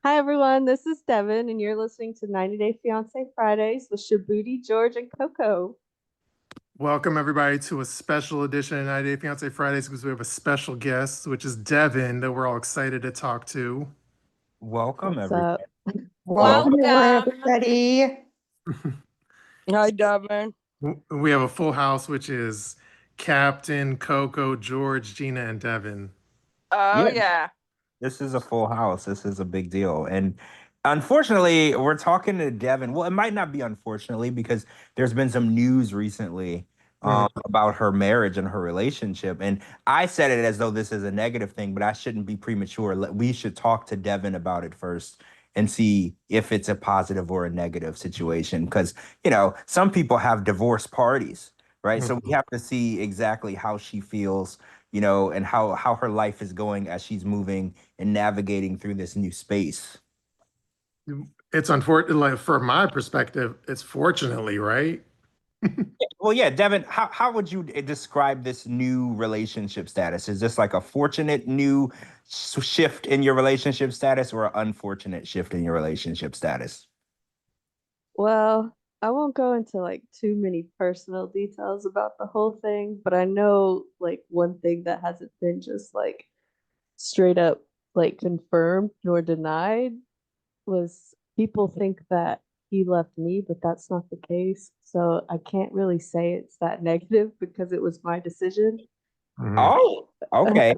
Hi everyone, this is Devin, and you're listening to 90 Day Fiance Fridays with Shabooty, George, and Coco. Welcome everybody to a special edition of 90 Day Fiance Fridays because we have a special guest, which is Devin, that we're all excited to talk to. Welcome, What's everyone. up? Welcome. Everybody. Hi, Devin. We have a full house, which is Captain, Coco, George, Gina, and Devin. Oh, Yeah, yeah. this is a full house. This is a big deal. And unfortunately, we're talking to Devin. Well, it might not be unfortunately because there's been some news recently Mhm. about her marriage and her relationship. And I said it as though this is a negative thing, but I shouldn't be premature. We should talk to Devin about it first and see if it's a positive or a negative situation. Because, some people have divorce parties, right? So we Mhm. have to see exactly how she feels, and how her life is going as she's moving and navigating through this new space. It's unfortunate, like, from my perspective, it's fortunately, right? Well, yeah, Devin, how would you describe this new relationship status? Is this like a fortunate new shift in your relationship status or an unfortunate shift in your relationship status? Well, I won't go into like too many personal details about the whole thing, but I know like one thing that hasn't been just like straight up like confirmed nor denied was people think that he left me, but that's not the case. So I can't really say it's that negative because it was my decision. Mhm. Oh, okay.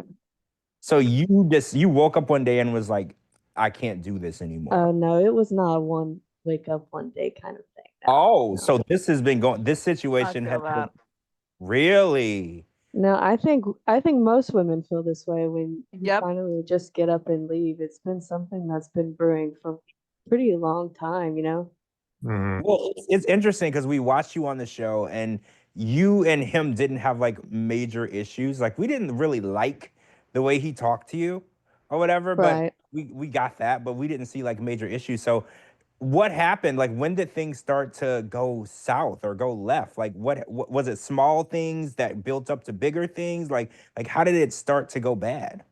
So you woke up one day and was like, I can't do this anymore. No, it was not a one wake up one day kind of thing. Oh, No, so this I situation has feel been that. really. no. I think most women feel this way when you Yep. finally just get up and leave. It's been something that's been brewing for a pretty long time, you know? Mhm. Well, it's interesting because we watched you on the show and you and him didn't have like major issues. Like we didn't really like the way he talked to you or whatever, but Right. we got that, but we didn't see like major issues. So what happened? Like when did things start to go south or go left? Like what was it small things that built up to bigger things? Like how did it start to go bad?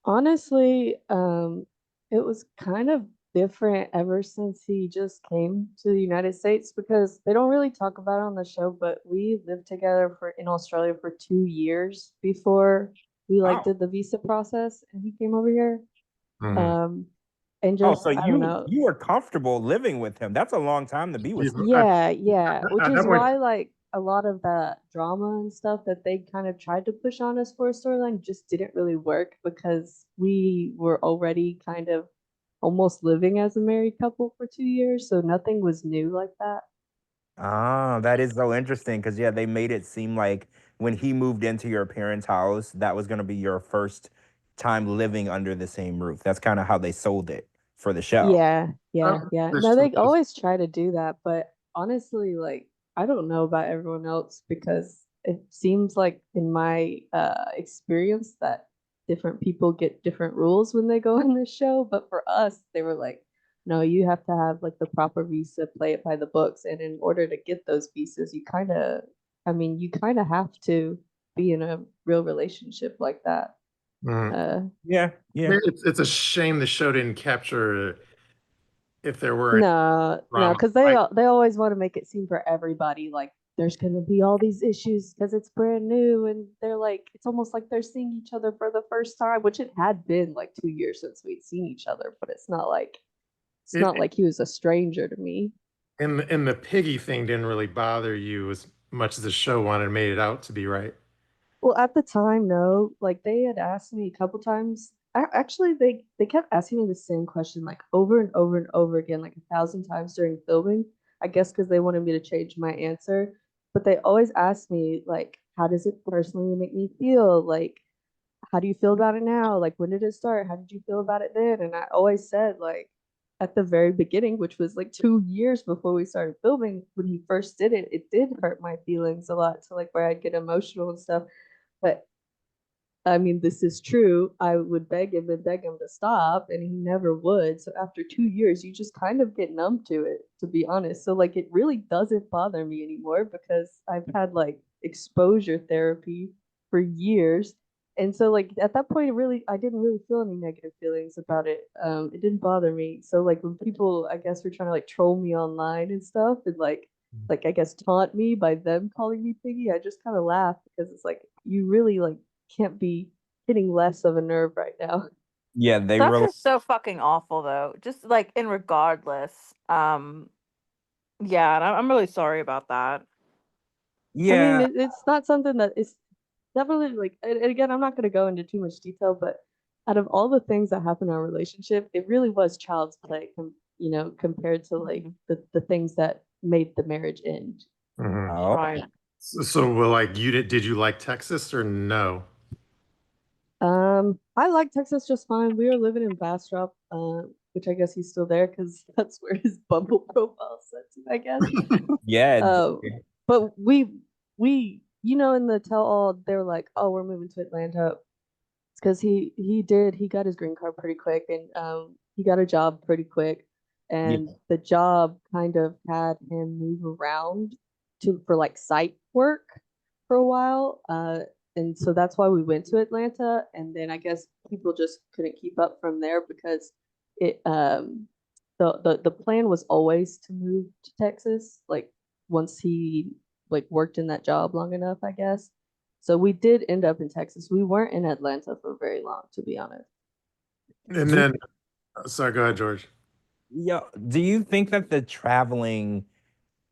Honestly, it was kind of different ever since he just came to the United States because they don't really talk about it on the show, but we lived together for in Australia for 2 years before we like Oh. did the visa process and he came over here. Mhm. Um, and Oh, just so I don't you know. you were comfortable living with him. That's a long time to be with You- someone. At, Yeah, yeah, which at that is point, why like a lot of that drama and stuff that they kind of tried to push on us for a storyline just didn't really work because we were already kind of almost living as a married couple for 2 years, so nothing was new like that. Ah, that is so interesting because yeah, they made it seem like when he moved into your parents' house, that was gonna be your first time living under the same roof. That's kind of how they sold it for the show. Yeah, uh, yeah, yeah. No, this, they always try to do that, but honestly, like I don't know about everyone else because it seems like in my experience that different people get different rules when they go in this show, but for us, they were like, no, you have to have like the proper visa, play it by the books, and in order to get those visas, you kind of have to be in a real relationship like that. Mhm. Uh, Yeah, yeah. It's a shame the show didn't capture if there were any No, no, drama. because they always want to make it seem for everybody like there's gonna be all these issues because it's brand new, and they're like it's almost like they're seeing each other for the first time, which it had been like 2 years since we'd seen each other, but it's It, not like he was a stranger to me. and the piggy thing didn't really bother you as much as the show wanted made it out to be, right? Well, at the time, no. Like they had asked me a couple times. Actually, they kept asking me the same question like over and over and over again, like 1,000 times during filming. I guess because they wanted me to change my answer. But they always ask me like, how does it personally make me feel? Like, how do you feel about it now? Like, when did it start? How did you feel about it then? And I always said like at the very beginning, which was like 2 years before we started filming, when he first did it, it did hurt my feelings a lot to like where I'd get emotional and stuff. But I mean, this is true. I would beg him and beg him to stop, and he never would. So after 2 years, you just kind of get numb to it, to be honest. So like, it really doesn't bother me anymore because I've had like exposure therapy for years, And so like at that point, I didn't really feel any negative feelings about it. It didn't bother me. So like when people, I guess, were trying to like troll me online and stuff, and like I guess taunt me by them calling me piggy, I just kind of laugh because it's like you really like can't be hitting less of a nerve right now. Yeah, they That's were. just so fucking awful, though. Just like in regardless. Yeah, and I'm really sorry about that. I mean, Yeah, it's not something that is definitely like, and again, I'm not going to go into too much detail, but out of all the things that happened in our relationship, it really was child's play, compared to like the things that made the marriage end. Mhm. oh, Right. So, well, like, did you like Texas or no? I like Texas just fine. We were living in Bastrop, which I guess he's still there because that's where his Bumble profile set to, I guess. yeah, Um, but we in the tell all they were like, oh, we're moving to Atlanta because he got his green card pretty quick and he got a job pretty quick yeah, and the job kind of had him move around for like site work for a while. And so that's why we went to Atlanta and then I guess people just couldn't keep up from there because it the plan was always to move to Texas like once he like worked in that job long enough, I guess. So we did end up in Texas. We weren't in Atlanta for very long, to be honest. And do, then, sorry, go ahead, George. yeah. Do you think that the traveling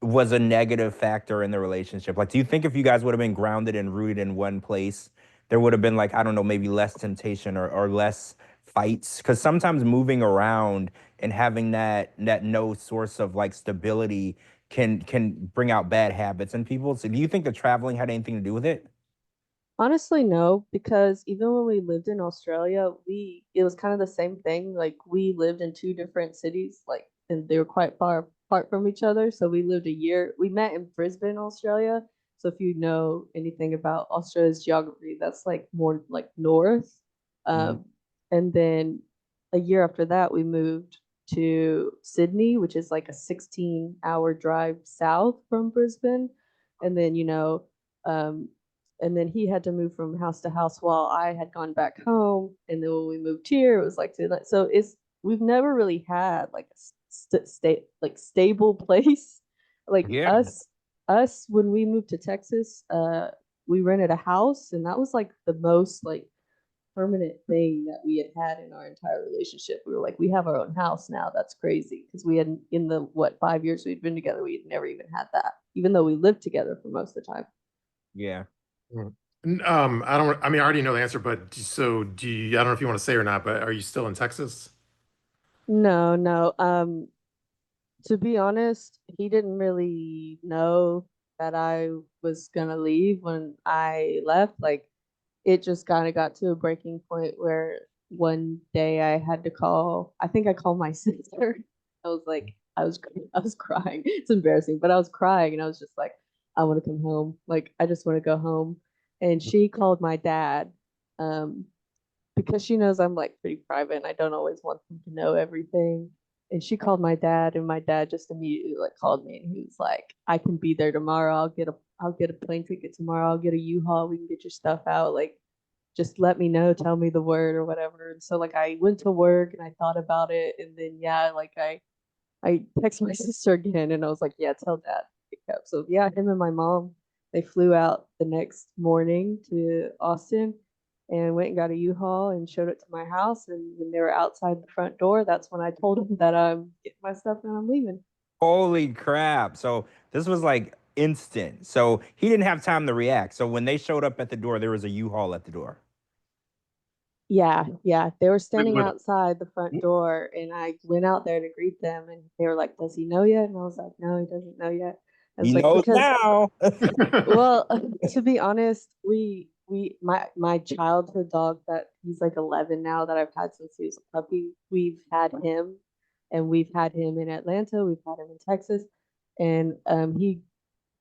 was a negative factor in the relationship? Like, do you think if you guys would have been grounded and rooted in one place, there would have been like, I don't know, maybe less temptation or less fights? Because sometimes moving around and having that no source of like stability can bring out bad habits in people. So do you think the traveling had anything to do with it? Honestly, no, because even when we lived in Australia, it was kind of the same thing. Like we lived in two different cities, like and they were quite far apart from each other. So we lived a year. We met in Brisbane, Australia. So if you know anything about Australia's geography, that's like more like north. Mhm. Um, and then a year after that, we moved to Sydney, which is like a 16-hour drive south from Brisbane. And then, um, and then he had to move from house to house while I had gone back home. And then when we moved here, it was like so we've never really had like a stable place. Like Yeah. us when we moved to Texas, we rented a house, and that was like the most like permanent thing that we had in our entire relationship. We were like, we have our own house now. That's crazy because we had in the 5 years we'd been together, we had never even had that, even though we lived together for most of the time. Yeah. Mm. I mean, I already know the answer, but so do you, I don't know if you want to say or not, but are you still in Texas? No, no. To be honest, he didn't really know that I was gonna leave when I left. Like, it just kind of got to a breaking point where one day I had to call. I think I called my sister. I was like, I was crying. It's embarrassing, but I was crying, and I was just like, I want to come home. Like, I just want to go home. And she called my dad. Um, because she knows I'm like pretty private and I don't always want them to know everything. And she called my dad, and my dad just immediately like called me, and he was like, "I can be there tomorrow. I'll get a plane ticket tomorrow. I'll get a U-Haul. We can get your stuff out. Like, just let me know. Tell me the word or whatever." And so like I went to work and I thought about it, and then yeah, like I texted my sister again, and I was like, "Yeah, tell dad." Pick up. So yeah, him and my mom they flew out the next morning to Austin and went and got a U-Haul and showed it to my house. And when they were outside the front door, that's when I told them that I'm getting my stuff and I'm leaving. Holy crap. So this was like instant. So he didn't have time to react. So when they showed up at the door, there was a U-Haul at the door. Yeah, yeah. They were standing With, outside the front door, and I went out there to greet them, and they were like, "Does he know yet?" And I was like, "No, he doesn't know yet." I He was like, knows "Because now. well, to be honest, my childhood dog that he's like 11 now that I've had since he was a puppy. We've had him, and we've had him in Atlanta. We've had him in Texas, and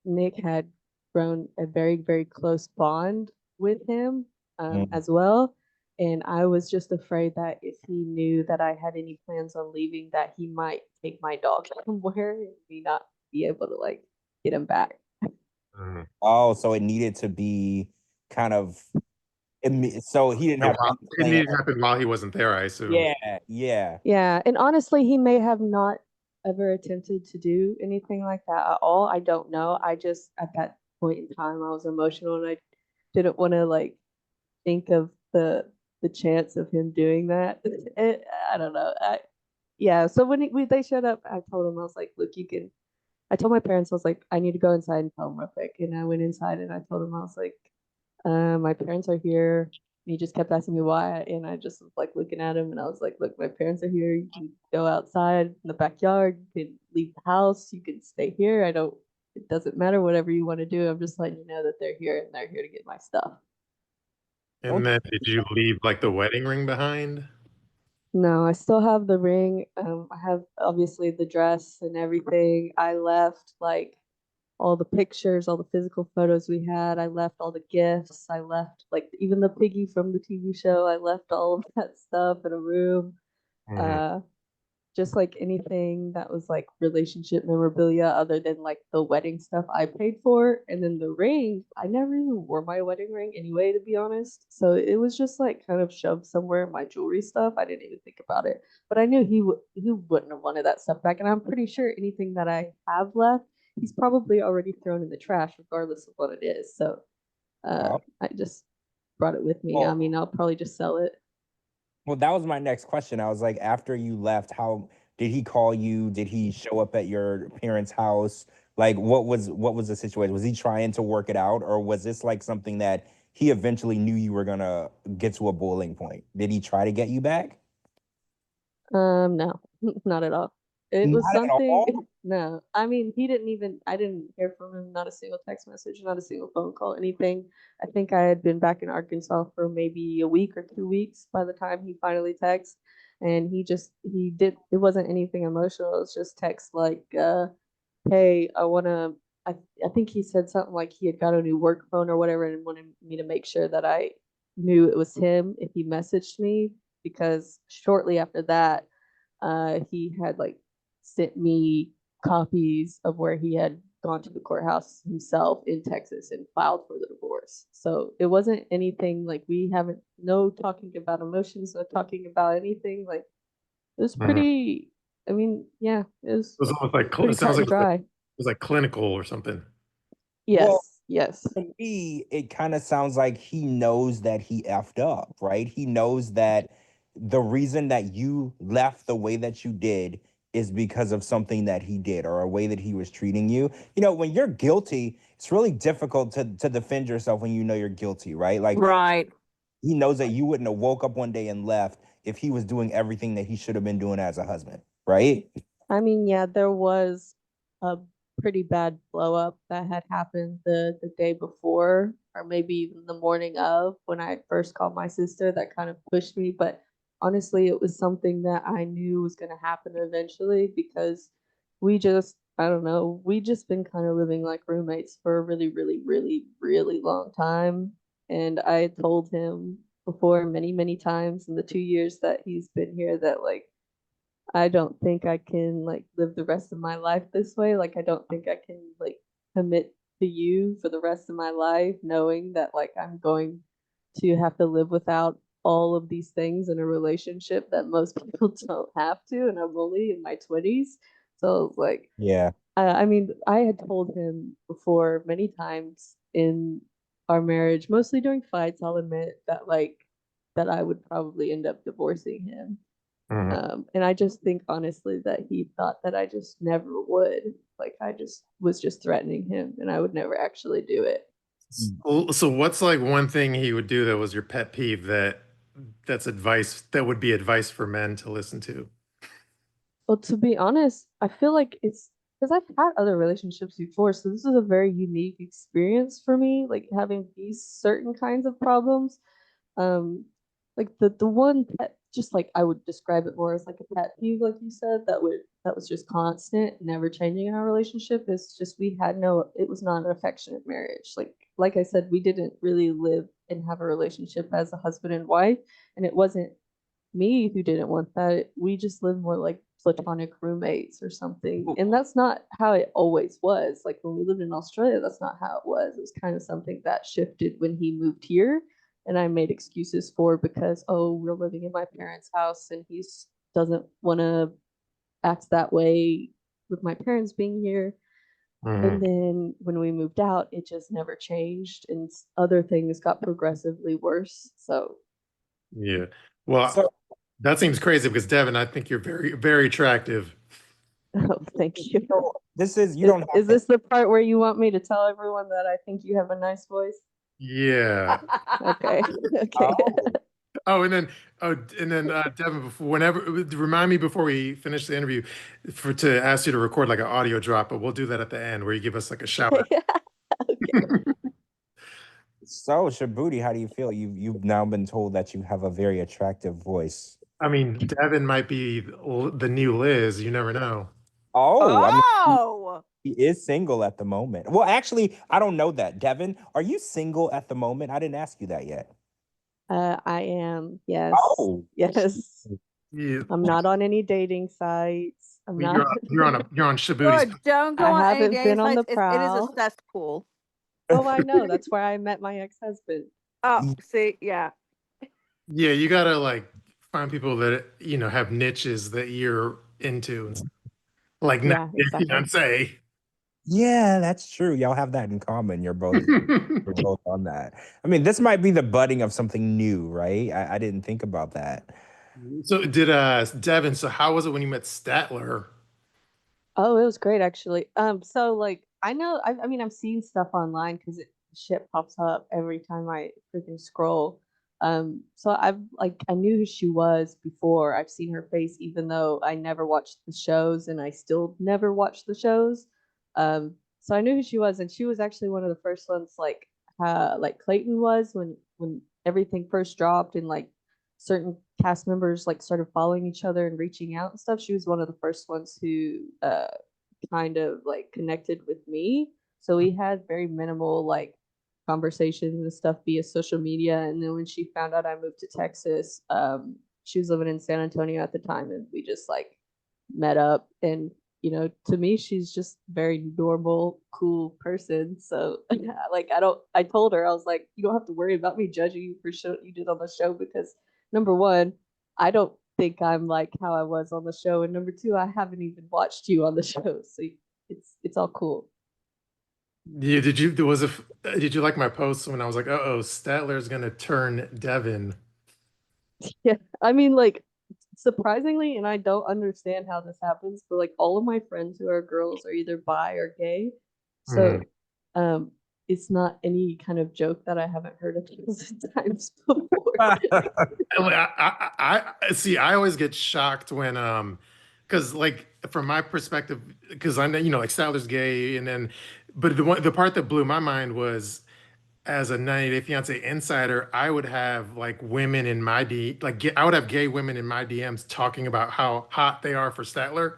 Nick had grown a very very close bond with him Mm. as well. And I was just afraid that if he knew that I had any plans on leaving, that he might take my dog somewhere and me not be able to like get him back. Mhm. Oh, so it needed to be kind of So he didn't have any It plan. didn't happen while he wasn't there, I assume. Yeah. Yeah, and honestly, he may have not ever attempted to do anything like that at all. I don't know. I just at that point in time I was emotional and I didn't want to like think of the chance of him doing that. I don't know. Yeah, so when they showed up, I told him I was like, "Look, you can." I told my parents I was like, "I need to go inside and tell them real quick." And I went inside and I told him I was like, my parents are here." And he just kept asking me why, and I just was like looking at him, and I was like, "Look, my parents are here. You can go outside in the backyard. You can leave the house. You can stay here. I don't. It doesn't matter. Whatever you want to do. I'm just letting you know that they're here and they're here to get my stuff." And then did you leave like the wedding ring behind? No, I still have the ring. I have obviously the dress and everything. I left like all the pictures, all the physical photos we had. I left all the gifts. I left like even the piggy from the TV show. I left all of that stuff in a room. Mhm. Uh, just like anything that was like relationship memorabilia other than like the wedding stuff I paid for. And then the ring, I never even wore my wedding ring anyway, to be honest. So it was just like kind of shoved somewhere in my jewelry stuff. I didn't even think about it. But I knew he wouldn't have wanted that stuff back. And I'm pretty sure anything that I have left, he's probably already thrown in the trash, regardless of what it is. So Wow. I just brought it with me. I mean, I'll probably just sell it. Well, that was my next question. I was like, after you left, how did he call you? Did he show up at your parents' house? Like, what was the situation? Was he trying to work it out, or was this like something that he eventually knew you were gonna get to a boiling point? Did he try to get you back? No, not at all. It was Not at something, all. no. I mean, he didn't even, I didn't hear from him, not a single text message, not a single phone call, anything. I think I had been back in Arkansas for maybe a week or 2 weeks by the time he finally texted. And it wasn't anything emotional. It was just text like, hey, I think he said something like he had got a new work phone or whatever and wanted me to make sure that I knew it was him if he messaged me because shortly after that, he had like sent me copies of where he had gone to the courthouse himself in Texas and filed for the divorce. So it wasn't anything like we haven't no talking about emotions, no talking about anything. Like it was Mhm. pretty. I mean, yeah, it was It was almost like pretty it sounds cut like and dry. it was like clinical or something. Well, Yes, yes. to me, it kind of sounds like he knows that he effed up, right? He knows that the reason that you left the way that you did is because of something that he did or a way that he was treating you. You know, when you're guilty, it's really difficult to defend yourself when you know you're guilty, right? Like Right. he knows that you wouldn't have woke up one day and left if he was doing everything that he should have been doing as a husband, right? I mean, yeah, there was a pretty bad blow up that had happened the day before, or maybe even the morning of when I first called my sister that kind of pushed me. But honestly, it was something that I knew was going to happen eventually because I don't know, we just been kind of living like roommates for a really, really, really, really long time. And I had told him before many, many times in the 2 years that he's been here that like I don't think I can like live the rest of my life this way. Like I don't think I can like commit to you for the rest of my life knowing that like I'm going to have to live without all of these things in a relationship that most people don't have to and I'm only in my 20s. So it's like Yeah. I mean, I had told him before many times in our marriage, mostly during fights, I'll admit that like that I would probably end up divorcing him. Mhm. And I just think honestly that he thought that I just never would. Like I just was just threatening him and I would never actually do it. So what's like one thing he would do that was your pet peeve that's advice that would be advice for men to listen to? Well, to be honest, I feel like it's because I've had other relationships before, so this is a very unique experience for me, like having these certain kinds of problems. Um, like the one that just like I would describe it more as like a pet peeve, like you said, that was just constant, never changing in our relationship. Is just we had no, it was not an affectionate marriage. Like I said, we didn't really live and have a relationship as a husband and wife, and it wasn't me who didn't want that. We just lived more like platonic roommates or something. And that's not how it always was. Like when we lived in Australia, that's not how it was. It was kind of something that shifted when he moved here. and I made excuses for because, oh, we're living in my parents' house and he's doesn't want to act that way with my parents being here. And Mhm. then when we moved out, it just never changed, and other things got progressively worse. So, Yeah. Well, So that seems crazy because Devin, I think you're very, very attractive. oh, thank you. this is you Is, don't have is to. this the part where you want me to tell everyone that I think you have a nice voice? Yeah. Okay. Okay. Oh, Oh, Devin, before whenever remind me before we finish the interview to ask you to record like an audio drop, but we'll do that at the end where you give us like a shout out. Okay. so Shabooty, how do you feel? You've now been told that you have a very attractive voice. I mean, Devin might be the new Liz. You never know. Oh, I mean, Oh, he is single at the moment. Well, actually, I don't know that. Devin, are you single at the moment? I didn't ask you that yet. I am. Yes. Oh, Yes. Yeah. I'm not on any dating sites. I'm Well, not. you're on Shabooty's. good. Don't go I on any haven't dating been on the sites. It is a prowl. cesspool. Oh, I know. That's where I met my ex-husband. Oh, see, yeah. Yeah, you gotta like find people that have niches that you're into, like not Yeah, your exactly. fiance. yeah, that's true. Y'all have that in common. You're both on that. I mean, this might be the budding of something new, right? I didn't think about that. So did Devin, so how was it when you met Statler? Oh, it was great actually. So like I know I mean I've seen stuff online because shit pops up every time I freaking scroll. So I've like I knew who she was before. I've seen her face even though I never watched the shows and I still never watched the shows. So I knew who she was, and she was actually one of the first ones like Clayton was when everything first dropped and like certain cast members like started following each other and reaching out and stuff. She was one of the first ones who kind of like connected with me. So we had very minimal like conversations and stuff via social media. And then when she found out I moved to Texas, she was living in San Antonio at the time, and we just like met up. And to me, she's just very normal, cool person. So like I told her I was like, you don't have to worry about me judging you for what you did on the show because number one, I don't think I'm like how I was on the show, and number two, I haven't even watched you on the show, so it's all cool. Yeah, did you like my post when I was like, uh-oh, Statler's gonna turn Devin? Yeah, I mean, like surprisingly, and I don't understand how this happens, but like all of my friends who are girls are either bi or gay, so Mhm. um, it's not any kind of joke that I haven't heard a thousand times before. I see. I always get shocked when because like from my perspective, because I know like Statler's gay, and then but the part that blew my mind was as a 90 Day Fiance insider, I would have like women in my I would have gay women in my DMs talking about how hot they are for Statler,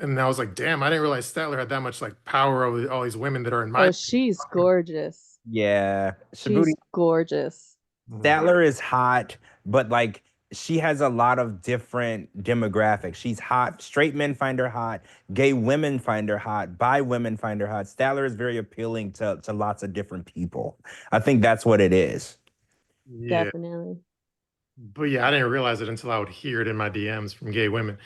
and I was like, damn, I didn't realize Statler had that much like power over all these women that are in my. Oh, she's gorgeous. Yeah, Shabooty She's gorgeous. Statler is hot, but like she has a lot of different demographics. She's hot. Straight men find her hot. Gay women find her hot. Bi women find her hot. Statler is very appealing to lots of different people. I think that's what it is. Yeah, Definitely. but yeah, I didn't realize it until I would hear it in my DMs from gay women.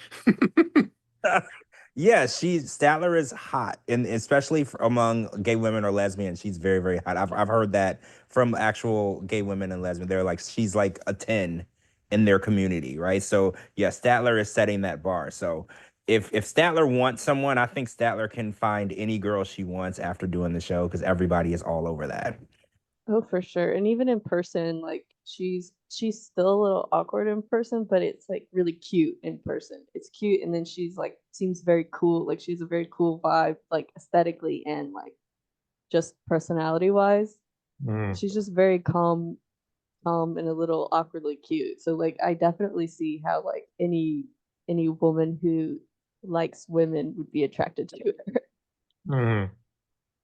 Yeah, Statler is hot, and especially among gay women or lesbians, she's very, very hot. I've heard that from actual gay women and lesbians. They're like she's like a 10 in their community, right? So yeah, Statler is setting that bar. So if Statler wants someone, I think Statler can find any girl she wants after doing the show because everybody is all over that. Oh, for sure. And even in person, like she's still a little awkward in person, but it's like really cute in person. It's cute, and then she's like seems very cool. Like she's a very cool vibe, like aesthetically and like just personality wise. Mm. She's just very calm and a little awkwardly cute. So like I definitely see how like any woman who likes women would be attracted to her. Mhm.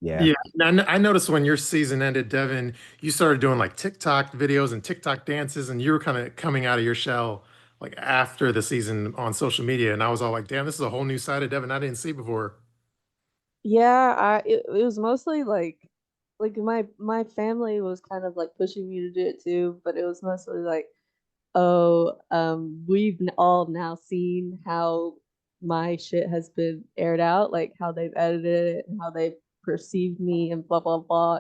Yeah. Yeah, I noticed when your season ended, Devin, you started doing like TikTok videos and TikTok dances, and you were kind of coming out of your shell like after the season on social media. And I was all like, damn, this is a whole new side of Devin I didn't see before. Yeah, it was mostly like like my family was kind of like pushing me to do it too, but it was mostly like, oh, we've all now seen how my shit has been aired out, like how they've edited it and how they perceived me and blah blah blah,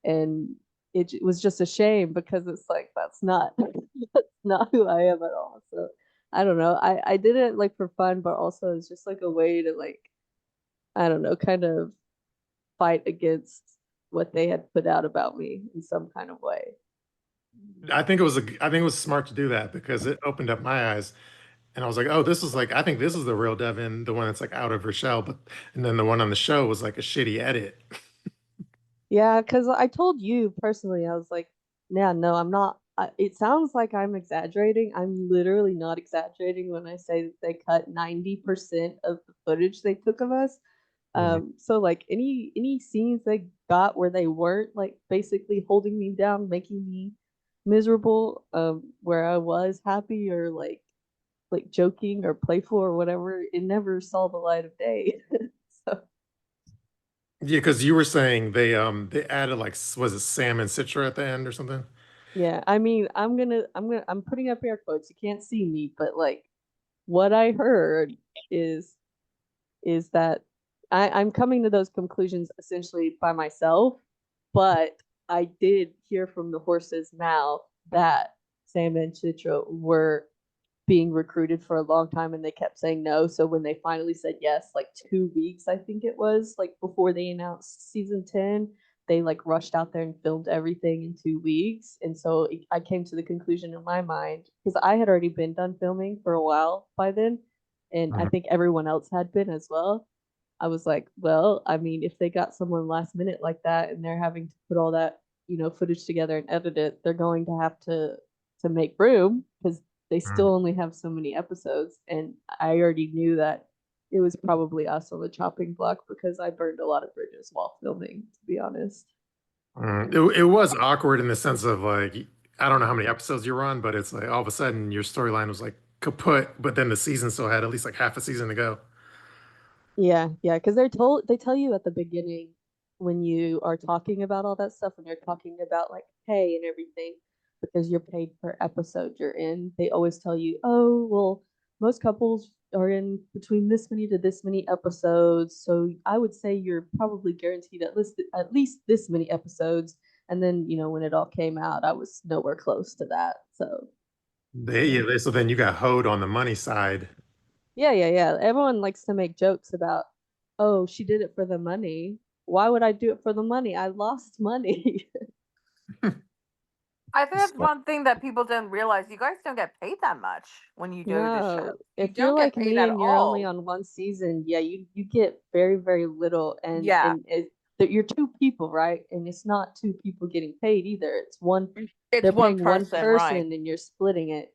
and was just a shame because it's like that's not that's not who I am at all. So I don't know. I did it like for fun, but also it's just like a way to like I don't know, kind of fight against what they had put out about me in some kind of way. I think it was smart to do that because it opened up my eyes. And I was like, oh, this is like, I think this is the real Devin, the one that's like out of her shell. But and then the one on the show was like a shitty edit. Yeah, because I told you personally, I was like, yeah, no, I'm not. It sounds like I'm exaggerating. I'm literally not exaggerating when I say that they cut 90% of the footage they took of us. Mhm. So like any scenes they got where they weren't like basically holding me down, making me miserable, where I was happy or like joking or playful or whatever, it never saw the light of day. So Yeah, because you were saying they added like was it Sam and Citra at the end or something? yeah, I mean, I'm putting up air quotes. You can't see me, but like what I heard is is that I'm coming to those conclusions essentially by myself, but I did hear from the horse's mouth that Sam and Chitra were being recruited for a long time and they kept saying no. So when they finally said yes, like 2 weeks, I think it was, like before they announced season 10, they like rushed out there and filmed everything in 2 weeks. And so I came to the conclusion in my mind, because I had already been done filming for a while by then. And I Mhm. think everyone else had been as well. I was like, well, I mean, if they got someone last minute like that and they're having to put all that, footage together and edit it, they're going to have to make room because they Mhm. still only have so many episodes. And I already knew that it was probably us on the chopping block because I burned a lot of bridges while filming, to be honest. It was awkward in the sense of like, I don't know how many episodes you were on, but it's like all of a sudden your storyline was like kaput, but then the season still had at least like half a season to go. Yeah, yeah, because they tell you at the beginning when you are talking about all that stuff, when you're talking about like pay and everything, because you're paid per episode you're in, they always tell you, oh, well, most couples are in between this many to this many episodes, so I would say you're probably guaranteed at least this many episodes. And then, when it all came out, I was nowhere close to that. So yeah. So then you got hoed on the money side. Yeah, yeah, yeah. Everyone likes to make jokes about, oh, she did it for the money. Why would I do it for the money? I lost money. I think that's So, one thing that people don't realize. You guys don't get paid that much when you do the show. No, You if you're don't get like paid me at and you're only all. on one season, yeah, you get very, very little, and Yeah, that you're two people, right? And it's not two people getting paid either. It's one, it's they're one paying one person, right? person and you're splitting it.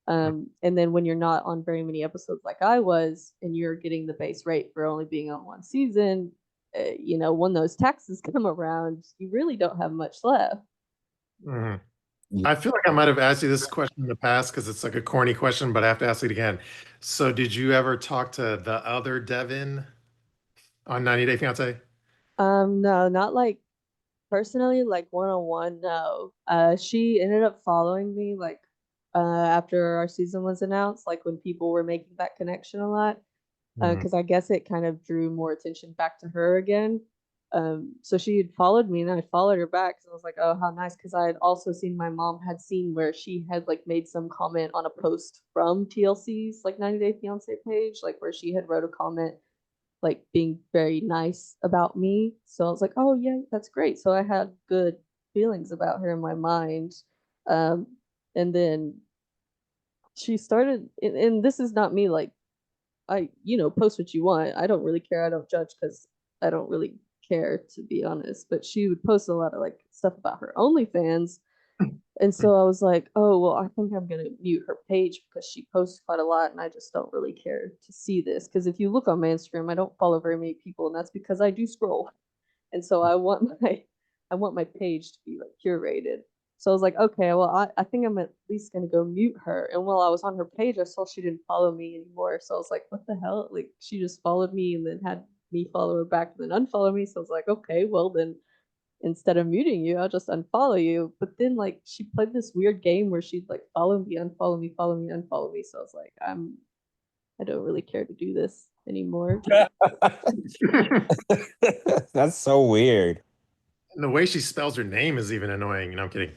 And then when you're not on very many episodes like I was, and you're getting the base rate for only being on one season, when those taxes come around, you really don't have much left. Mhm. yeah. I feel like I might have asked you this question in the past because it's like a corny question, but I have to ask it again. So, did you ever talk to the other Devin on 90 Day Fiance? No, not like personally, like one on one, no. She ended up following me like after our season was announced, like when people were making that connection a lot. Mhm. Because I guess it kind of drew more attention back to her again. So she had followed me and I followed her back. So I was like, oh, how nice. Because I had also seen my mom had seen where she had like made some comment on a post from TLC's like 90 Day Fiance page, like where she had wrote a comment like being very nice about me. So I was like, oh yeah, that's great. So I had good feelings about her in my mind. Um, and then she started, and this is not me like post what you want. I don't really care. I don't judge because I don't really care, to be honest. But she would post a lot of like stuff about her OnlyFans. And so I was like, oh, well, I think I'm going to mute her page because she posts quite a lot and I just don't really care to see this. Because if you look on my Instagram, I don't follow very many people, and that's because I do scroll. And so I want my page to be like curated. So I was like, okay, well, I think I'm at least gonna go mute her. And while I was on her page, I saw she didn't follow me anymore. So I was like, what the hell? Like she just followed me and then had me follow her back and then unfollow me. So I was like, okay, well then instead of muting you, I'll just unfollow you. But then like she played this weird game where she'd like follow me, unfollow me, follow me, unfollow me. So I was like, I don't really care to do this anymore. That's so weird. And the way she spells her name is even annoying. No, I'm kidding.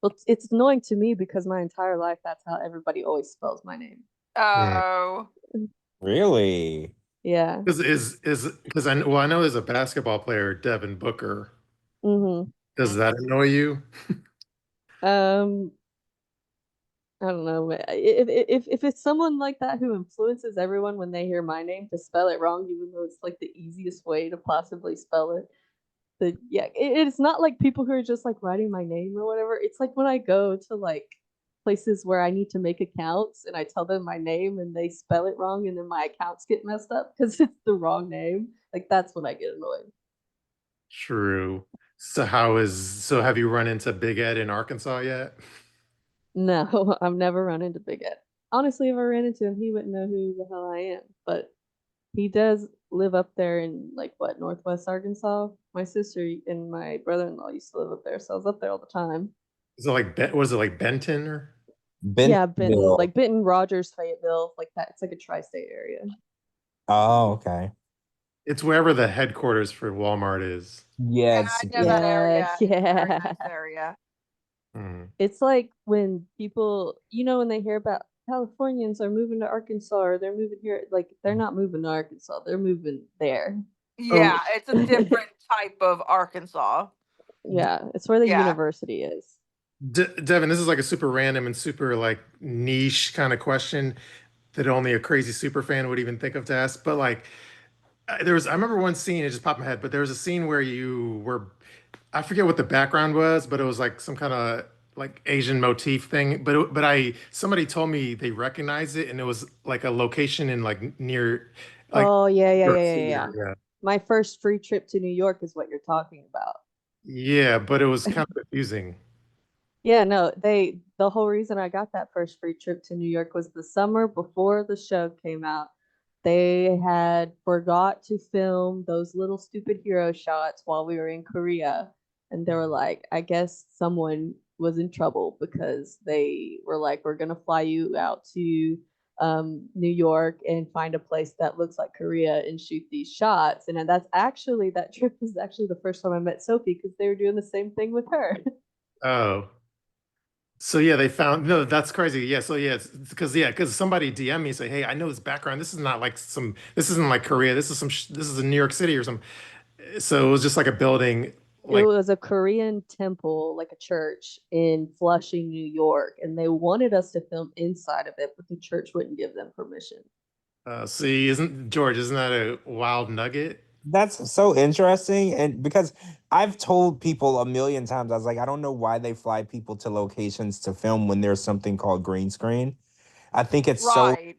Well, it's annoying to me because my entire life that's how everybody always spells my name. Oh. Really? Yeah. Because I know there's a basketball player, Devin Booker. Mm-hmm. Does that annoy you? Um, I don't know. If it's someone like that who influences everyone when they hear my name to spell it wrong, even though it's like the easiest way to possibly spell it. But yeah, it's not like people who are just like writing my name or whatever. It's like when I go to like places where I need to make accounts and I tell them my name and they spell it wrong and then my accounts get messed up because it's the wrong name. Like that's when I get annoyed. True. So have you run into Big Ed in Arkansas yet? No, I've never run into Big Ed. Honestly, if I ran into him, he wouldn't know who the hell I am. But he does live up there in like what, Northwest Arkansas. My sister and my brother-in-law used to live up there, so I was up there all the time. Is it like was it like Benton or? Yeah, Benton, Bentonville. like Benton, Rogers, Fayetteville, like that. It's like a tri-state area. Oh, okay. It's wherever the headquarters for Walmart is. Yeah, Yeah, it's I know that area. It's a very Yeah. nice area. Hmm. It's like when people, when they hear about Californians are moving to Arkansas or they're moving here, like they're not moving to Arkansas, they're moving there. Yeah, it's a different type of Arkansas. Yeah, it's where the Yeah. university is. Devin, this is like a super random and super like niche kind of question that only a crazy super fan would even think of to ask. But like, I remember one scene, it just popped in my head, but there was a scene where you were, I forget what the background was, but it was like some kind of like Asian motif thing. Somebody told me they recognized it and it was like a location in like near, like Oh, yeah, New yeah, York yeah, yeah, City yeah. area. My first free trip to New York is what you're talking about. Yeah, but it was kind of confusing. Yeah, no, the whole reason I got that first free trip to New York was the summer before the show came out. They had forgot to film those little stupid hero shots while we were in Korea. And they were like, I guess someone was in trouble because they were like, we're gonna fly you out to New York and find a place that looks like Korea and shoot these shots. And that trip was actually the first time I met Sophie because they were doing the same thing with her. Oh. So yeah, they found no, that's crazy. Yeah, so yeah, because somebody DM me say, "Hey, I know this background. This is not like this isn't like Korea. This is in New York City or something." So it was just like a building, It like was a Korean temple, like a church in Flushing, New York, and they wanted us to film inside of it, but the church wouldn't give them permission. see, isn't that a wild nugget? That's so interesting. And because I've told people a million times, I was like, I don't know why they fly people to locations to film when there's something called green screen. I think it's so Right.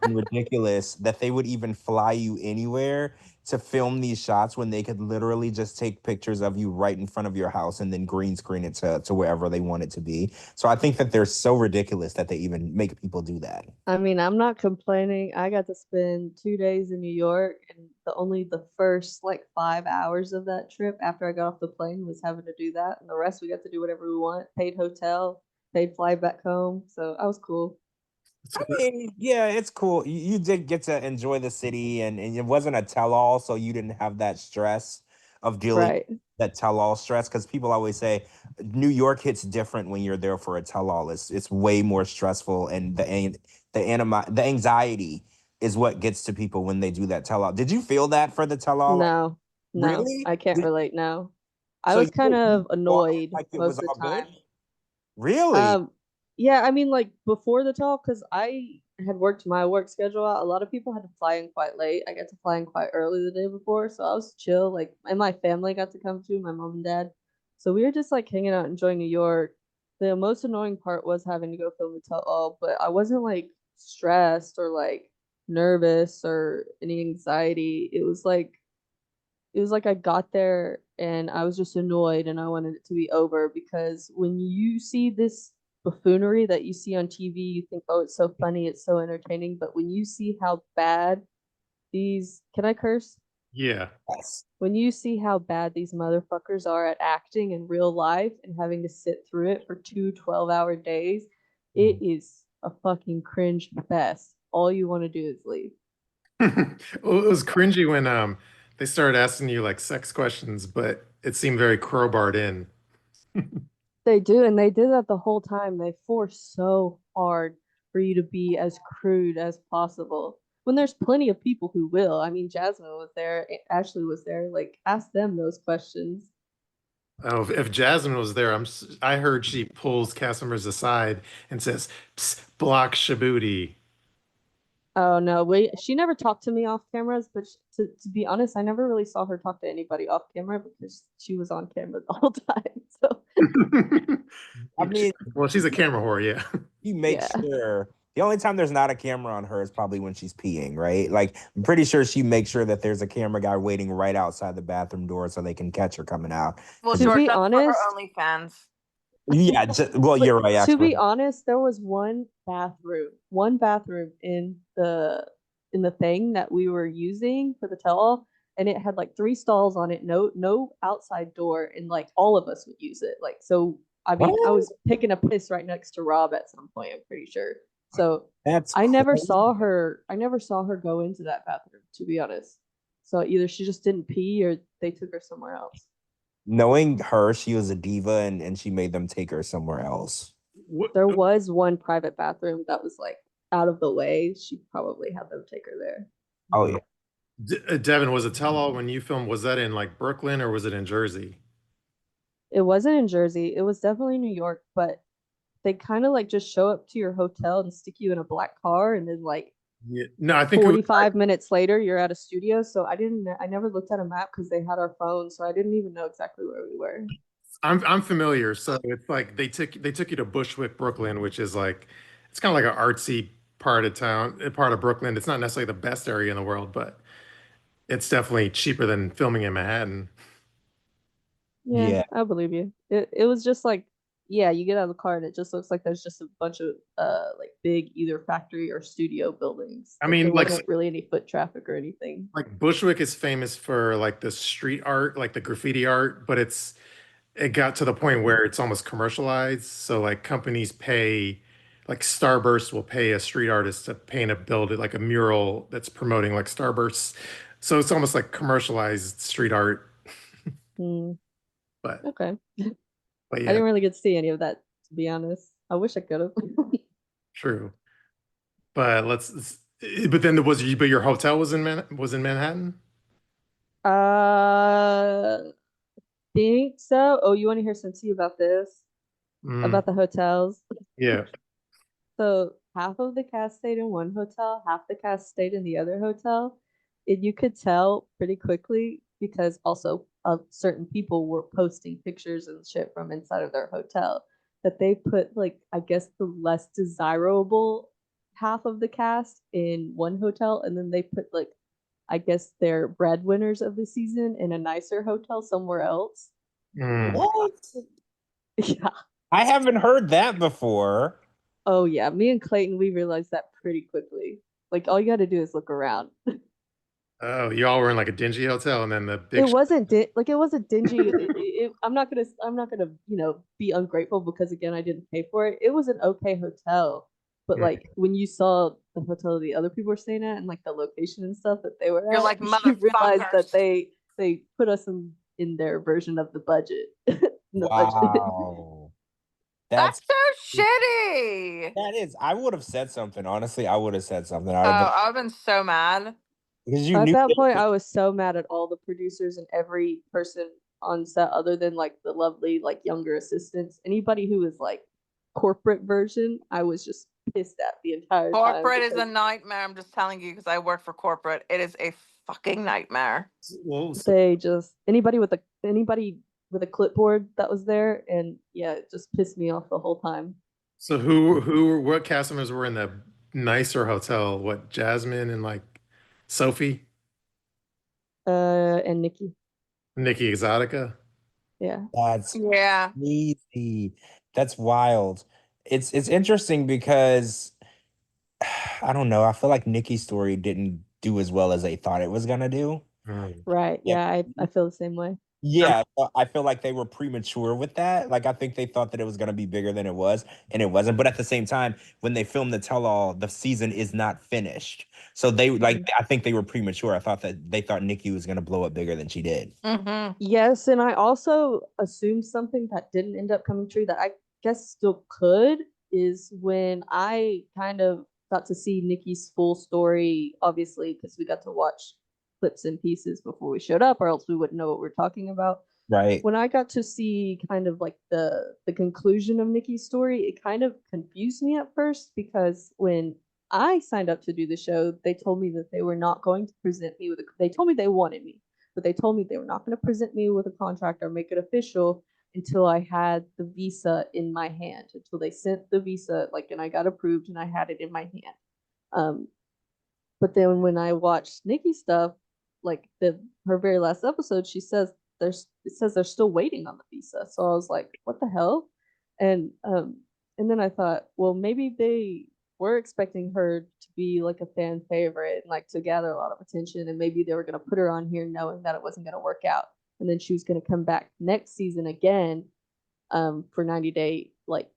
and ridiculous that they would even fly you anywhere to film these shots when they could literally just take pictures of you right in front of your house and then green screen it to wherever they want it to be. So I think that they're so ridiculous that they even make people do that. I mean, I'm not complaining. I got to spend 2 days in New York, and the first like 5 hours of that trip after I got off the plane was having to do that, and the rest we got to do whatever we want. Paid hotel, paid fly back home, so I was cool. I mean, yeah, it's cool. You did get to enjoy the city, and it wasn't a tell-all, so you didn't have that stress of dealing Right. that tell-all stress. Because people always say New York hits different when you're there for a tell-all. It's way more stressful, and the anxiety is what gets to people when they do that tell-all. Did you feel that for the tell-all? Like, No, no, really? I can't relate. No, I So was kind you of walk in annoyed like it was most of the all good? time. Really? Um, yeah, I mean, like before the talk, because I had worked my work schedule out. A lot of people had to fly in quite late. I got to fly in quite early the day before, so I was chill. Like, and my family got to come too, my mom and dad. So we were just like hanging out, enjoying New York. The most annoying part was having to go film the tell all, but I wasn't like stressed or like nervous or any anxiety. It was like I got there and I was just annoyed and I wanted it to be over because when you see this buffoonery that you see on TV, you think, oh, it's so funny, it's so entertaining. But when you see how bad can I curse? Yeah. Yes. When you see how bad these motherfuckers are at acting in real life and having to sit through it for 2 12-hour days, it is a fucking cringe fest. All you want to do is leave. Well, it was cringy when they started asking you like sex questions, but it seemed very crowbarred in. They do, and they did that the whole time. They force so hard for you to be as crude as possible. When there's plenty of people who will. I mean, Jasmine was there, Ashley was there. Like, ask them those questions. Oh, if Jasmine was there, I heard she pulls cast members aside and says, "Psst, block Shabooty." Oh no, wait, she never talked to me off cameras, but to be honest, I never really saw her talk to anybody off camera because she was on camera the whole time. So I mean, Well, she's a camera whore, yeah. she makes yeah. sure the only time there's not a camera on her is probably when she's peeing, right? Like, I'm pretty sure she makes sure that there's a camera guy waiting right outside the bathroom door so they can catch her coming out. Well, To George, be that's for honest, her OnlyFans. Yeah, well, but you're right, to actually. be honest, there was one bathroom in the thing that we were using for the tell-all, and it had like 3 stalls on it, no outside door, and like all of us would use it. Like, so I mean, I What? was taking a piss right next to Rob at some point, I'm pretty sure. So That's I never crazy. saw her go into that bathroom, to be honest. So either she just didn't pee or they took her somewhere else. Knowing her, she was a diva and she made them take her somewhere else. What, There was one private bathroom that was like out of the way. She probably had them take her there. Oh, yeah. Devin, was a tell-all when you filmed, was that in like Brooklyn or was it in Jersey? It wasn't in Jersey. It was definitely New York, but they kind of like just show up to your hotel and stick you in a black car, and then like Yeah. No, I think it was 45 minutes later you're at a studio. So I never looked at a map because they had our phones, so I didn't even know exactly where we were. I'm familiar. So it's like they took you to Bushwick, Brooklyn, which is like it's kind of like an artsy part of town, part of Brooklyn. It's not necessarily the best area in the world, but it's definitely cheaper than filming in Manhattan. Yeah, Yeah. I believe you. It was just like, yeah, you get out of the car and it just looks like there's just a bunch of like big either factory or studio buildings. I Like mean, there like wasn't really any foot traffic or anything. like Bushwick is famous for like the street art, like the graffiti art, but it got to the point where it's almost commercialized. So like companies pay, like Starburst will pay a street artist to paint a build like a mural that's promoting like Starburst. So it's almost like commercialized street art. Hmm. But Okay. but I yeah, didn't really get to see any of that, to be honest. I wish I could have. true. But but then but your hotel was in Manhattan? uh, think so. Oh, you want to hear some tea about this? Mm, About the hotels? yeah. So half of the cast stayed in one hotel, half the cast stayed in the other hotel. And you could tell pretty quickly because also certain people were posting pictures and shit from inside of their hotel that they put like I guess the less desirable half of the cast in one hotel, and then they put like I guess their breadwinners of the season in a nicer hotel somewhere else. Mm. What? Yeah. I haven't heard that before. Oh yeah. Me and Clayton, we realized that pretty quickly. Like all you got to do is look around. Oh, you all were in like a dingy hotel, and then the big. It wasn't like it wasn't dingy. I'm not gonna be ungrateful because again I didn't pay for it. It was an okay hotel, but Mm. like when you saw the hotel the other people were staying at and like the location and stuff that they were You're at, like, you realize that motherfuckers. they put us in their version of the budget. In the budget. Wow. That's That's so shitty. that is. I would have said something. Honestly, I would have said something. I'd Oh, have been I've been so mad. because you At knew that they point, were- I was so mad at all the producers and every person on set, other than like the lovely like younger assistants. Anybody who was like corporate version, I was just pissed at the entire time Corporate is a because nightmare. I'm just telling you because I work for corporate. It is a fucking nightmare. Well, they just anybody with a clipboard that was there, and yeah, it just pissed me off the whole time. so what cast members were in the nicer hotel? What, Jasmine and like Sophie, And Nikki, Nikki Exotica? yeah. That's Yeah. crazy. That's wild. It's interesting because I don't know. I feel like Nikki's story didn't do as well as they thought it was gonna do. Mm. Right. Yeah, I feel the same way. Yeah, I feel like they were premature with that. Like, I think they thought that it was going to be bigger than it was, and it wasn't. But at the same time, when they filmed the tell-all, the season is not finished. So they like, I think they were premature. I thought that they thought Nikki was going to blow up bigger than she did. Mm-hmm. Yes, and I also assumed something that didn't end up coming true that I guess still could is when I kind of got to see Nikki's full story, obviously, because we got to watch clips and pieces before we showed up, or else we wouldn't know what we're talking about. Right. When I got to see kind of like the conclusion of Nikki's story, it kind of confused me at first because when I signed up to do the show, they told me that they were not going to present me with they told me they wanted me, but they told me they were not going to present me with a contract or make it official until I had the visa in my hand, until they sent the visa, like, and I got approved and I had it in my hand. But then when I watched Nikki's stuff, like her very last episode, she says it says they're still waiting on the visa. So I was like, what the hell? And then I thought, well, maybe they were expecting her to be like a fan favorite and like to gather a lot of attention, and maybe they were gonna put her on here knowing that it wasn't gonna work out. And then she was gonna come back next season again, for 90 day, like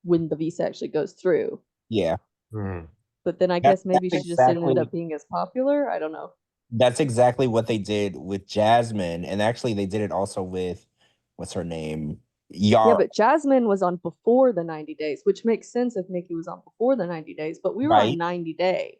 when the visa actually goes through. Yeah. Mm. But then I That's guess maybe she just didn't end up being as popular. I don't know. That's exactly what they did with Jasmine, and actually they did it also with what's her name? Yeah, but Jasmine was on before the 90 days, which makes sense if Nikki was on before the 90 days, but we were on Right. 90 day.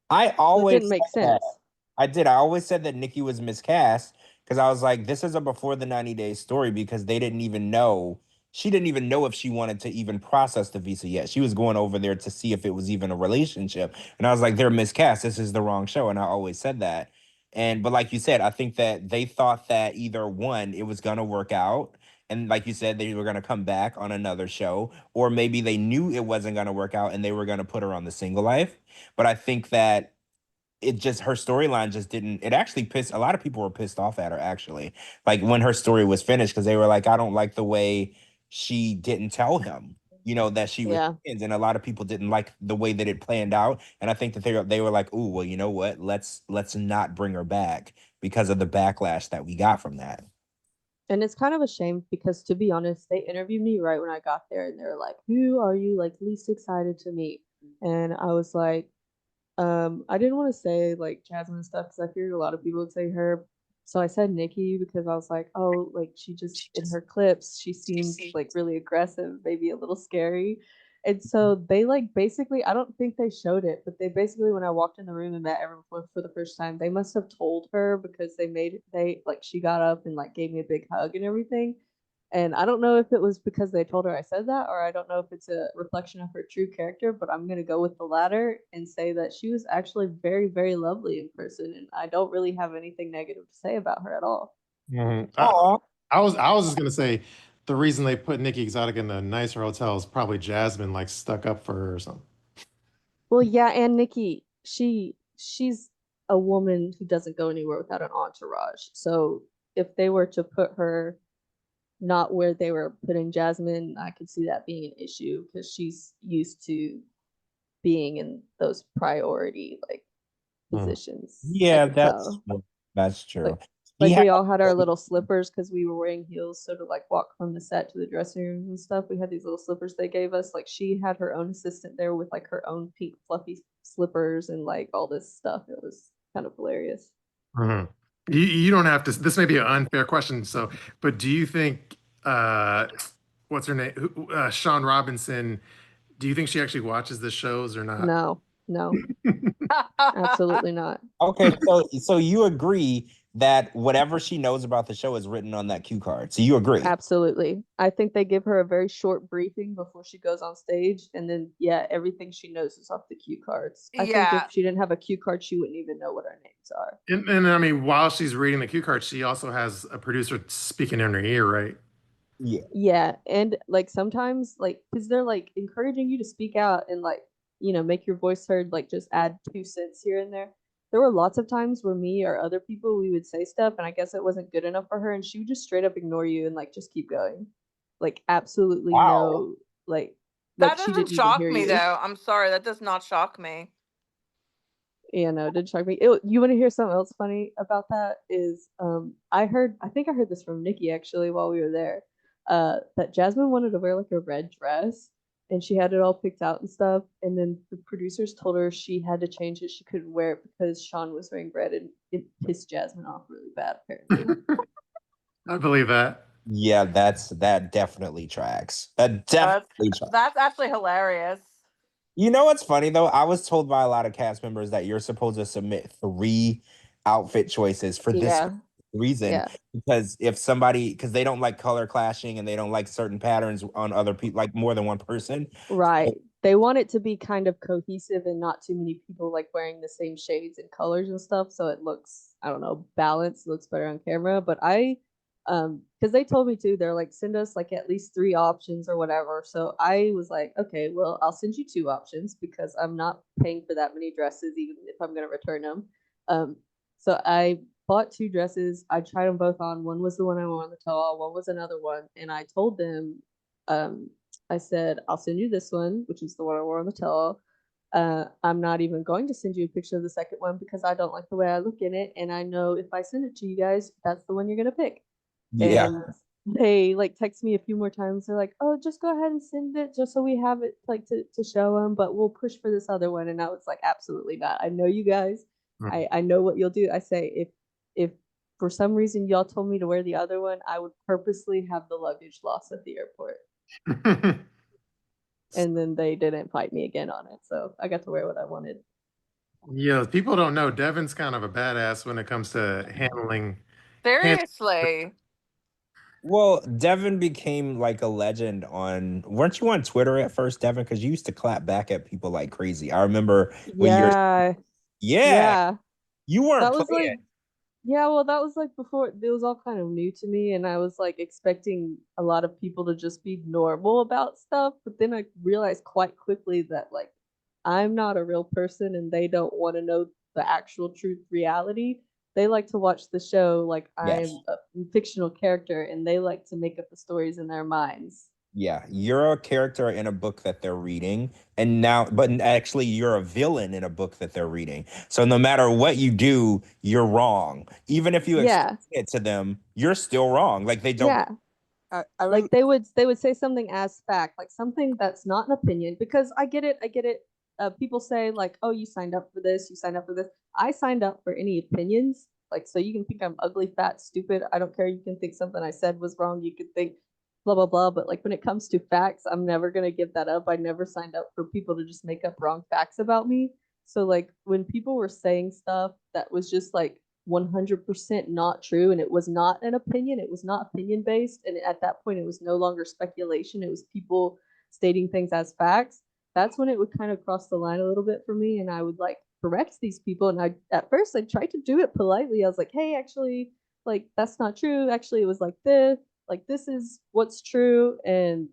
I So it always didn't make said that. sense. I did. I always said that Nikki was miscast because I was like, this is a before the 90 days story because they didn't even know. She didn't even know if she wanted to even process the visa yet. She was going over there to see if it was even a relationship. And I was like, they're miscast. This is the wrong show. And I always said that. But like you said, I think that they thought that either one, it was going to work out. And like you said, they were going to come back on another show, or maybe they knew it wasn't going to work out and they were going to put her on the single life. But I think that her storyline just didn't, it actually pissed a lot of people were pissed off at her actually, like when her story was finished, because they were like, I don't like the way she didn't tell him, that she was trans, and a lot of people didn't like the way that it planned out. And I think that they were like, ooh, well, you know what, let's not bring her back because of the backlash that we got from that. And it's kind of a shame because, to be honest, they interviewed me right when I got there and they were like, who are you like least excited to meet? And I was like, I didn't want to say like Jasmine stuff because I figured a lot of people would say her. So I said Nikki because I was like, oh, like she just in her clips, she seemed like really aggressive, maybe a little scary. And so they like basically, I don't think they showed it, but they basically, when I walked in the room and met everyone for the first time, they must have told her because they like, she got up and like gave me a big hug and everything. And I don't know if it was because they told her I said that, or I don't know if it's a reflection of her true character, but I'm going to go with the latter and say that she was actually very, very lovely in person. And I don't really have anything negative to say about her at all. Mm-hmm. I was just going to say the reason they put Nikki Exotic in a nicer hotel is probably Jasmine like stuck up for her or something. Well, yeah, and Nikki, she's a woman who doesn't go anywhere without an entourage. So if they were to put her not where they were putting Jasmine, I could see that being an issue because she's used to being in those priority like positions. Yeah, that's true. Like we all had our little slippers because we were wearing heels, so to like walk from the set to the dressing rooms and stuff, we had these little slippers they gave us. Like she had her own assistant there with like her own pink fluffy slippers and like all this stuff. It was kind of hilarious. Mm-hmm. You don't have to. This may be an unfair question. So, but do you think what's her name? Sean Robinson. Do you think she actually watches the shows or not? No, absolutely not. Okay, so you agree that whatever she knows about the show is written on that cue card. So you agree? Absolutely. I think they give her a very short briefing before she goes on stage, and then everything she knows is off the cue cards. I think if she didn't have a cue card, she wouldn't even know what our names are. And I mean, while she's reading the cue card, she also has a producer speaking in her ear, right? Yeah, and like sometimes, like, because they're like encouraging you to speak out and like, make your voice heard, like just add 2 cents here and there. There were lots of times where me or other people, we would say stuff and I guess it wasn't good enough for her and she would just straight up ignore you and like just keep going. Like absolutely no, like that she doesn't didn't even shock hear me you. though. I'm sorry, that does not shock me. Yeah, no, it did shock me. You want to hear something else funny about that? Is I think I heard this from Nikki actually while we were there. That Jasmine wanted to wear like a red dress, and she had it all picked out and stuff. And then the producers told her she had to change it. She couldn't wear it because Sean was wearing red, and it pissed Jasmine off really bad. Apparently. I believe that. Yeah, that definitely tracks. That That's definitely tracks. that's actually hilarious. You know what's funny though? I was told by a lot of cast members that you're supposed to submit 3 outfit choices for this Yeah, reason. yeah, Because because they don't like color clashing and they don't like certain patterns on other people, like more than one person. right. They want it to be kind of cohesive and not too many people like wearing the same shades and colors and stuff, so it looks, I don't know, balanced, looks better on camera. But because they told me to, they're like, send us like at least 3 options or whatever. So I was like, okay, well, I'll send you 2 options because I'm not paying for that many dresses, even if I'm gonna return them. So I bought 2 dresses. I tried them both on. One was the one I wore on the tell-all, one was another one, and I told them, um, I said, I'll send you this one, which is the one I wore on the tell-all. I'm not even going to send you a picture of the second one because I don't like the way I look in it, and I know if I send it to you guys, that's the one you're gonna pick. Yeah. And they like text me a few more times. They're like, "Oh, just go ahead and send it, just so we have it like to show them. But we'll push for this other one." And I was like, "Absolutely not. I know you guys. I know what you'll do." I say, if for some reason y'all told me to wear the other one, I would purposely have the luggage lost at the airport. And then they didn't fight me again on it, so I got to wear what I wanted. Yeah, people don't know Devin's kind of a badass when it comes to handling. Seriously. Well, Devin became like a legend weren't you on Twitter at first, Devin? Because you used to clap back at people like crazy. I remember when Yeah, yeah, yeah. you weren't That was playing. like, yeah, well, that was like before, it was all kind of new to me, and I was like expecting a lot of people to just be normal about stuff. But then I realized quite quickly that like I'm not a real person and they don't want to know the actual truth reality. They like to watch the show like Yes. I'm a fictional character, and they like to make up the stories in their minds. Yeah, you're a character in a book that they're reading, but actually you're a villain in a book that they're reading. So no matter what you do, you're wrong. Even if you explain Yeah, it to them, you're still wrong. Like they don't. yeah. I Like they would say something as fact, like something that's not an opinion, because I get it. People say like, oh, you signed up for this, you signed up for this. I signed up for any opinions, like, so you can think I'm ugly, fat, stupid, I don't care. You can think something I said was wrong, you can think blah blah blah, but like when it comes to facts, I'm never gonna give that up. I never signed up for people to just make up wrong facts about me. So like when people were saying stuff that was just like 100% not true, and it was not an opinion, it was not opinion based, and at that point it was no longer speculation, it was people stating things as facts. That's when it would kind of cross the line a little bit for me, and I would like correct these people. And I, at first, I tried to do it politely. I was like, hey, actually, like that's not true, actually it was like this is what's true. And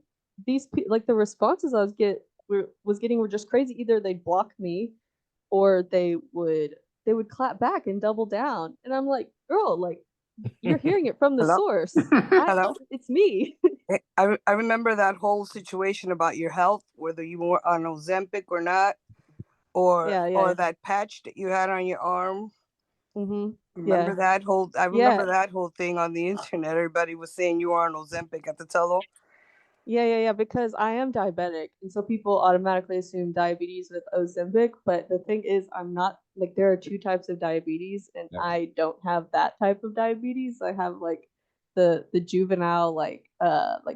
like the responses I was getting were just crazy. Either they'd block me, or they would clap back and double down. And I'm like, girl, like you're hearing it from the Hello? source. Hello? It's me. I remember that whole situation about your health, whether you were on Ozempic or not, or Yeah. that patch that you had on your arm. Mm-hmm. Remember Yeah. that whole? I Yeah. remember that whole thing on the internet. Everybody was saying you were on Ozempic at the tell-all. Yeah. Because I am diabetic, and so people automatically assume diabetes with Ozempic. But the thing is, I'm not. Like, there are 2 types of diabetes, and Yeah. I don't have that type of diabetes. I have like the juvenile, like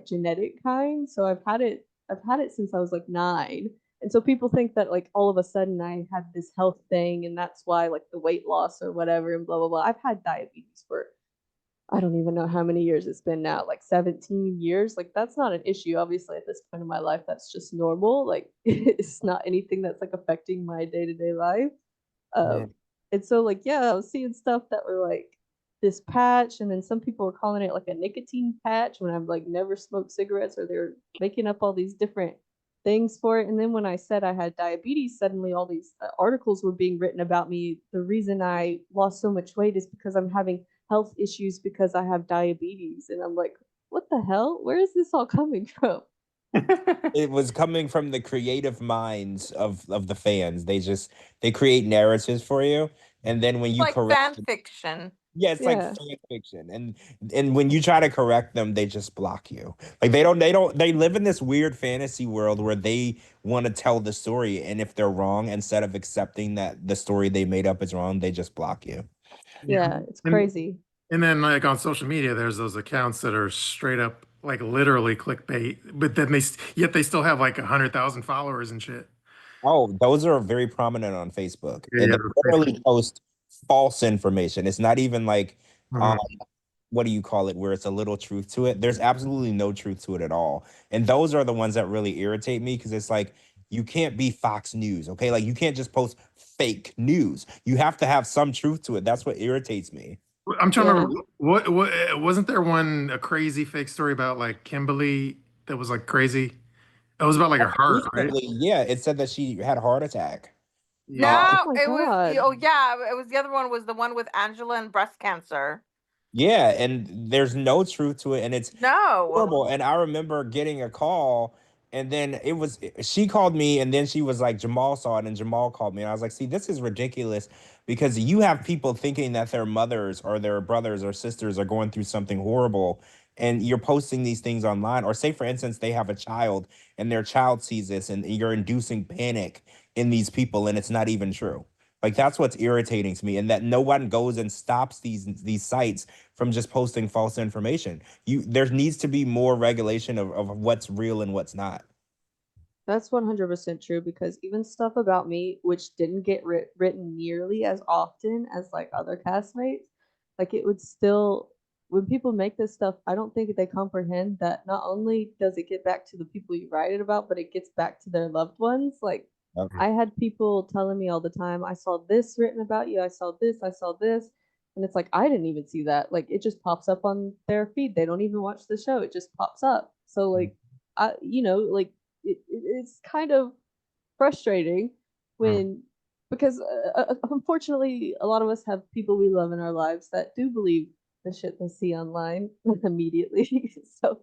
genetic kind. So I've had it. I've had it since I was like 9. And so people think that like all of a sudden I had this health thing, and that's why like the weight loss or whatever and blah blah blah. I've had diabetes for, I don't even know how many years it's been now, like 17 years. Like that's not an issue. Obviously, at this point in my life, that's just normal. Like it's not anything that's like affecting my day-to-day life. Yeah. And so like, yeah, I was seeing stuff that were like this patch, and then some people were calling it like a nicotine patch when I've like never smoked cigarettes, or they're making up all these different things for it. And then when I said I had diabetes, suddenly all these articles were being written about me. The reason I lost so much weight is because I'm having health issues because I have diabetes. And I'm like, what the hell? Where is this all coming from? It was coming from the creative minds of the fans. They create narratives for you, and then when you Like correct fan them, fiction. yeah, it's like Yeah. fan fiction, and when you try to correct them, they just block you. Like they live in this weird fantasy world where they want to tell the story, and if they're wrong, instead of accepting that the story they made up is wrong, they just block you. Yeah, it's And, crazy. and then like on social media, there's those accounts that are straight up like literally clickbait, but then yet they still have like 100,000 followers and shit. Oh, those are very prominent on Facebook, Yeah, and yeah, they literally Facebook. post false information. It's not even like um, Mhm. what do you call it, where it's a little truth to it. There's absolutely no truth to it at all. And those are the ones that really irritate me because it's like you can't be Fox News, okay? Like you can't just post fake news. You have to have some truth to it. That's what irritates me. I'm trying to Yeah. remember what wasn't there a crazy fake story about like Kimberly that was like crazy? It was about like her heart, right? Recently, yeah, it said that she had a heart attack. Yeah. Oh No, my it was. God. Oh yeah, it was the other one. Was the one with Angela and breast cancer? Yeah, and there's no truth to it, and it's No. horrible. And I remember getting a call, and then she called me, and then she was like, Jamal saw it, and Jamal called me, and I was like, see, this is ridiculous because you have people thinking that their mothers or their brothers or sisters are going through something horrible, and you're posting these things online. Or say, for instance, they have a child, and their child sees this, and you're inducing panic in these people, and it's not even true. Like that's what's irritating to me, and that no one goes and stops these sites from just posting false information. There needs to be more regulation of what's real and what's not. That's 100% true because even stuff about me, which didn't get written nearly as often as like other castmates, like it would still, when people make this stuff, I don't think they comprehend that not only does it get back to the people you write it about, but it gets back to their loved ones. Like Okay. I had people telling me all the time, I saw this written about you, I saw this, I saw this. And it's like, I didn't even see that. Like it just pops up on their feed. They don't even watch the show. It just pops up. So like, like it's kind of frustrating Mm. when because unfortunately a lot of us have people we love in our lives that do believe the shit they see online immediately. So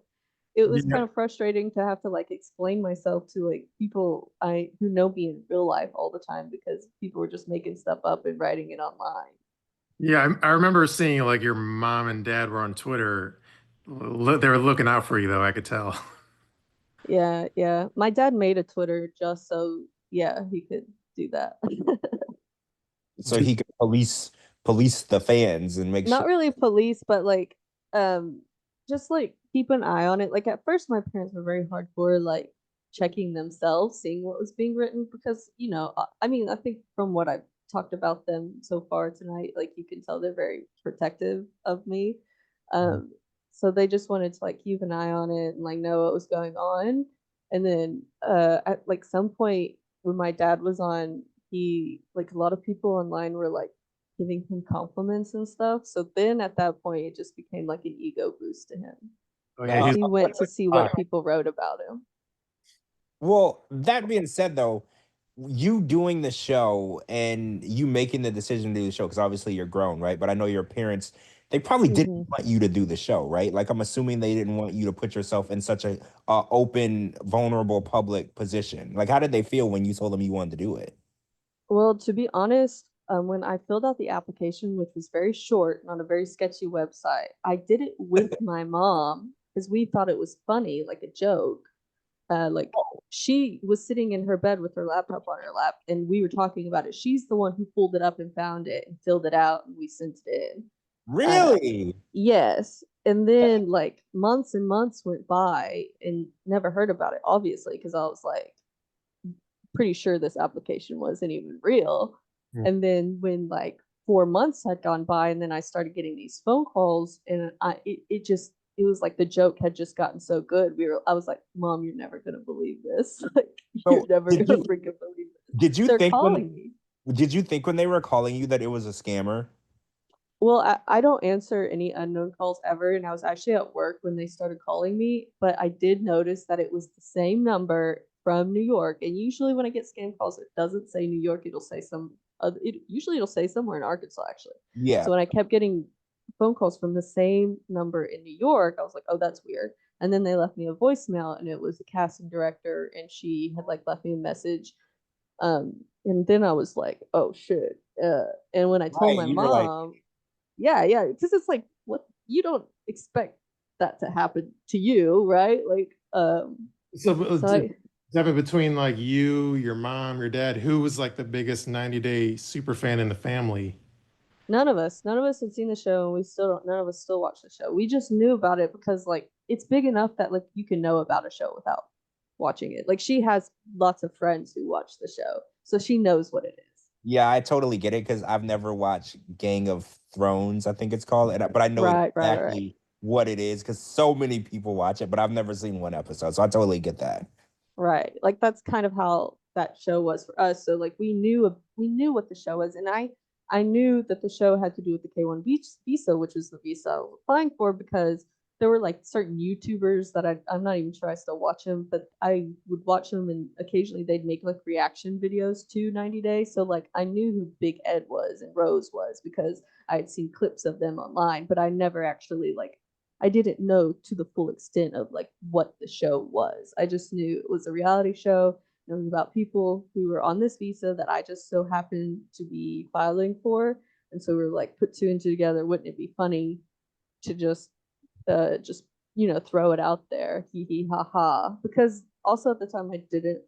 it was Yeah. kind of frustrating to have to like explain myself to like people I who know me in real life all the time because people were just making stuff up and writing it online. Yeah, I remember seeing like your mom and dad were on Twitter. They were looking out for you though, I could tell. Yeah, yeah. My dad made a Twitter just so yeah, he could do that. So he could police the fans and make Not sure. really police, but like um just like keep an eye on it. Like at first my parents were very hardcore like checking themselves, seeing what was being written because, I mean, I think from what I've talked about them so far tonight, like you can tell they're very protective of me. Um so they just wanted to like keep an eye on it and like know what was going on. And then at like some point when my dad was on, he like a lot of people online were like giving him compliments and stuff. So then at that point, it just became like an ego boost to him Oh yeah, as Uh, he's he went to see uh, what people wrote about him. well, that being said, though, you doing the show and you making the decision to do the show, because obviously you're grown, right? But I know your parents, they probably didn't Mm-hmm. want you to do the show, right? Like I'm assuming they didn't want you to put yourself in such a open, vulnerable public position. Like, how did they feel when you told them you wanted to do it? Well, to be honest, when I filled out the application, which was very short and on a very sketchy website, I did it with my mom because we thought it was funny, like a joke. Like she was sitting in her bed with her laptop on her lap, and we were talking about it. She's the one who pulled it up and found it and filled it out, and we sent it in. Uh, Really? yes. And then like months and months went by and never heard about it, obviously, because I was like pretty sure this application wasn't even real. Hmm. And then when like 4 months had gone by and then I started getting these phone calls and it was like the joke had just gotten so good. I was like, Mom, you're never gonna believe this. Like you're So never did gonna you freaking believe this. did you They're think calling me. when they were calling you that it was a scammer? Well, I don't answer any unknown calls ever, and I was actually at work when they started calling me, but I did notice that it was the same number from New York. And usually when I get scam calls, it doesn't say New York, it'll say usually it'll say somewhere in Arkansas actually. Yeah. So when I kept getting phone calls from the same number in New York, I was like, oh, that's weird. And then they left me a voicemail, and it was the casting director, and she had like left me a message. And then I was like, oh shit. And when I told Right, my you were like, mom, yeah, because it's like, what, you don't expect that to happen to you, right? Like, So, so I, Devin, between like you, your mom, your dad, who was like the biggest 90 Day super fan in the family? none of us had seen the show, and we still don't, none of us still watch the show. We just knew about it because like it's big enough that like you can know about a show without watching it. Like she has lots of friends who watch the show, so she knows what it is. yeah, I totally get it because I've never watched Gang of Thrones, I think it's called, but I know Right. exactly what it is because so many people watch it, but I've never seen one episode, so I totally get that. Right. Like that's kind of how that show was for us. So like we knew what the show was, and I knew that the show had to do with the K1 visa, which was the visa I was applying for, because there were like certain YouTubers that I'm not even sure I still watch them, but I would watch them, and occasionally they'd make like reaction videos to 90 Days. So like I knew who Big Ed was and Rose was because I had seen clips of them online, but I never actually like, I didn't know to the full extent of like what the show was. I just knew it was a reality show. It was about people who were on this visa that I just so happened to be filing for. And so we were like, put two and two together. Wouldn't it be funny to just throw it out there, hee hee ha ha? Because also at the time I didn't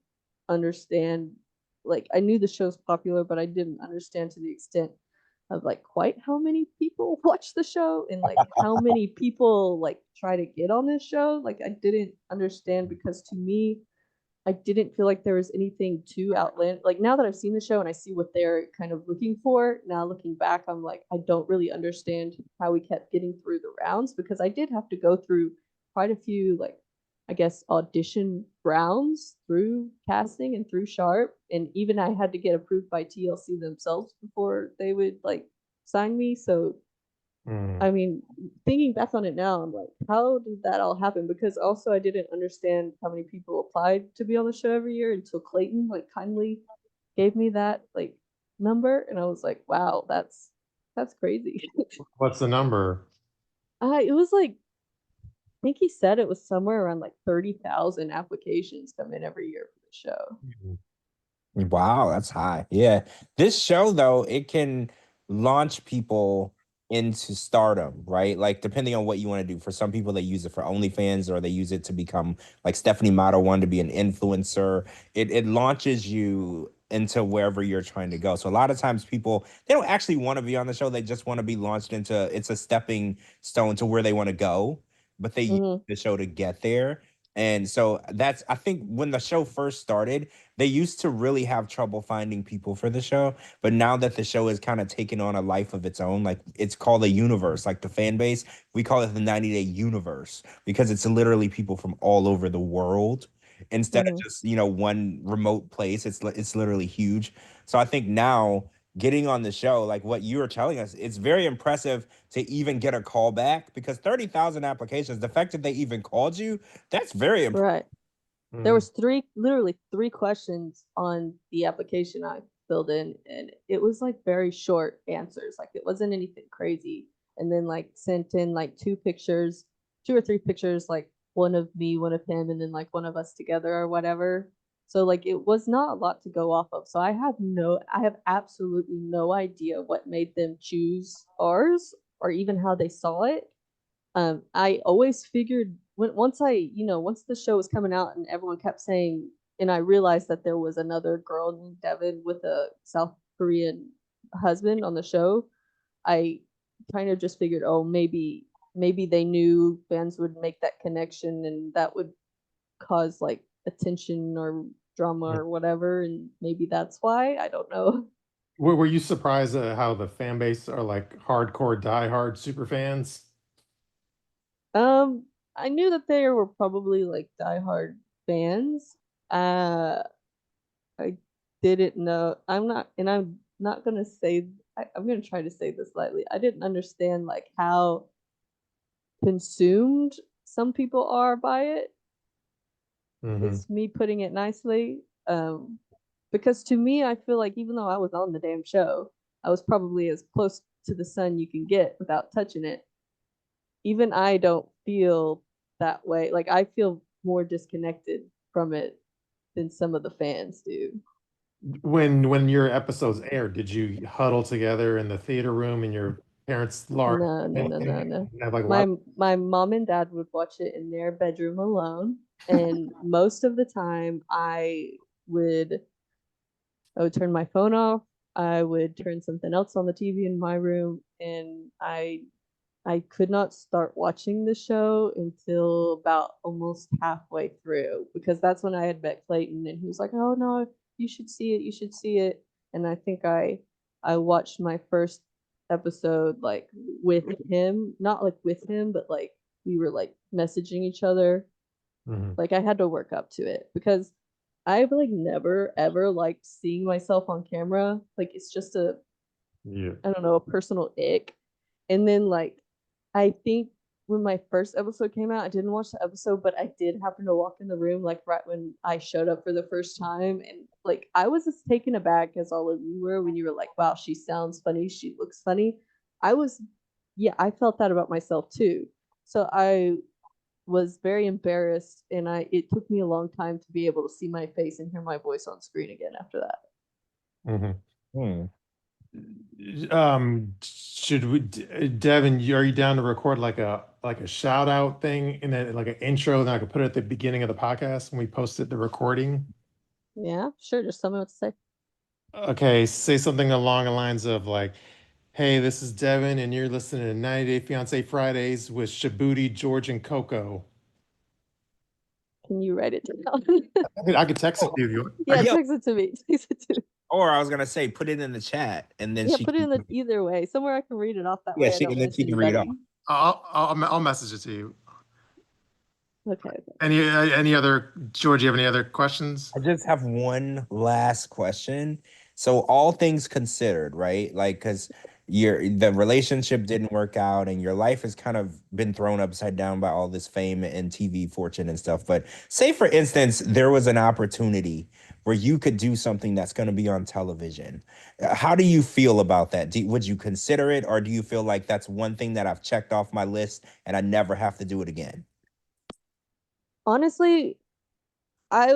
understand, like I knew the show's popular, but I didn't understand to the extent of like quite how many people watch the show and like how many people like try to get on this show. Like I didn't understand, because to me I didn't feel like there was anything too outlandish. Like now that I've seen the show and I see what they're kind of looking for, now looking back, I'm like, I don't really understand how we kept getting through the rounds, because I did have to go through quite a few, like, I guess, audition rounds through casting and through Sharp. And even I had to get approved by TLC themselves before they would like sign me. So Mm. I mean, thinking back on it now, I'm like, how did that all happen? Because also I didn't understand how many people applied to be on the show every year until Clayton like kindly gave me that like number, and I was like, wow, that's crazy. What's the number? It was like, I think he said it was somewhere around like 30,000 applications come in every year for the show. Wow, that's high. Yeah. This show, though, it can launch people into stardom, right? Like, depending on what you want to do. For some people, they use it for OnlyFans, or they use it to become like Stephanie Mato one, to be an influencer. It launches you into wherever you're trying to go. So a lot of times people, they don't actually want to be on the show. They just want to be launched into, it's a stepping stone to where they want to go, but they use Mm-hmm. the show to get there. And so that's, I think when the show first started, they used to really have trouble finding people for the show, but now that the show has kind of taken on a life of its own, like it's called a universe, like the fan base, we call it the 90-day universe, because it's literally people from all over the world instead of Mm-hmm. just, one remote place. It's literally huge. So I think now getting on the show, like what you were telling us, it's very impressive to even get a call back, because 30,000 applications, the fact that they even called you, that's very impressive. Right. There was literally three questions on the application I filled in, and it was like very short answers. Like it wasn't anything crazy. And then like sent in like two or three pictures, like one of me, one of him, and then like one of us together or whatever. So like it was not a lot to go off of. So I have absolutely no idea what made them choose ours, or even how they saw it. I always figured once the show was coming out and everyone kept saying, and I realized that there was another girl named Devin with a South Korean husband on the show. I kind of just figured, oh, maybe they knew fans would make that connection, and that would cause like attention or drama or whatever, and maybe that's why. I don't know. Were you surprised at how the fan base are like hardcore, diehard super fans? Um, I knew that they were probably like diehard fans. Uh, I didn't know. I'm not gonna say. I'm gonna try to say this lightly. I didn't understand like how consumed some people are by it. Mm-hmm. Is me putting it nicely. Because to me, I feel like even though I was on the damn show, I was probably as close to the sun you can get without touching it. Even I don't feel that way. Like I feel more disconnected from it than some of the fans do. When your episodes aired, did you huddle together in the theater room in your parents' large No. have like My mom and dad would watch it in their bedroom alone, and most of the time would I would turn my phone off. I would turn something else on the TV in my room, and I could not start watching the show until about almost halfway through, because that's when I had met Clayton, and he was like, "Oh no, you should see it. You should see it." And I think I watched my first episode like with him, not like with him, but like we were like messaging each other. Mhm. Like I had to work up to it because I've like never ever liked seeing myself on camera. Like it's just Yeah. I don't know, a personal ick. And then like I think when my first episode came out, I didn't watch the episode, but I did happen to walk in the room like right when I showed up for the first time. And like I was as taken aback as all of you were when you were like, wow, she sounds funny, she looks funny. I was yeah, I felt that about myself too. So I was very embarrassed, and it took me a long time to be able to see my face and hear my voice on screen again after that. Mhm. Should we, Devin, are you down to record like a shout out thing and then like an intro, then I could put it at the beginning of the podcast when we posted the recording? Yeah, sure. Just tell me what to say. Okay, say something along the lines of like, hey, this is Devin, and you're listening to 90 Day Fiancé Fridays with Shabooty, George, and Coco. Can you write it down? I could text it to you if you want. Yeah, Yeah. text it to me. Text it to me. Or I was gonna say, put it in the chat, and then Yeah, she put it in can, the either way. Somewhere I can read it off that yeah, way. I she don't and then miss she can read anybody. off. I'll message it to you. Okay. Any other, George, you have any other questions? I just have one last question. So all things considered, right? Like, because the relationship didn't work out and your life has kind of been thrown upside down by all this fame and TV fortune and stuff. But say, for instance, there was an opportunity where you could do something that's going to be on television. How do you feel about that? Would you consider it, or do you feel like that's one thing that I've checked off my list and I never have to do it again? Honestly, I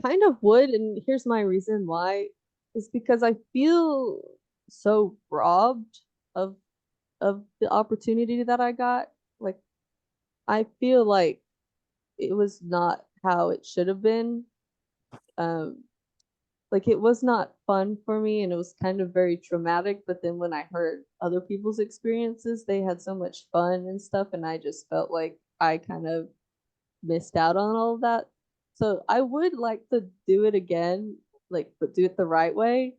kind of would, and here's my reason why. Is because I feel so robbed of the opportunity that I got. Like I feel like it was not how it should have been. Um, like it was not fun for me, and it was kind of very traumatic. But then when I heard other people's experiences, they had so much fun and stuff, and I just felt like I kind of missed out on all of that. So I would like to do it again, like but do it the right way.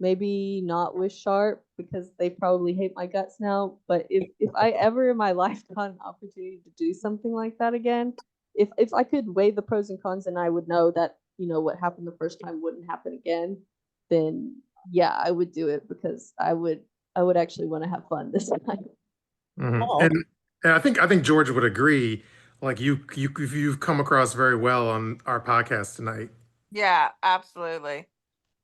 Maybe not with Sharp because they probably hate my guts now. But if I ever in my life got an opportunity to do something like that again, if I could weigh the pros and cons and I would know that, you know, what happened the first time wouldn't happen again, then yeah, I would do it because I would actually want to have fun this time. Oh, And I think George would agree. Like you've come across very well on our podcast tonight. Yeah, absolutely.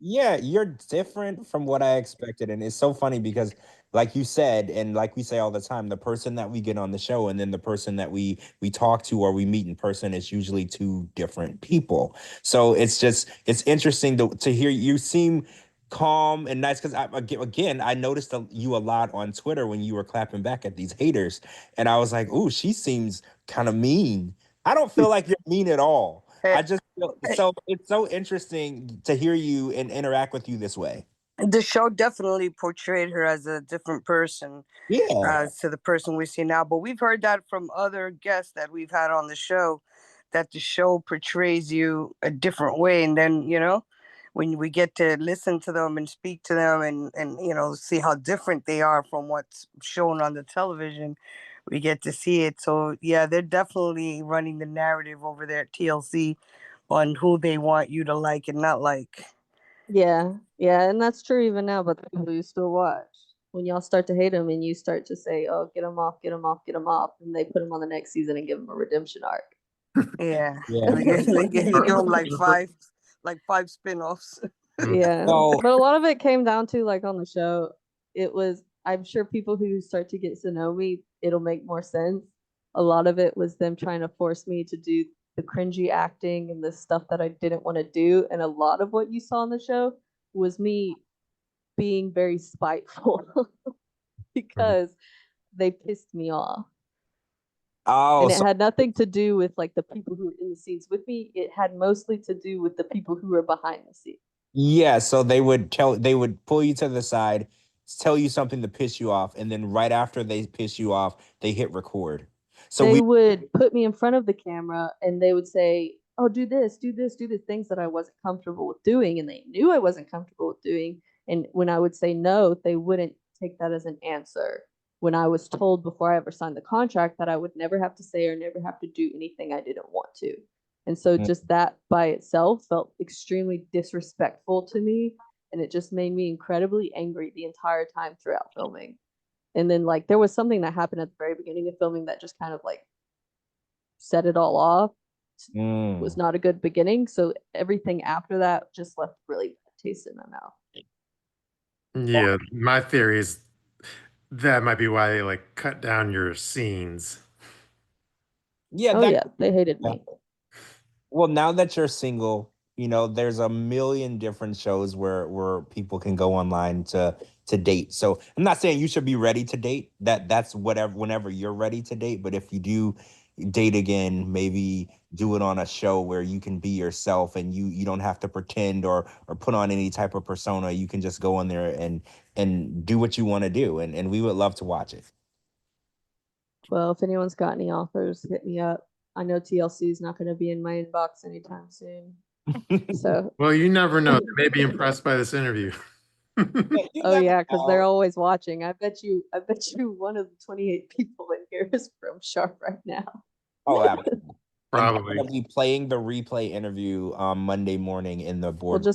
yeah, you're different from what I expected. And it's so funny because like you said, and like we say all the time, the person that we get on the show and then the person that we talk to or we meet in person is usually two different people. So it's interesting to hear you seem calm and nice because again, I noticed you a lot on Twitter when you were clapping back at these haters. And I was like, ooh, she seems kind of mean. I don't feel like you're mean at all. Eh, I just feel so it's so interesting to hear you and interact with you this way. The show definitely portrayed her as a different person Yeah. to the person we see now. But we've heard that from other guests that we've had on the show, that the show portrays you a different way. And then, you know, when we get to listen to them and speak to them and you know, see how different they are from what's shown on the television, we get to see it. So yeah, they're definitely running the narrative over there at TLC on who they want you to like and not like. Yeah, yeah, and that's true even now. But the people you still watch, when y'all start to hate him and you start to say, "Oh, get him off, get him off, get him off," and they put him on the next season and give him a redemption arc. Yeah, Yeah. they give them like five spin-offs. Yeah, So but a lot of it came down to like on the show, it was I'm sure people who start to get to know me, it'll make more sense. a lot of it was them trying to force me to do the cringy acting and the stuff that I didn't want to do. And a lot of what you saw on the show was me being very spiteful because they pissed me off. Oh, And it so had nothing to do with like the people who were in the scenes with me. It had mostly to do with the people who were behind the scenes. yeah, so they would pull you to the side, tell you something to piss you off, and then right after they piss you off, they hit record. So They would put me in front of the camera and they would say, "Oh, do this, do this, do the things that I wasn't comfortable with doing," and they knew I wasn't comfortable with doing. And when I would say no, they wouldn't take that as an answer. When I was told before I ever signed the contract that I would never have to say or never have to do anything I didn't want to. And so just that by itself felt extremely disrespectful to me. And it just made me incredibly angry the entire time throughout filming. And then like there was something that happened at the very beginning of filming that just kind of like set it all off. Was not a good beginning. So everything after that just left really bad taste in my mouth. Yeah, my theory is that might be why they like cut down your scenes. yeah, Oh yeah, they hated me. Well, now that you're single, you know, there's a million different shows where people can go online to date. So I'm not saying you should be ready to date. That's whatever whenever you're ready to date. But if you do date again, maybe do it on a show where you can be yourself and you don't have to pretend or put on any type of persona. You can just go on there and do what you want to do. And we would love to watch it. Well, if anyone's got any offers, hit me up. I know TLC is not going to be in my inbox anytime soon. So, Well, you never know. They may be impressed by this interview. oh yeah, because they're always watching. I bet you one of the 28 people in here is from Sharp right now. Oh, absolutely. Probably. I'll be playing the replay interview Monday morning in the board.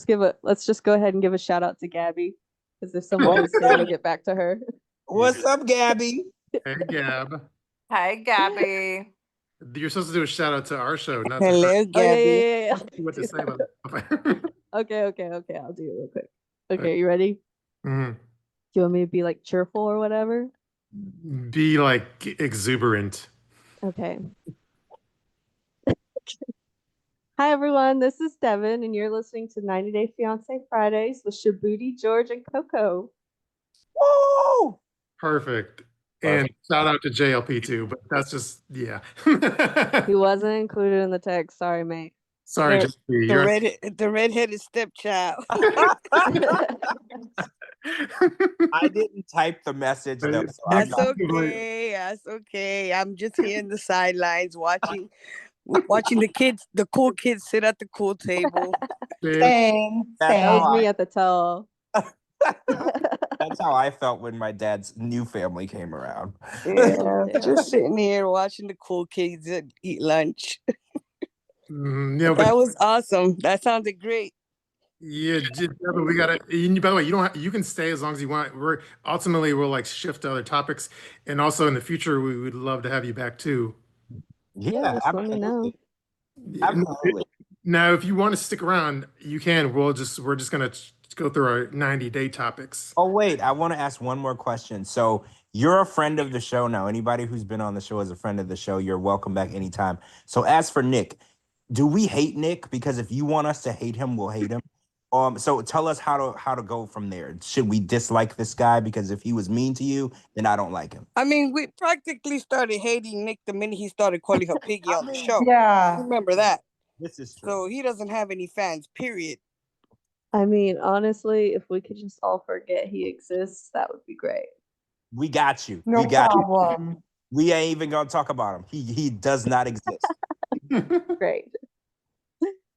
Let's just go ahead and give a shout out to Gabby. Because if someone is here, it'll get back to her. What's up, Gabby? Hey, Gab. Hi, Gabby. You're supposed to do a shout out to our show, not to Hello, her. Gabby. Oh, yeah. What to say about it. Okay. I'll do it real quick. Okay, you ready? Mhm. Do you want me to be like cheerful or whatever? Be like exuberant. Okay. Hi everyone, this is Devin, and you're listening to 90 Day Fiancé Fridays with Shabooty, George, and Coco. Woo! Perfect. And shout out to JLP too, but that's just yeah. He wasn't included in the text. Sorry, mate. Sorry, The, JLP. the redheaded stepchild. I didn't type the message though. So That's okay. That's okay. I'm just here in the sidelines watching the cool kids sit at the cool table. Same. That was me at the tell. That's how I felt when my dad's new family came around. Yeah, just sitting here watching the cool kids eat lunch. Yeah, That was awesome. That sounded great. Yeah, but we gotta. By the way, you can stay as long as you want. We'll like shift to other topics, and also in the future we would love to have you back too. Yeah, just let me know. Absolutely. Now, if you want to stick around, you can. We're just gonna go through our 90-day topics. Oh wait, I want to ask one more question. So you're a friend of the show now. Anybody who's been on the show is a friend of the show. You're welcome back anytime. So as for Nick, do we hate Nick? Because if you want us to hate him, we'll hate him. So tell us how to go from there. Should we dislike this guy because if he was mean to you, then I don't like him? I mean, we practically started hating Nick the minute he started calling her Piggy on the show. Yeah. Remember that. This is true. So he doesn't have any fans, period. I mean, honestly, if we could just all forget he exists, that would be great. We got you. No we got problem. You. We ain't even gonna talk about him. He does not exist. Great.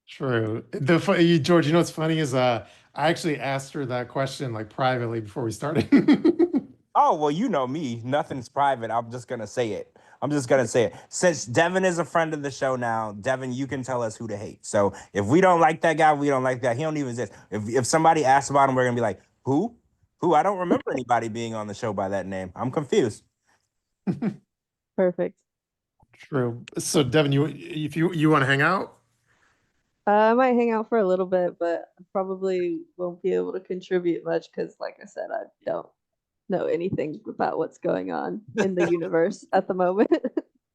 True. George, you know what's funny is I actually asked her that question like privately before we started. Oh, well, you know me. Nothing's private. I'm just gonna say it. Since Devin is a friend of the show now, Devin, you can tell us who to hate. So if we don't like that guy, we don't like that. He don't even exist. If somebody asks about him, we're gonna be like, who? Who? I don't remember anybody being on the show by that name. I'm confused. Perfect. True. So Devin, if you want to hang out? I might hang out for a little bit, but I probably won't be able to contribute much because, like I said, I don't know anything about what's going on in the universe at the moment.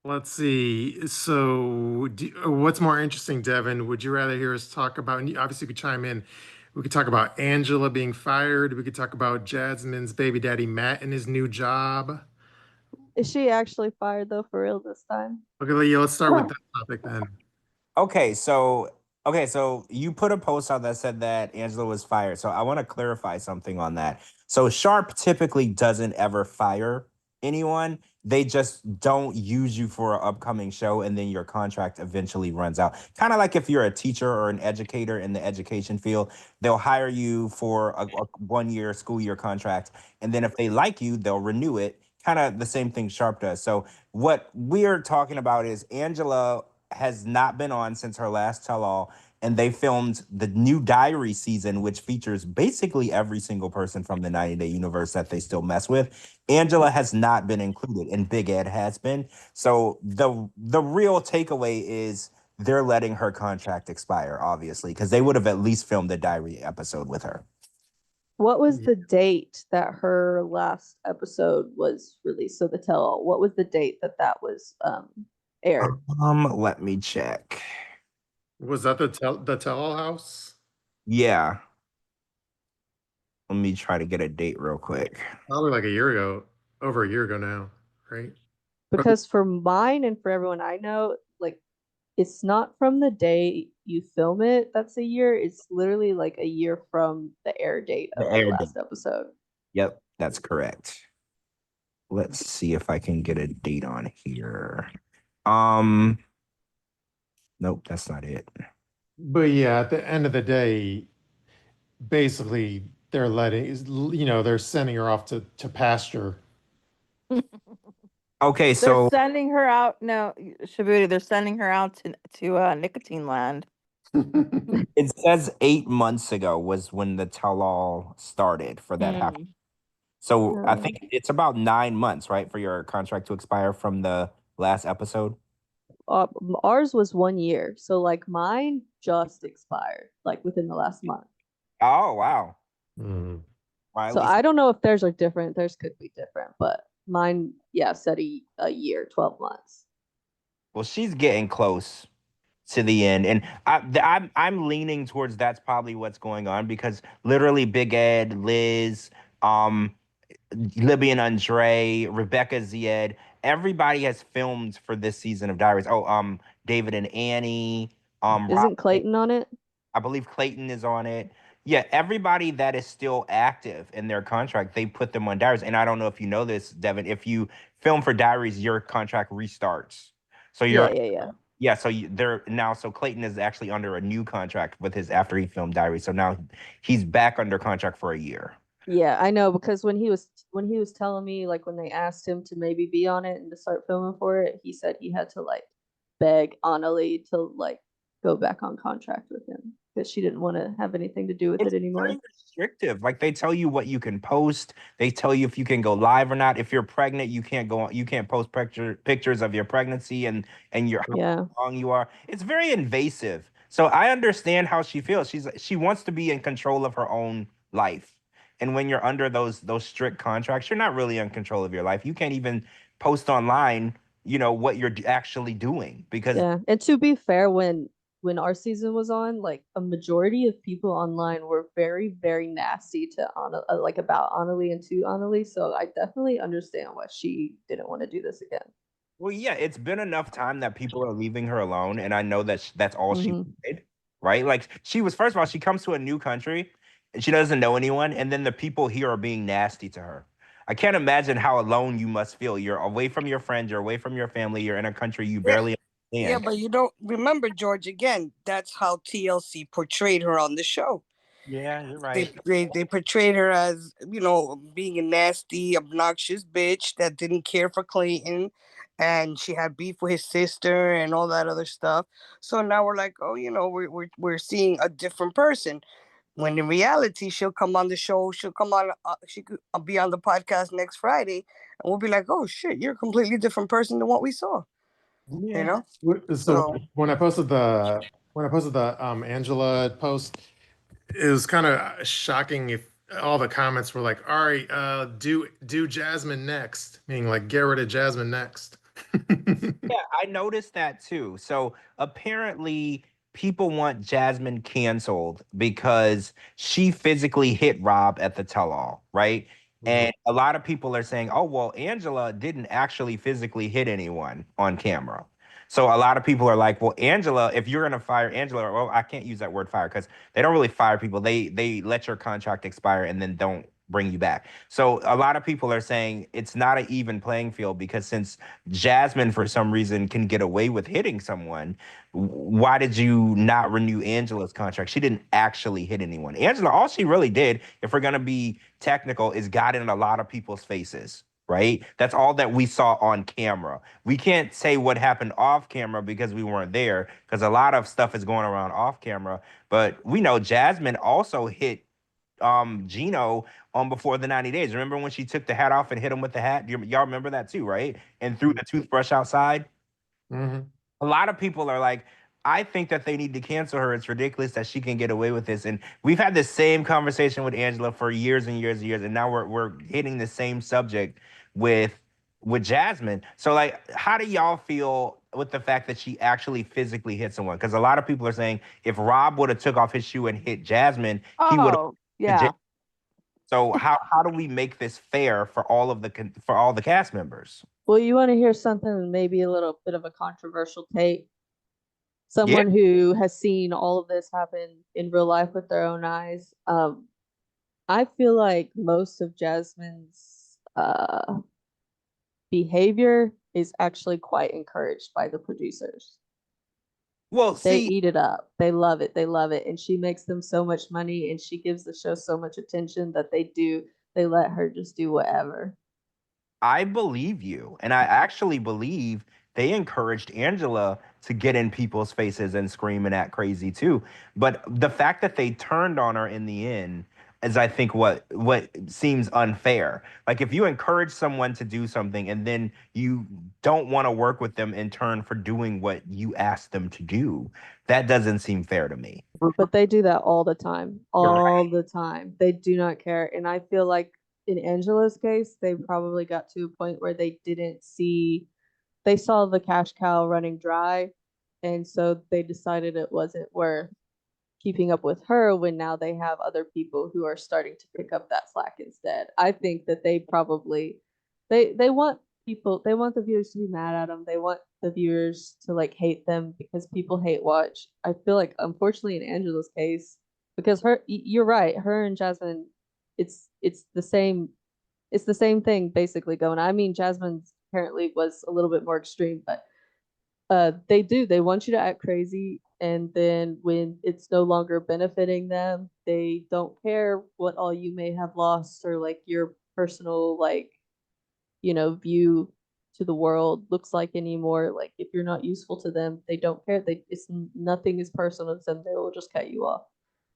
Let's see. So, what's more interesting, Devin? Would you rather hear us talk about, and obviously you could chime in, we could talk about Angela being fired. We could talk about Jasmine's baby daddy, Matt, and his new job. Is she actually fired though, for real this time? Okay, yeah, let's start with that topic then. Okay, so you put a post out that said that Angela was fired. So I want to clarify something on that. So Sharp typically doesn't ever fire anyone. They just don't use you for an upcoming show and then your contract eventually runs out. Kind of like if you're a teacher or an educator in the education field, they'll hire you for a 1 year school year contract. And then if they like you, they'll renew it. Kind of the same thing Sharp does. So what we're talking about is Angela has not been on since her last tell all, and they filmed the new Diary season, which features basically every single person from the 90 Day universe that they still mess with. Angela has not been included, and Big Ed has been. So the real takeaway is they're letting her contract expire, obviously, because they would have at least filmed the Diary episode with her. What was the date that her last episode was released? So the tell all. What was the date that was aired? Let me check. Was that the tell-all house? Yeah. Let me try to get a date real quick. Probably like a year ago, over a year ago now, right? Because for mine and for everyone I know, like it's not from the day you film it that's a year. It's literally like a year from the air date of the last episode. Yep, that's correct. Let's see if I can get a date on here. Nope, that's not it. But yeah, at the end of the day, basically they're they're sending her off to pasture. Okay, so they're sending her out. No, Shabooty, they're sending her out to nicotine land. it says 8 months ago was when the tell-all started for that happen. So I think it's about 9 months, right, for your contract to expire from the last episode. Ours was 1 year, so like mine just expired like within the last month. Oh wow. Mm. Well, So I don't know if theirs are different. Theirs could be different, but mine, yeah, said a year, 12 months. Well, she's getting close to the end, and I'm leaning towards that's probably what's going on because literally Big Ed, Liz, Libby and Andre, Rebecca Zied, everybody has filmed for this season of Diaries. Oh, David and Annie, Isn't Clayton on it? I believe Clayton is on it. Yeah, everybody that is still active in their contract, they put them on Diaries. And I don't know if you know this, Devin. If you film for Diaries, your contract restarts. So you're yeah. So they're now. So Clayton is actually under a new contract with his after he filmed Diaries. So now he's back under contract for a year. Yeah, I know because when he was telling me like when they asked him to maybe be on it and to start filming for it, he said he had to like beg Annalie to like go back on contract with him because she didn't want to have anything to do with it anymore. Very restrictive. Like they tell you what you can post. They tell you if you can go live or not. If you're pregnant, you can't go on. You can't post pictures of your pregnancy and your how long you are. It's very invasive. So I understand how she feels. She wants to be in control of her own life. And when you're under those strict contracts, you're not really in control of your life. You can't even post online, what you're actually doing because And to be fair, when our season was on, like a majority of people online were very, very nasty to like about Annalie and to Annalie. So I definitely understand why she didn't want to do this again. Well, yeah, it's been enough time that people are leaving her alone, and I know that that's all she did, right? Like first of all, she comes to a new country, and she doesn't know anyone, and then the people here are being nasty to her. I can't imagine how alone you must feel. You're away from your friends, you're away from your family, you're in a country you barely understand. Yeah, but you don't remember, George, again, that's how TLC portrayed her on the show. Yeah, you're right. They portrayed her as, being a nasty, obnoxious bitch that didn't care for Clayton, and she had beef with his sister and all that other stuff. So now we're like, oh, we're seeing a different person. When in reality, she'll come on the show. She'll come on. She could be on the podcast next Friday, and we'll be like, "Oh shit, you're a completely different person than what we saw." Yeah. So when I posted the Angela post, it was kind of shocking if all the comments were like, "All right, do Jasmine next," meaning like get rid of Jasmine next. Yeah, I noticed that too. So apparently, people want Jasmine canceled because she physically hit Rob at the tell-all, right? Mhm. And a lot of people are saying, oh, well, Angela didn't actually physically hit anyone on camera. So a lot of people are like, well, Angela, if you're gonna fire Angela, well, I can't use that word fire because they don't really fire people. They let your contract expire and then don't bring you back. So a lot of people are saying it's not an even playing field because since Jasmine, for some reason, can get away with hitting someone, why did you not renew Angela's contract? She didn't actually hit anyone. Angela, all she really did, if we're gonna be technical, is got in a lot of people's faces. Right? That's all that we saw on camera. We can't say what happened off camera because we weren't there, because a lot of stuff is going around off camera. But we know Jasmine also hit Gino on Before the 90 Days. Remember when she took the hat off and hit him with the hat? Y'all remember that too, right? And threw the toothbrush outside. Mhm. A lot of people are like, I think that they need to cancel her. It's ridiculous that she can get away with this. And we've had the same conversation with Angela for years and years and years, and now we're hitting the same subject with Jasmine. So like, how do y'all feel with the fact that she actually physically hit someone? Because a lot of people are saying if Rob would have took off his shoe and hit Jasmine, he would Oh, have. yeah. So how do we make this fair for all of for all the cast members? Well, you want to hear something maybe a little bit of a controversial take? Yeah. Someone who has seen all of this happen in real life with their own eyes. I feel like most of Jasmine's behavior is actually quite encouraged by the producers. Well, They see, eat it up. They love it. They love it. And she makes them so much money and she gives the show so much attention that they let her just do whatever. I believe you. And I actually believe they encouraged Angela to get in people's faces and scream and act crazy too. But the fact that they turned on her in the end is, I think, what seems unfair. Like if you encourage someone to do something and then you don't want to work with them in turn for doing what you asked them to do, that doesn't seem fair to me. But they do that all the time. You're right. All the time. They do not care. And I feel like in Angela's case, they probably got to a point where they saw the cash cow running dry. And so they decided it wasn't worth keeping up with her when now they have other people who are starting to pick up that slack instead. I think that they probably they want they want the viewers to be mad at them. They want the viewers to like hate them because people hate watch. I feel like unfortunately in Angela's case, because you're right, her and Jasmine, it's the same thing basically going. I mean, Jasmine's apparently was a little bit more extreme, but they want you to act crazy, and then when it's no longer benefiting them, they don't care what all you may have lost or like your personal like view to the world looks like anymore. Like if you're not useful to them, they don't care. It's nothing is personal to them. They will just cut you off.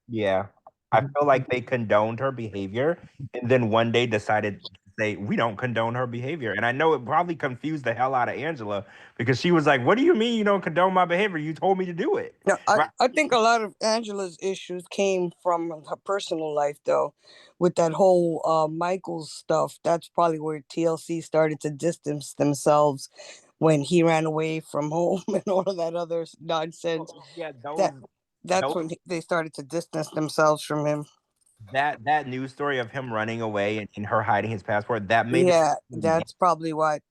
Yeah. I feel like they condoned her behavior and then one day decided to say, we don't condone her behavior. And I know it probably confused the hell out of Angela because she was like, what do you mean you don't condone my behavior? You told me to do it. No, Right. I think a lot of Angela's issues came from her personal life, though, with that whole Michael's stuff. That's probably where TLC started to distance themselves when he ran away from home and all of that other nonsense. Yeah, That that's those when they started to distance themselves from him. that news story of him running away and her hiding his passport, that made it. Yeah, that's probably what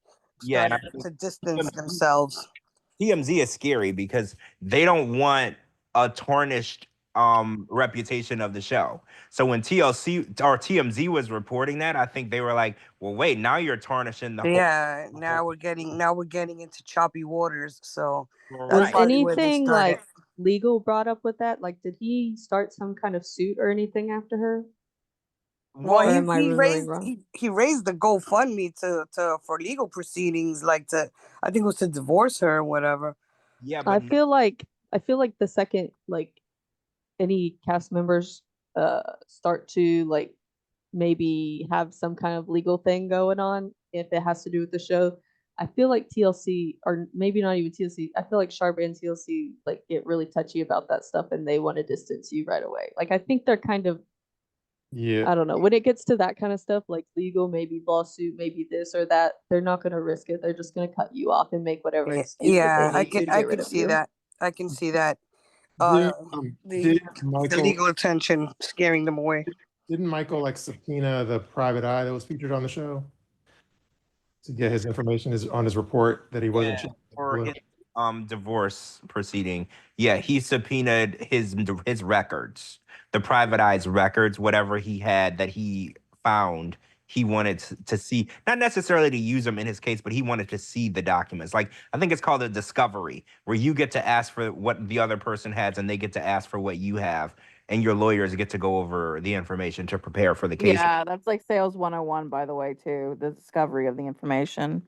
Yeah, and I started think to distance TMZ themselves. TMZ is scary because they don't want a tarnished reputation of the show. So when TLC or TMZ was reporting that, I think they were like, "Well, wait, now you're tarnishing the whole." Yeah, now we're getting into choppy waters. So that's Was Right. probably where they anything started. like legal brought up with that? Like, did he start some kind of suit or anything after her? Well, Or Well, am I he remembering raised wrong? he raised the GoFundMe to for legal proceedings, like to I think it was to divorce her or whatever. yeah, but I feel like the second like any cast members start to like maybe have some kind of legal thing going on if it has to do with the show. I feel like TLC or maybe not even TLC. I feel like Sharp and TLC like get really touchy about that stuff and they want to distance you right away. Like I think they're kind of Yeah. I don't know. When it gets to that kind of stuff, like legal, maybe lawsuit, maybe this or that, they're not going to risk it. They're just going to cut you off and make whatever excuse that they Yeah, need to I get rid can of see you. that. I can see that. Did, The did Michael legal attention scaring them away. didn't Michael like subpoena the private eye that was featured on the show to get his information on his report that he wasn't Yeah, cheating? for his divorce proceeding. Yeah, he subpoenaed his records, the private eyes records, whatever he had that he found. He wanted to see, not necessarily to use them in his case, but he wanted to see the documents. Like, I think it's called a discovery, where you get to ask for what the other person has and they get to ask for what you have. And your lawyers get to go over the information to prepare for the case. Yeah, that's like sales 101, by the way, too. The discovery of the information.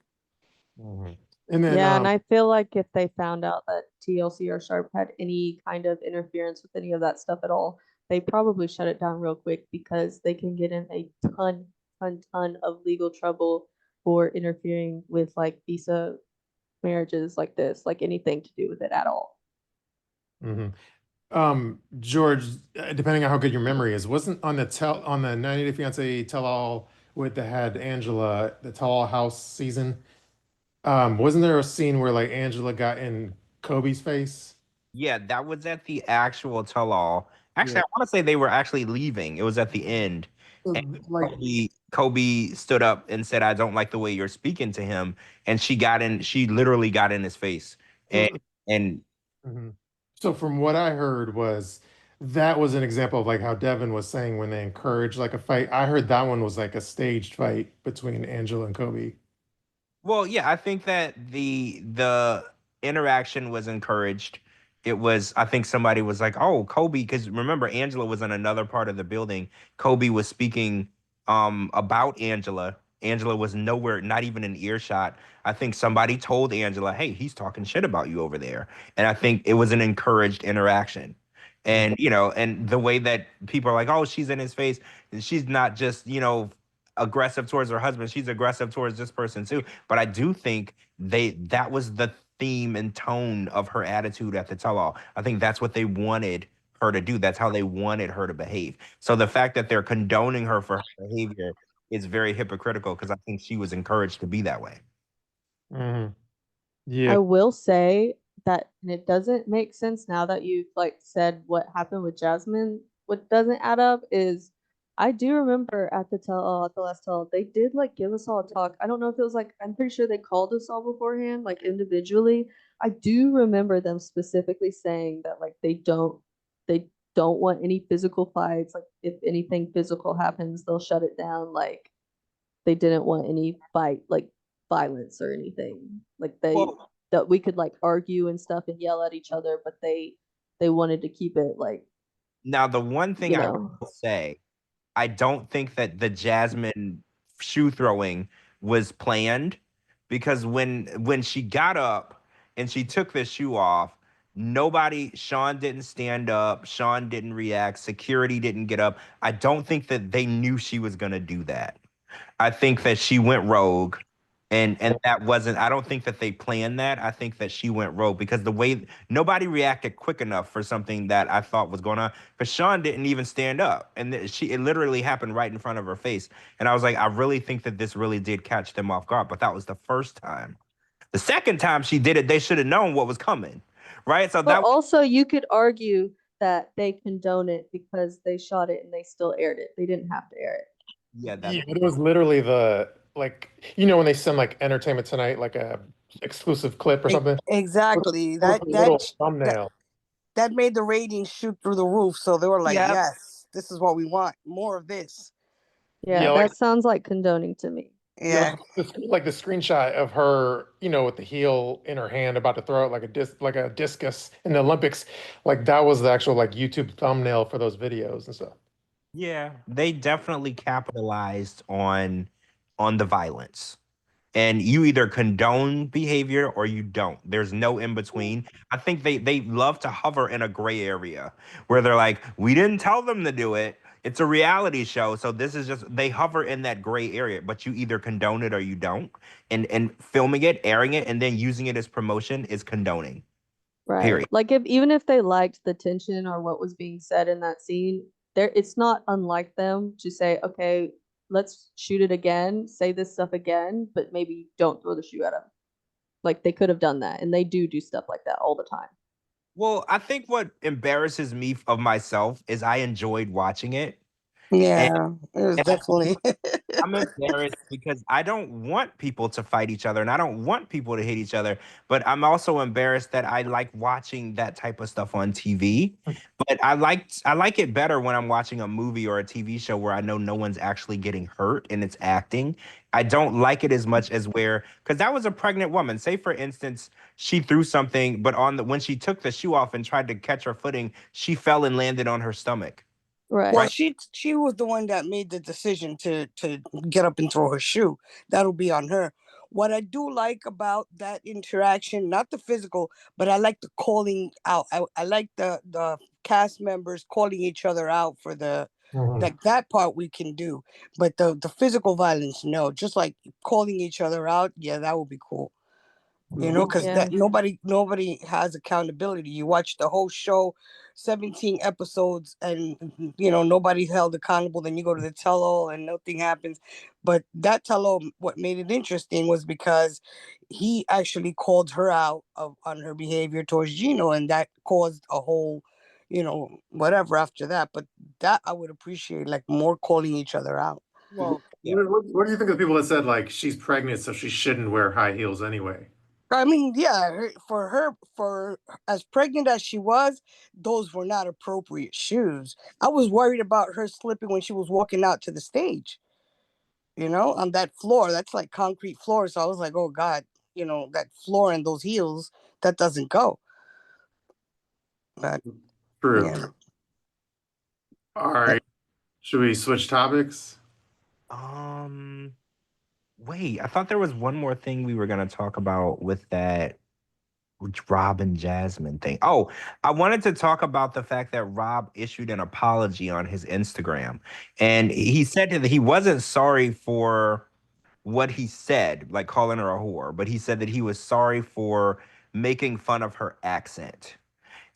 Mhm. And then Yeah, and I feel like if they found out that TLC or Sharp had any kind of interference with any of that stuff at all, they probably shut it down real quick because they can get in a ton of legal trouble for interfering with like visa marriages like this, like anything to do with it at all. mhm. George, depending on how good your memory is, wasn't on the 90 Day Fiance tell all with that had Angela, the tell all house season? Wasn't there a scene where like Angela got in Kobe's face? Yeah, that was at the actual tell-all. Actually, Yeah. I want to say they were actually leaving. It was at the end. And Like, Kobe stood up and said, "I don't like the way you're speaking to him." And she literally got in his face. And so, and mhm. So from what I heard was that was an example of like how Devin was saying when they encouraged like a fight. I heard that one was like a staged fight between Angela and Kobe. well, yeah, I think that the interaction was encouraged. It was, I think somebody was like, "Oh, Kobe," because remember, Angela was in another part of the building. Kobe was speaking about Angela. Angela was nowhere, not even in earshot. I think somebody told Angela, "Hey, he's talking shit about you over there," and I think it was an encouraged interaction. And and the way that people are like, "Oh, she's in his face," and she's not just aggressive towards her husband. She's aggressive towards this person too. But I do think that was the theme and tone of her attitude at the tell-all. I think that's what they wanted her to do. That's how they wanted her to behave. So the fact that they're condoning her for her behavior is very hypocritical because I think she was encouraged to be that way. Mhm. Yeah. I will say that, and it doesn't make sense now that you've like said what happened with Jasmine. What doesn't add up is I do remember at the last tell, they did like give us all a talk. I don't know if it was like I'm pretty sure they called us all beforehand, like individually. I do remember them specifically saying that like they don't want any physical fights. Like if anything physical happens, they'll shut it down. Like they didn't want any like violence or anything. Like Well, that we could like argue and stuff and yell at each other, but they wanted to keep it like, now the one thing I know. will say, I don't think that the Jasmine shoe throwing was planned because when she got up and she took the shoe off, Sean didn't stand up, Sean didn't react, security didn't get up. I don't think that they knew she was going to do that. I think that she went rogue. And that wasn't, I don't think that they planned that. I think that she went rogue because the way nobody reacted quick enough for something that I thought was going on. Because Sean didn't even stand up. And it literally happened right in front of her face. And I was like, I really think that this really did catch them off guard. But that was the first time. The second time she did it, they should have known what was coming. Right. So But that also you could argue that they condone it because they shot it and they still aired it. They didn't have to air it. yeah, Yeah, it was literally the like when they send like Entertainment Tonight like a exclusive clip or something. Exactly. It was a little That thumbnail. that made the ratings shoot through the roof. So they were like, Yep. "Yes, this is what we want. More of this." Yeah, Yeah, like that sounds like condoning to me. Yeah. like the screenshot of her, with the heel in her hand about to throw it like a discus in the Olympics. Like that was the actual like YouTube thumbnail for those videos and stuff. yeah, they definitely capitalized on the violence. And you either condone behavior or you don't. There's no in between. I think they love to hover in a gray area where they're like, we didn't tell them to do it. It's a reality show, so this is just they hover in that gray area. But you either condone it or you don't. And filming it, airing it, and then using it as promotion is condoning. Right. Period. Like even if they liked the tension or what was being said in that scene, it's not unlike them to say, okay, let's shoot it again, say this stuff again, but maybe don't throw the shoe at them. Like they could have done that, and they do stuff like that all the time. Well, I think what embarrasses me of myself is I enjoyed watching it. Yeah, it was And definitely. I'm embarrassed because I don't want people to fight each other and I don't want people to hate each other. But I'm also embarrassed that I like watching that type of stuff on TV. But I like it better when I'm watching a movie or a TV show where I know no one's actually getting hurt and it's acting. I don't like it as much as where because that was a pregnant woman. Say for instance, she threw something, but when she took the shoe off and tried to catch her footing, she fell and landed on her stomach. Right. Well, she was the one that made the decision to get up and throw her shoe. That'll be on her. What I do like about that interaction, not the physical, but I like the calling out. I like the cast members calling each other out for the like that part we can do, but the physical violence, no. Just like calling each other out, yeah, that would be cool. You know, because Yeah. that nobody has accountability. You watch the whole show, 17 episodes, and nobody held accountable. Then you go to the tell-all and nothing happens. But that tell-all, what made it interesting was because he actually called her out on her behavior towards Gino, and that caused a whole, whatever after that. But that I would appreciate, like more calling each other out. Well, yeah. What do you think of the people that said like she's pregnant, so she shouldn't wear high heels anyway? I mean, yeah, for as pregnant as she was, those were not appropriate shoes. I was worried about her slipping when she was walking out to the stage, on that floor. That's like concrete floor. So I was like, oh God, that floor and those heels, that doesn't go. But True. yeah. All right. Should we switch topics? Wait, I thought there was one more thing we were gonna talk about with that Rob and Jasmine thing. Oh, I wanted to talk about the fact that Rob issued an apology on his Instagram. And he said that he wasn't sorry for what he said, like calling her a whore, but he said that he was sorry for making fun of her accent.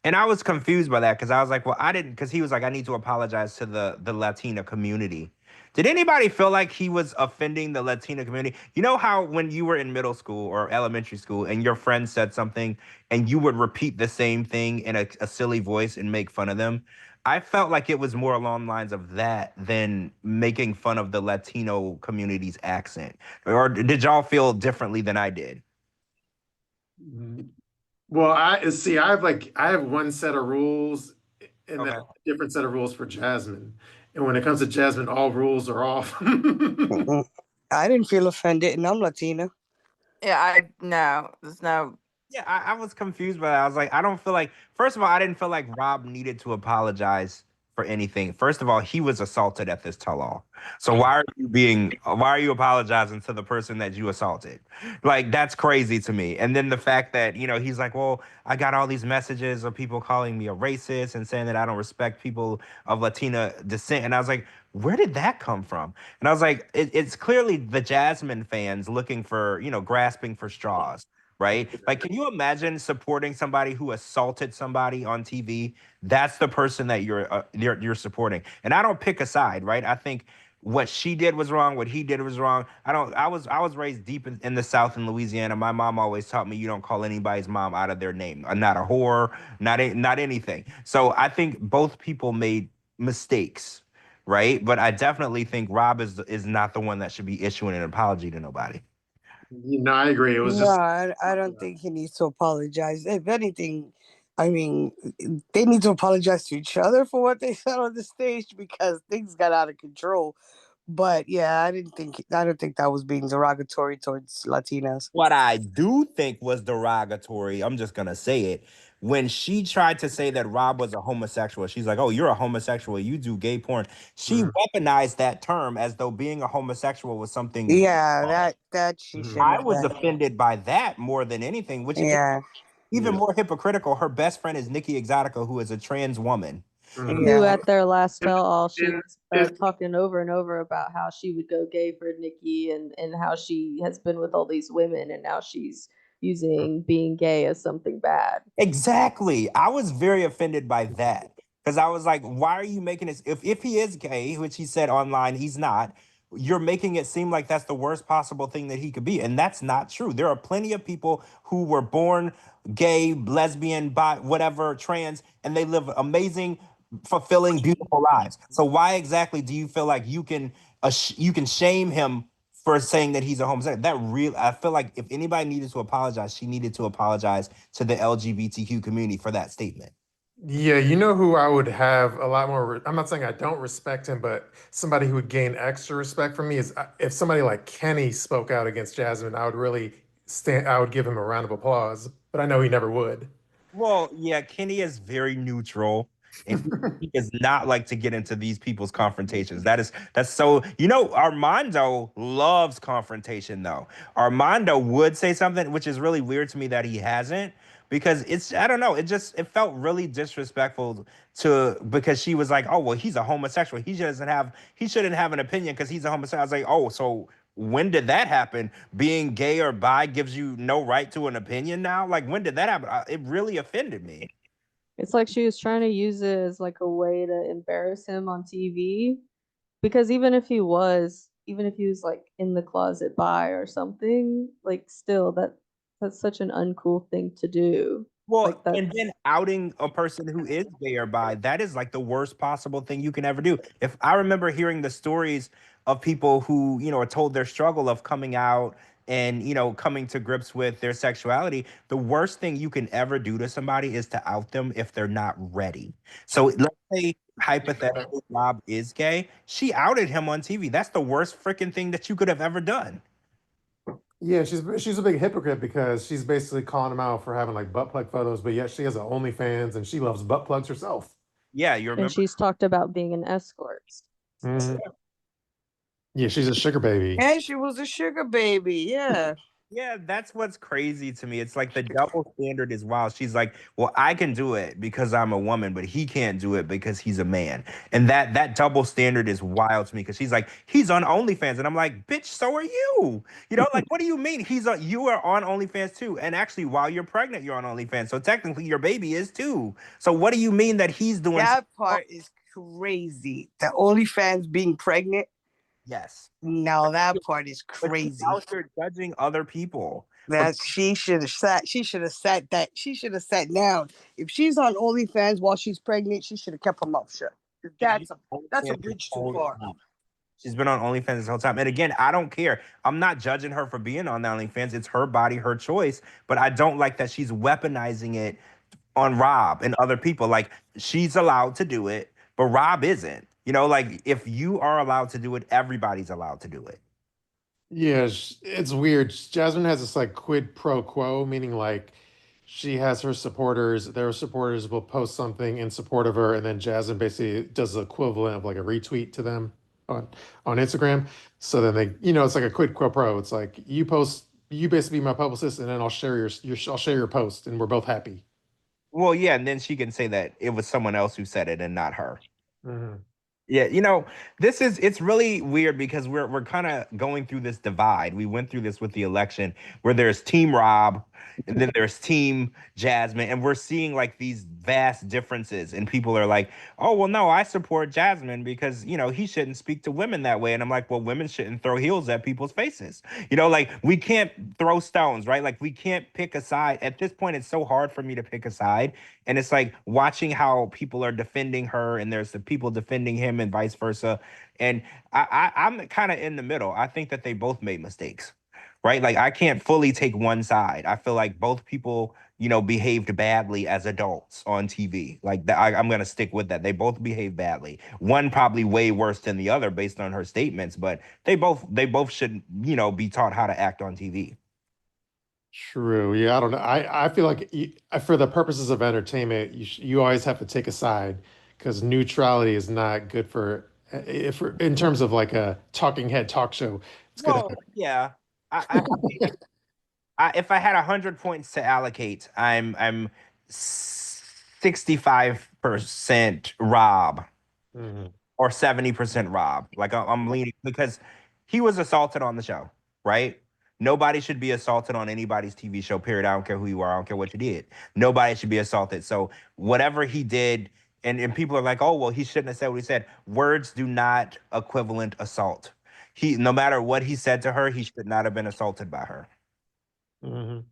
And I was confused by that because I was like, well, I didn't, because he was like, I need to apologize to the Latina community. Did anybody feel like he was offending the Latina community? You know how when you were in middle school or elementary school and your friend said something and you would repeat the same thing in a silly voice and make fun of them? I felt like it was more along the lines of that than making fun of the Latino community's accent. Or did y'all feel differently than I did? Well, I have one set of rules and then Okay. a different set of rules for Jasmine. And when it comes to Jasmine, all rules are off. I didn't feel offended, and I'm Latina. Yeah, there's no. Yeah, I was confused by that. I was like, I don't feel like, first of all, I didn't feel like Rob needed to apologize for anything. First of all, he was assaulted at this tell-all. So why are you apologizing to the person that you assaulted? Like, that's crazy to me. And then the fact that, he's like, well, I got all these messages of people calling me a racist and saying that I don't respect people of Latina descent. And I was like, where did that come from? And I was like, it's clearly the Jasmine fans looking for, grasping for straws. Right? Like, can you imagine supporting somebody who assaulted somebody on TV? That's the person that you're supporting. And I don't pick a side, right? I think what she did was wrong. What he did was wrong. I was raised deep in the South in Louisiana. My mom always taught me you don't call anybody's mom out of their name. Not a whore. Not anything. So I think both people made mistakes, right? But I definitely think Rob is not the one that should be issuing an apology to nobody. I agree. It was No, just I don't think he needs to apologize. If anything, I mean, they need to apologize to each other for what they said on the stage because things got out of control. But yeah, I don't think that was being derogatory towards Latinas. What I do think was derogatory, I'm just gonna say it. When she tried to say that Rob was a homosexual, she's like, "Oh, you're a homosexual. You do gay porn." She weaponized that term as though being a homosexual was something. Yeah, that she shouldn't I have was done. offended by that more than anything, which is Yeah, even more hypocritical. Her best friend is Nikki Exotica, who is a trans woman. Who yeah, at their last tell-all, she and, was and talking over and over about how she would go gay for Nikki and how she has been with all these women and now she's using being gay as something bad. Exactly. I was very offended by that Because I was like, why are you making this? If he is gay, which he said online he's not, you're making it seem like that's the worst possible thing that he could be. And that's not true. There are plenty of people who were born gay, lesbian, bi, whatever, trans, and they live amazing, fulfilling, beautiful lives. So why exactly do you feel like you can shame him for saying that he's a homosexual? That real, I feel like if anybody needed to apologize, she needed to apologize to the LGBTQ community for that statement. Yeah, you know who I would have a lot more. I'm not saying I don't respect him, but somebody who would gain extra respect from me is if somebody like Kenny spoke out against Jasmine, I would really stand. I would give him a round of applause, but I know he never would. Well, yeah, Kenny is very neutral. And he does not like to get into these people's confrontations. That's so, Armando loves confrontation though. Armando would say something, which is really weird to me that he hasn't, because I don't know, it felt really disrespectful because she was like, oh, well, he's a homosexual. He shouldn't have an opinion because he's a homosexual. I was like, oh, so when did that happen? Being gay or bi gives you no right to an opinion now? Like, when did that happen? It really offended me. It's like she was trying to use it as like a way to embarrass him on TV. Because even if he was like in the closet bi or something, like still that's such an uncool thing to do. Well, Like and then outing a person who is gay or bi, that is like the worst possible thing you can ever do. If I remember hearing the stories of people who, are told their struggle of coming out and, coming to grips with their sexuality, the worst thing you can ever do to somebody is to out them if they're not ready. So let's say hypothetically Rob is gay. She outed him on TV. That's the worst freaking thing that you could have ever done. Yeah, she's a big hypocrite because she's basically calling him out for having like butt plug photos, but yet she has an OnlyFans and she loves butt plugs herself. Yeah, you and remember? she's talked about being an escort. Mhm. Yeah, she's a sugar baby. And she was a sugar baby. Yeah. Yeah, that's what's crazy to me. It's like the double standard is wild. She's like, "Well, I can do it because I'm a woman, but he can't do it because he's a man." And that double standard is wild to me because she's like, "He's on OnlyFans," and I'm like, "Bitch, so are you." Like, what do you mean? You are on OnlyFans too, and actually, while you're pregnant, you're on OnlyFans. So technically, your baby is too. So what do you mean that he's doing? That part is crazy. The OnlyFans being pregnant. Yes. Now that part is But she's crazy. out here judging other people. That she should have sat. She should have sat down. If she's on OnlyFans while she's pregnant, she should have kept her mouth shut. That's a bridge too far. She's been on OnlyFans this whole time. And again, I don't care. I'm not judging her for being on the OnlyFans. It's her body, her choice. But I don't like that she's weaponizing it on Rob and other people. Like, she's allowed to do it, but Rob isn't. Like, if you are allowed to do it, everybody's allowed to do it. Yeah, it's weird. Jasmine has this like quid pro quo, meaning like she has her supporters, their supporters will post something in support of her, and then Jasmine basically does the equivalent of like a retweet to them on Instagram. So then it's like a quid pro. It's like you basically be my publicist, and then I'll share I'll share your post, and we're both happy. Well, yeah, and then she can say that it was someone else who said it and not her. Mm-hmm. Yeah, it's really weird because we're kind of going through this divide. We went through this with the election where there's Team Rob and then there's Team Jasmine, and we're seeing like these vast differences. And people are like, "Oh, well, no, I support Jasmine because he shouldn't speak to women that way." And I'm like, "Well, women shouldn't throw heels at people's faces." Like we can't throw stones, right? Like we can't pick a side. At this point, it's so hard for me to pick a side. And it's like watching how people are defending her and there's the people defending him and vice versa. And I'm kind of in the middle. I think that they both made mistakes, right? Like I can't fully take one side. I feel like both people, behaved badly as adults on TV. Like that, I'm going to stick with that. They both behaved badly. One probably way worse than the other based on her statements, but they both should, be taught how to act on TV. True. Yeah, I don't know. I feel like for the purposes of entertainment, you always have to take a side because neutrality is not good for if in terms of like a talking head talk show. It's good. Well, yeah. If I had 100 points to allocate, I'm 65% Rob Mhm. or 70% Rob. Like I'm leaning because he was assaulted on the show, right? Nobody should be assaulted on anybody's TV show, period. I don't care who you are. I don't care what you did. Nobody should be assaulted. So whatever he did, And people are like, oh, well, he shouldn't have said what he said. Words do not equivalent assault. No matter what he said to her, he should not have been assaulted by her. Mhm.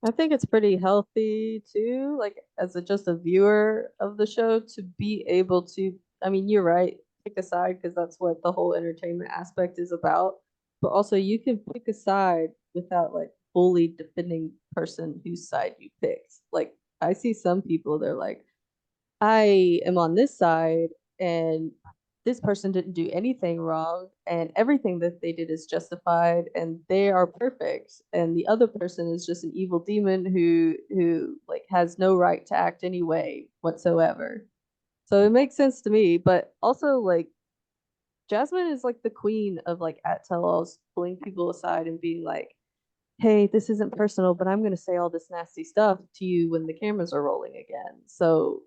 I think it's pretty healthy too, like as just a viewer of the show, to be able to. I mean, you're right. Pick a side because that's what the whole entertainment aspect is about. But also, you can pick a side without like fully defending the person whose side you picked. Like I see some people, they're like, I am on this side and this person didn't do anything wrong and everything that they did is justified and they are perfect and the other person is just an evil demon who like has no right to act any way whatsoever. So it makes sense to me, but also like Jasmine is like the queen of like at tell-alls, pulling people aside and being like, hey, this isn't personal, but I'm going to say all this nasty stuff to you when the cameras are rolling again. So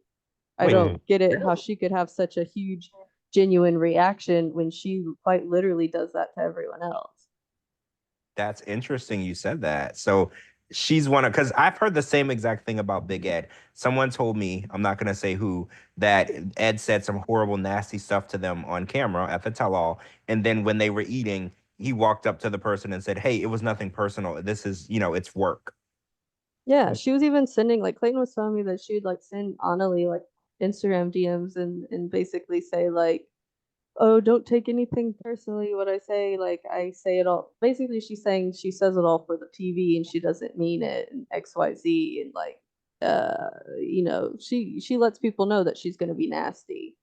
I Wait, don't get it how she could have such a huge, genuine reaction when she quite literally does that to everyone else. that's interesting you said that. So she's one of, because I've heard the same exact thing about Big Ed. Someone told me, I'm not going to say who, that Ed said some horrible, nasty stuff to them on camera at the tell all. And then when they were eating, he walked up to the person and said, hey, it was nothing personal. This is, it's work. Yeah, she was even sending like Clayton was telling me that she'd like send Annalie like Instagram DMs and basically say like, oh, don't take anything personally what I say. Like I say it all. Basically, she's saying she says it all for the TV and she doesn't mean it and XYZ and like she lets people know that she's gonna be nasty.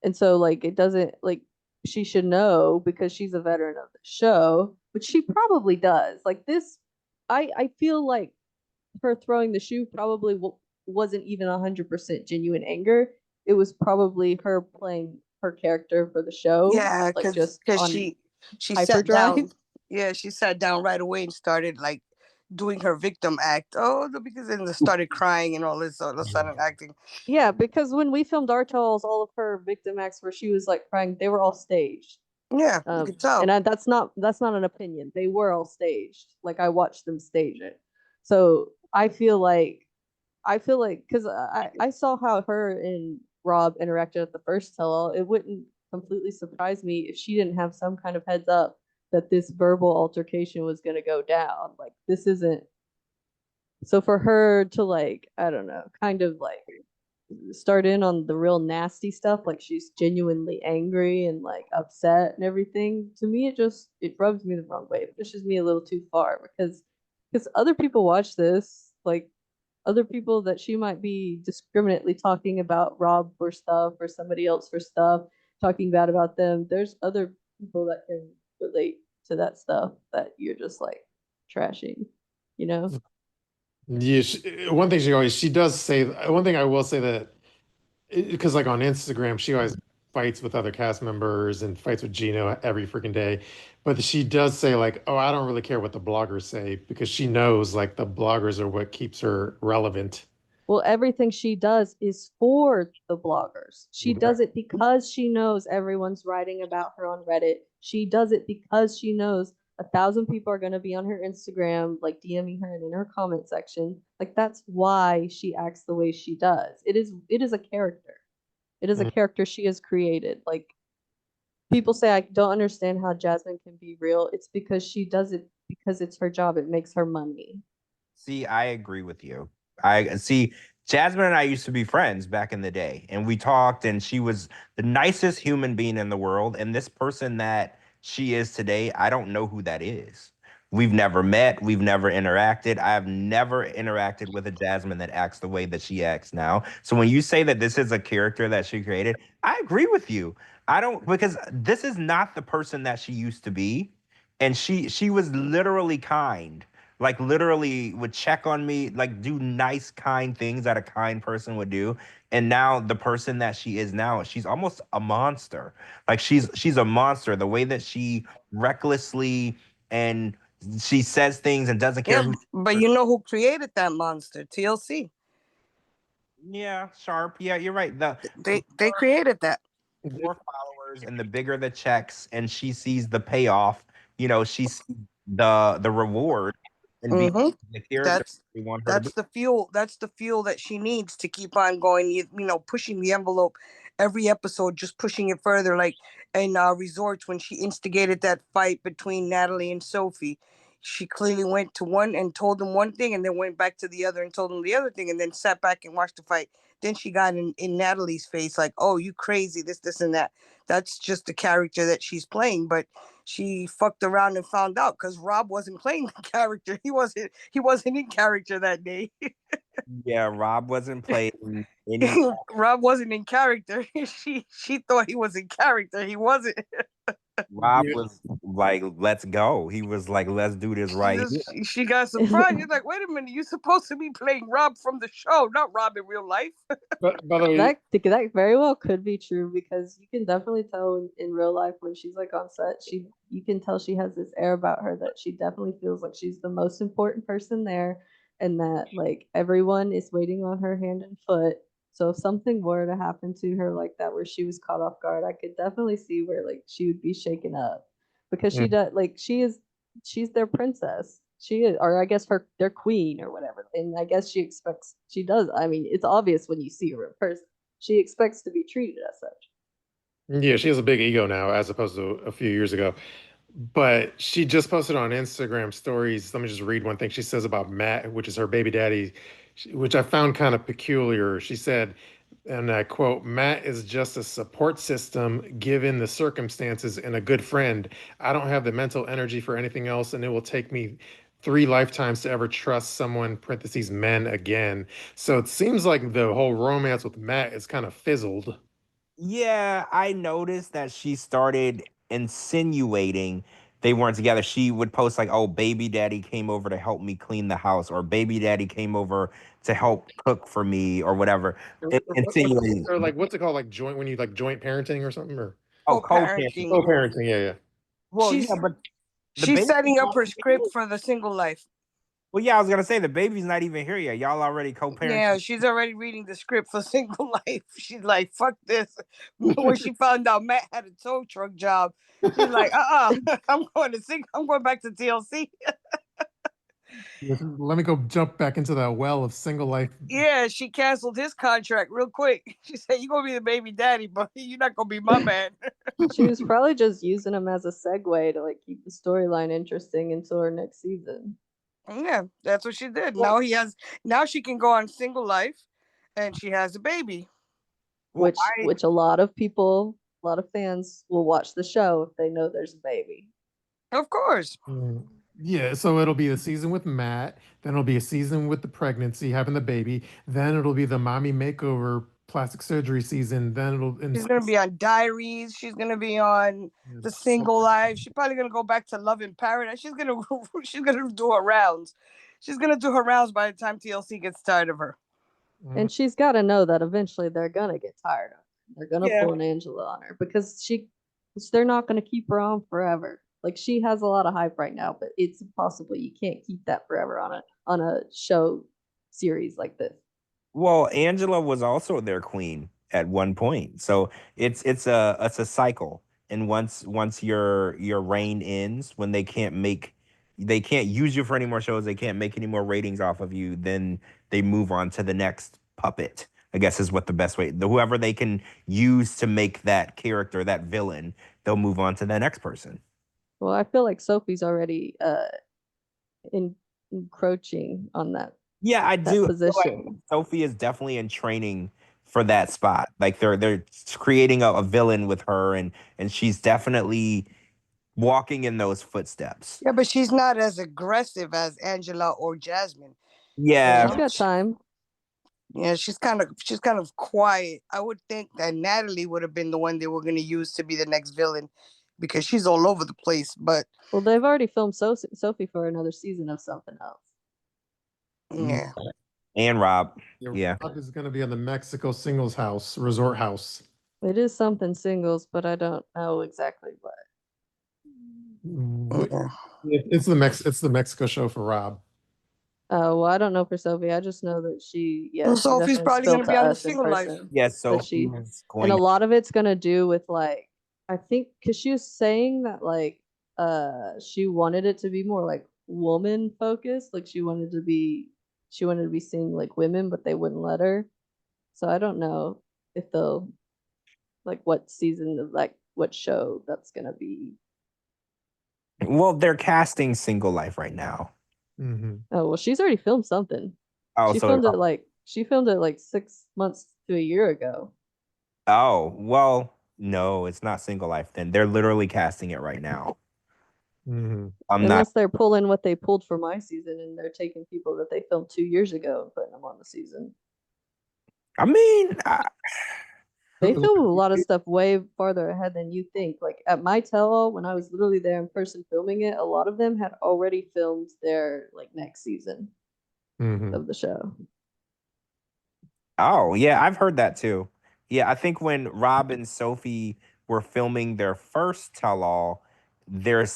And so like it doesn't like she should know because she's a veteran of the show, which she probably does. Like this I feel like her throwing the shoe probably wasn't even 100% genuine anger. It was probably her playing her character for the show, Yeah, like because just on she sat hyperdrive. down. Yeah, she sat down right away and started like doing her victim act. Oh, because then they started crying and all this all of a sudden acting. Yeah, because when we filmed our tells, all of her victim acts where she was like crying, they were all staged. Yeah, you could tell. And that's not an opinion. They were all staged. Like I watched them stage it. So I feel like because I saw how her and Rob interacted at the first tell all. It wouldn't completely surprise me if she didn't have some kind of heads up that this verbal altercation was going to go down. Like this isn't so for her to like I don't know, kind of like start in on the real nasty stuff, like she's genuinely angry and like upset and everything. To me, it rubs me the wrong way. It pushes me a little too far because other people watch this, like other people that she might be discriminately talking about Rob for stuff or somebody else for stuff, talking bad about them. There's other people that can relate to that stuff that you're just like trashing, you know? Yeah, one thing she does say, one thing I will say that, because like on Instagram, she always fights with other cast members and fights with Gino every freaking day. But she does say like, oh, I don't really care what the bloggers say because she knows like the bloggers are what keeps her relevant. Well, everything she does is for the bloggers. She does it because she knows everyone's writing about her on Reddit. She does it because she knows 1,000 people are going to be on her Instagram, like DMing her and in her comment section. Like that's why she acts the way she does. It is a character. It is a character she has created. Like people say, I don't understand how Jasmine can be real. It's because she does it because it's her job. It makes her money. See, I agree with you. I see Jasmine and I used to be friends back in the day, and we talked, and she was the nicest human being in the world. And this person that she is today, I don't know who that is. We've never met, we've never interacted. I have never interacted with a Jasmine that acts the way that she acts now. So when you say that this is a character that she created, I agree with you. I don't because this is not the person that she used to be. And she was literally kind, like literally would check on me, like do nice, kind things that a kind person would do. And now the person that she is now, she's almost a monster. Like she's a monster. The way that she recklessly and she says things and doesn't care Yeah, who. but you know who created that monster? TLC. Yeah, sharp. Yeah, you're right. They created that. More followers and the bigger the checks, and she sees the payoff. She sees the reward. and be Mhm. the character That's we want her to be. that's the fuel. That's the fuel that she needs to keep on going. You know, pushing the envelope every episode, just pushing it further. Like in Resorts, when she instigated that fight between Natalie and Sophie, she clearly went to one and told them one thing, and then went back to the other and told them the other thing, and then sat back and watched the fight. Then she got in Natalie's face, like, "Oh, you crazy? This, and that." That's just the character that she's playing, but she fucked around and found out because Rob wasn't playing the character. He wasn't in character that day. Yeah, Rob wasn't playing any. Rob wasn't in character. She thought he was in character. He wasn't. Rob Yeah. was like, "Let's go." He was like, "Let's do this right here." She got surprised. She's like, "Wait a minute, you're supposed to be playing Rob from the show, not Rob in real life." But by the way, That very well could be true because you can definitely tell in real life when she's like on set, you can tell she has this air about her that she definitely feels like she's the most important person there, and that like everyone is waiting on her hand and foot. So if something were to happen to her like that, where she was caught off guard, I could definitely see where like she would be shaken up because she does like she's their princess. She is, or I guess their queen or whatever. And I guess she does. I mean, it's obvious when you see her in person. She expects to be treated as such. yeah, she has a big ego now as opposed to a few years ago. But she just posted on Instagram stories. Let me just read one thing she says about Matt, which is her baby daddy, which I found kind of peculiar. She said, and I quote, "Matt is just a support system given the circumstances and a good friend. I don't have the mental energy for anything else, and it will take me 3 lifetimes to ever trust someone, parentheses, men again." So it seems like the whole romance with Matt is kind of fizzled. Yeah, I noticed that she started insinuating they weren't together. She would post like, "Oh, baby daddy came over to help me clean the house," or "Baby daddy came over to help cook for me," or whatever. Insinuating. Or like, what's it called? Like joint, when you like joint parenting or something, or Oh, co-parenting. Co-parenting. co-parenting. Yeah, yeah. Well, yeah, She's but the she's baby's setting up not her even script here. for the single life. Well, yeah, I was gonna say the baby's not even here yet. Y'all already co-parenting. Yeah, she's already reading the script for single life. She's like, "Fuck this." When she found out Matt had a tow truck job, she's like, I'm going back to TLC. Let me go jump back into that well of single life. Yeah, she canceled his contract real quick. She said, "You're gonna be the baby daddy, but you're not gonna be my man." She was probably just using him as a segue to like keep the storyline interesting until her next season. Yeah, that's what she did. Well, Now she can go on single life, and she has a baby. well, Which a lot of people, a lot of fans will watch the show if they know there's a baby. Of course. Yeah, so it'll be a season with Matt, then it'll be a season with the pregnancy, having the baby, then it'll be the mommy makeover plastic surgery season, then it'll She's gonna be on Diaries. She's gonna be on The Single Life. She's probably gonna go back to Love in Paradise. She's gonna do her rounds. She's gonna do her rounds by the time TLC gets tired of her. And she's got to know that eventually they're gonna get tired of her. They're gonna Yeah. pull an Angela on her because they're not gonna keep her on forever. Like she has a lot of hype right now, but it's impossible. You can't keep that forever on a show series like this. Well, Angela was also their queen at one point, so it's a cycle. And once your reign ends, when they can't use you for any more shows, they can't make any more ratings off of you, then they move on to the next puppet. I guess is what the best way. Whoever they can use to make that character, that villain, they'll move on to the next person. Well, I feel like Sophie's already encroaching on that Yeah, I do. I feel like position. Sophie is definitely in training for that spot. Like they're creating a villain with her, and she's definitely walking in those footsteps. Yeah, but she's not as aggressive as Angela or Jasmine. Yeah, She's got time. Yeah, she's kind of quiet. I would think that Natalie would have been the one they were going to use to be the next villain, because she's all over the place. But Well, they've already filmed Sophie for another season of something else. yeah, and Rob. Yeah. Rob is going to be on the Mexico singles house, resort house. It is something singles, but I don't know exactly what. It's the Mexico show for Rob. Well, I don't know for Sophie. I just know that Well, Sophie's probably going to be on the single life. Yes, so Sophie is going. And a lot of it's gonna do with like, I think, because she was saying that like, she wanted it to be more like woman focused. Like she wanted to be seeing like women, but they wouldn't let her. So I don't know if they'll like what season of like what show that's gonna be. Well, they're casting Single Life right now. Mm-hmm. Oh well, she's already filmed something. Oh, She filmed it like 6 months to a year ago. oh, well, no, it's not Single Life then. They're literally casting it right now. Mm-hmm. I'm not. Unless they're pulling what they pulled for my season and they're taking people that they filmed 2 years ago and putting them on the season. I mean, They film a lot of stuff way farther ahead than you think. Like at my tell-all, when I was literally there in person filming it, a lot of them had already filmed their like next season Mm-hmm. of the show. oh, yeah, I've heard that too. Yeah, I think when Rob and Sophie were filming their first tell-all, their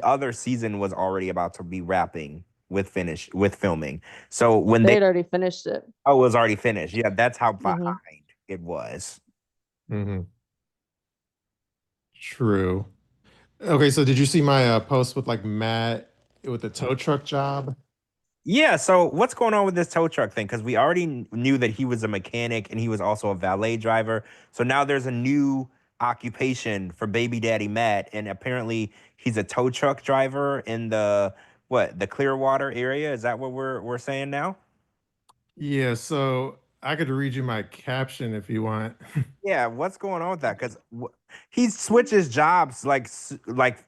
other season was already about to be wrapping with filming. So when They they had already finished it. it was already finished. Yeah, that's how behind Mhm. it was. Mm-hmm. True. Okay, so did you see my post with like Matt with the tow truck job? Yeah, so what's going on with this tow truck thing? Because we already knew that he was a mechanic and he was also a valet driver. So now there's a new occupation for baby daddy Matt, and apparently he's a tow truck driver in the Clearwater area. Is that what we're saying now? Yeah, so I could read you my caption if you want. Yeah, what's going on with that? Because he switches jobs like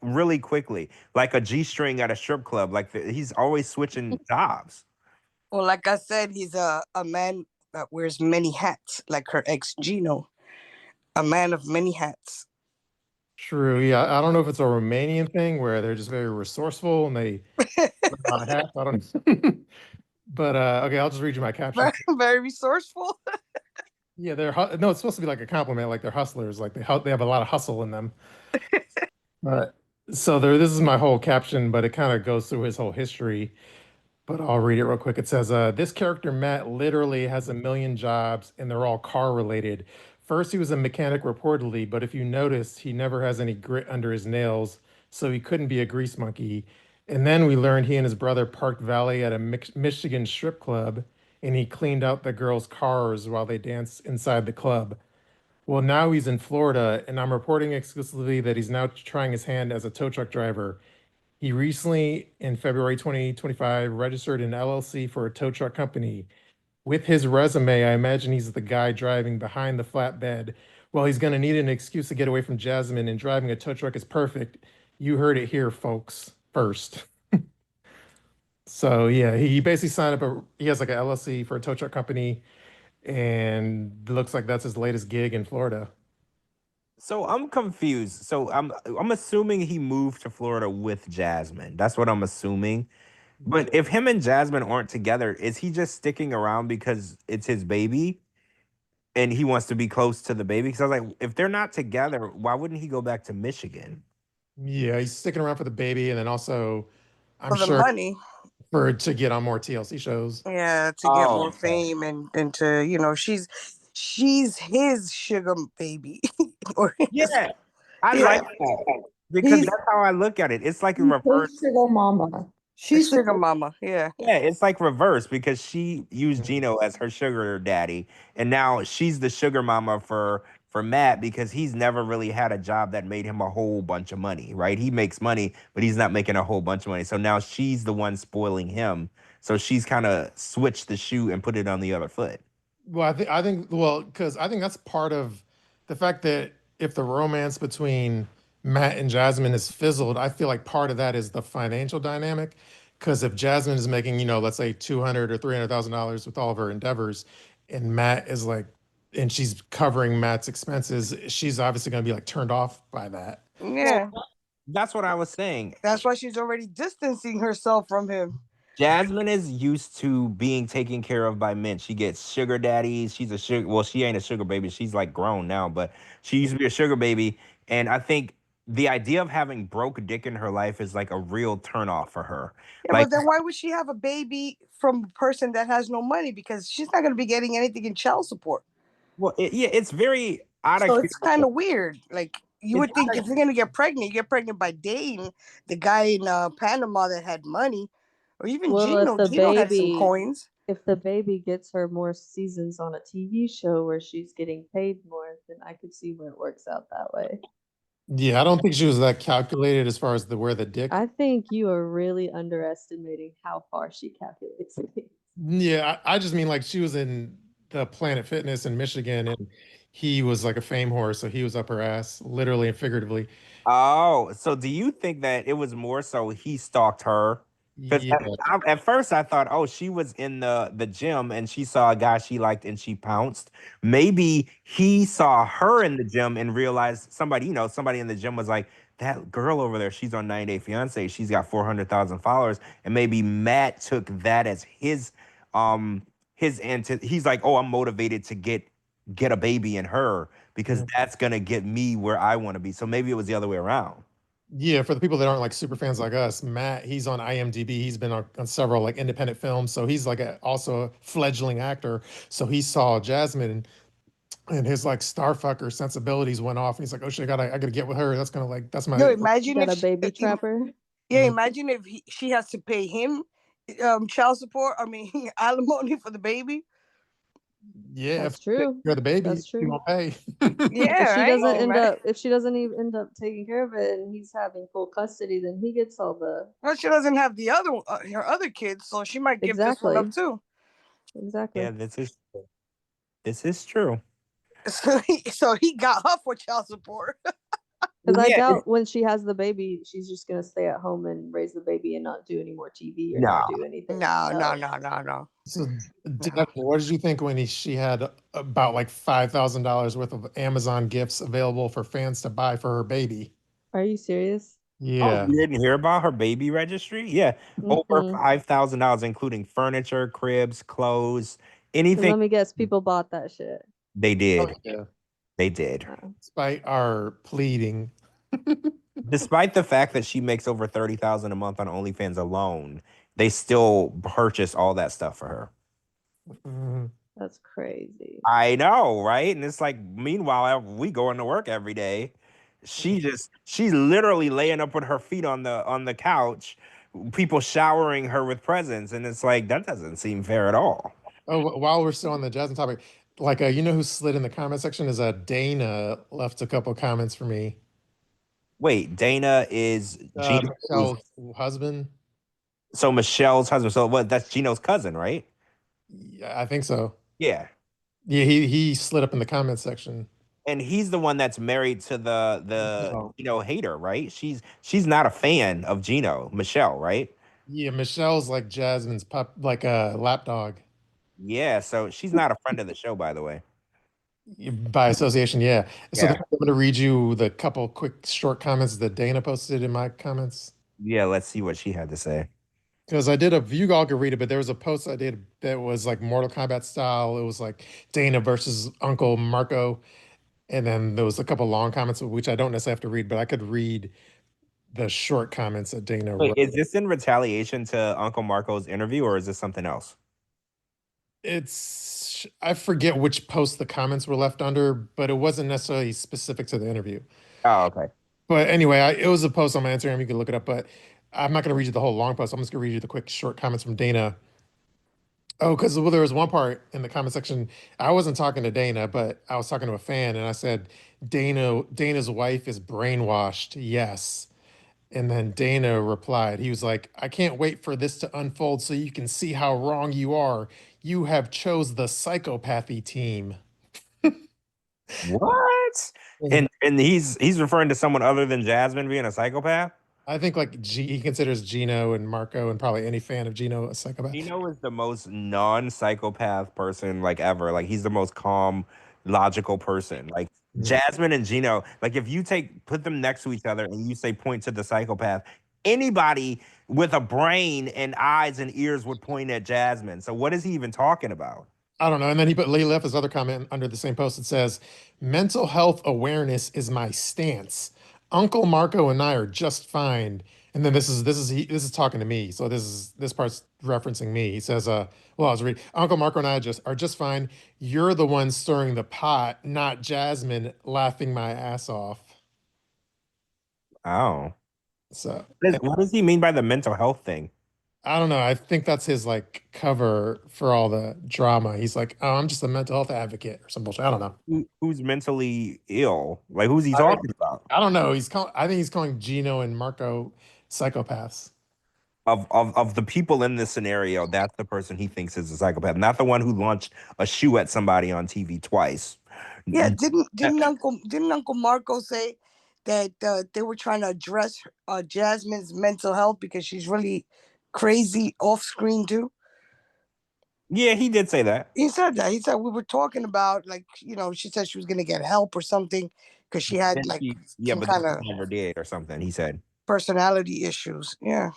really quickly, like a G-string at a strip club. Like he's always switching jobs. Well, like I said, he's a man that wears many hats, like her ex Gino, a man of many hats. True. Yeah, I don't know if it's a Romanian thing where they're just very resourceful and they wear a lot of hats. I don't know. But okay, I'll just read you my caption. Very, very resourceful. Yeah, no, it's supposed to be like a compliment, like they're hustlers, like they have a lot of hustle in them. But so this is my whole caption, but it kind of goes through his whole history. But I'll read it real quick. It says, this character, Matt, literally has a million jobs and they're all car related. First, he was a mechanic reportedly, but if you noticed, he never has any grit under his nails, so he couldn't be a grease monkey. And then we learned he and his brother parked valet at a Michigan strip club and he cleaned out the girls' cars while they danced inside the club. Well, now he's in Florida, and I'm reporting exclusively that he's now trying his hand as a tow truck driver. He recently, in February 2025, registered an LLC for a tow truck company. With his resume, I imagine he's the guy driving behind the flatbed. Well, he's going to need an excuse to get away from Jasmine, and driving a tow truck is perfect. You heard it here, folks, first. So, yeah, he basically signed up, he has like an LLC for a tow truck company, and it looks like that's his latest gig in Florida. So I'm confused. So I'm assuming he moved to Florida with Jasmine. That's what I'm assuming. But if him and Jasmine aren't together, is he just sticking around because it's his baby and he wants to be close to the baby? Because I was like, if they're not together, why wouldn't he go back to Michigan? Yeah, he's sticking around for the baby, and then also, I'm For the sure money. to get on more TLC shows. Yeah, to get more fame and to, she's his sugar baby. Yeah, I Yeah. like that because that's how I look at it. It's like a reverse. Sugar mama. She's sugar mama. Yeah. Yeah, it's like reverse because she used Gino as her sugar daddy, and now she's the sugar mama for Matt because he's never really had a job that made him a whole bunch of money, right? He makes money, but he's not making a whole bunch of money. So now she's the one spoiling him. So she's kind of switched the shoe and put it on the other foot. Well, because I think that's part of the fact that if the romance between Matt and Jasmine is fizzled, I feel like part of that is the financial dynamic. Because if Jasmine is making, let's say $200,000 or $300,000 with all of her endeavors, and Matt is like, and she's covering Matt's expenses, she's obviously going to be like turned off by that. Yeah. That's what I was saying. That's why she's already distancing herself from him. Jasmine is used to being taken care of by men. She gets sugar daddies. She's a sugar. Well, she ain't a sugar baby. She's like grown now, but she used to be a sugar baby. And I think the idea of having broke dick in her life is like a real turnoff for her. Yeah, Like, but then why would she have a baby from a person that has no money? Because she's not going to be getting anything in child support. well, yeah, it's very out So of it's kind of weird. Like, you would think if you're gonna get pregnant, you get pregnant by Dane, the guy in Panama that had money, or even Well, Gino. Gino had some coins. if the baby gets her more seasons on a TV show where she's getting paid more, then I could see where it works out that way. Yeah, I don't think she was that calculated as far as where the dick. I think you are really underestimating how far she calculates things. Yeah, I just mean like she was in the Planet Fitness in Michigan, and he was like a fame whore, so he was up her ass, literally and figuratively. Oh, so do you think that it was more so he stalked her? Because Yeah, at first I thought, oh, she was in the gym and she saw a guy she liked and she pounced. Maybe he saw her in the gym and realized somebody, somebody in the gym was like, that girl over there, she's on 90 Day Fiance. She's got 400,000 followers. And maybe Matt took that as he's like, oh, I'm motivated to get a baby in her because that's gonna get me where I want to be. So maybe it was the other way around. yeah. For the people that aren't like super fans like us, Matt, he's on IMDb. He's been on several like independent films, so he's like also a fledgling actor. So he saw Jasmine, and his like starfucker sensibilities went off, and he's like, "Oh shit, I gotta get with her. That's gonna like that's my." Yo, imagine Got if a baby trapper. yeah, imagine if she has to pay him child support. I mean, alimony for the baby. Yeah, That's if true. you're the baby, That's you true. won't pay. Yeah, If she right? doesn't end Right. up, if she doesn't even end up taking care of it, and he's having full custody, then he gets all the. Well, she doesn't have the other her other kids, so she might give this one up Exactly. too. Exactly. Yeah, this is true. So he got her for child support. Because I Yeah, doubt when she has the baby, she's just gonna stay at home and raise the baby and not do any more TV or No. not do anything. No. So, Devin, what did you think when she had about like $5,000 worth of Amazon gifts available for fans to buy for her baby? Are you serious? Oh, Yeah. you didn't hear about her baby registry? Yeah, over Mm-mm. $5,000, including furniture, cribs, clothes, And anything. let me guess, people bought that shit. They Oh, did. yeah. They did. Despite our pleading. Despite the fact that she makes over 30,000 a month on OnlyFans alone, they still purchase all that stuff for her. Mhm. That's crazy. I know, right? And it's like, meanwhile, we going to work every day. She's literally laying up with her feet on the couch, people showering her with presents, and it's like that doesn't seem fair at all. Oh, while we're still on the Jasmine topic, like you know who slid in the comment section is Dana left a couple comments for me. Wait, Dana is Gino's, Michelle's husband. so Michelle's husband. So what? That's Gino's cousin, right? Yeah, I think so. Yeah. Yeah, he slid up in the comment section. And he's the one that's married to the Oh. Gino hater, right? She's not a fan of Gino, Michelle, right? Yeah, Michelle's like Jasmine's pup, like a lapdog. Yeah, so she's not a friend of the show, by the way. By association, yeah. So Yeah. then I'm going to read you the couple quick short comments that Dana posted in my comments. Yeah, let's see what she had to say. Because I did you all could read it, but there was a post I did that was like Mortal Kombat style. It was like Dana versus Uncle Marco. And then there was a couple long comments, which I don't necessarily have to read, but I could read the short comments that Dana Wait, wrote. is this in retaliation to Uncle Marco's interview, or is this something else? I forget which post the comments were left under, but it wasn't necessarily specific to the interview. Oh, okay. But anyway, it was a post on my Instagram. You can look it up, but I'm not going to read you the whole long post. I'm just going to read you the quick short comments from Dana. Oh, because there was one part in the comment section. I wasn't talking to Dana, but I was talking to a fan, and I said, Dana's wife is brainwashed. Yes. And then Dana replied, he was like, I can't wait for this to unfold so you can see how wrong you are. You have chose the psychopathy team. What? And he's referring to someone other than Jasmine being a psychopath? I think like he considers Gino and Marco and probably any fan of Gino a psychopath. Gino is the most non-psychopath person like ever. Like he's the most calm, logical person. Like Jasmine and Gino, like if you put them next to each other and you say point to the psychopath, anybody with a brain and eyes and ears would point at Jasmine. So what is he even talking about? I don't know. And then he left his other comment under the same post. It says, mental health awareness is my stance. Uncle Marco and I are just fine. And then this is talking to me. So this part's referencing me. He says, I was reading, Uncle Marco and I are just fine. You're the one stirring the pot, not Jasmine laughing my ass off. Oh. So What does he mean by the mental health thing? I don't know. I think that's his like cover for all the drama. He's like, oh, I'm just a mental health advocate or some bullshit. I don't know. Who's mentally ill? Like, who's he I think talking about? I don't know. I think he's calling Gino and Marco psychopaths. Of the people in this scenario, that's the person he thinks is a psychopath, not the one who launched a shoe at somebody on TV twice. Yeah, didn't Uncle Marco say that they were trying to address Jasmine's mental health because she's really crazy off screen too? Yeah, he did say that. He said that. He said we were talking about like she said she was gonna get help or something because she had like some But kind of she never did or something. He said. personality issues. Yeah.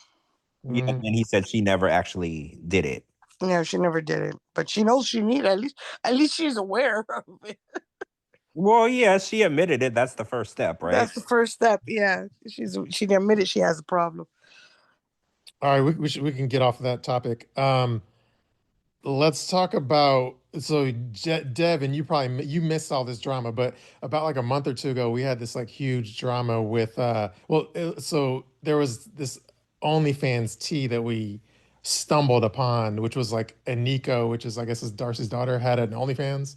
Yeah, and he said she never actually did it. Yeah, she never did it, but she knows she needed at least she's aware of it. Well, yeah, she admitted it. That's the first step, right? That's the first step. Yeah, she admitted she has a problem. All right, we can get off of that topic. Let's talk about Devin. You missed all this drama, but about like a month or two ago, we had this like huge drama with so there was this OnlyFans tea that we stumbled upon, which was like Aniko, which is I guess is Darcey's daughter, had an OnlyFans,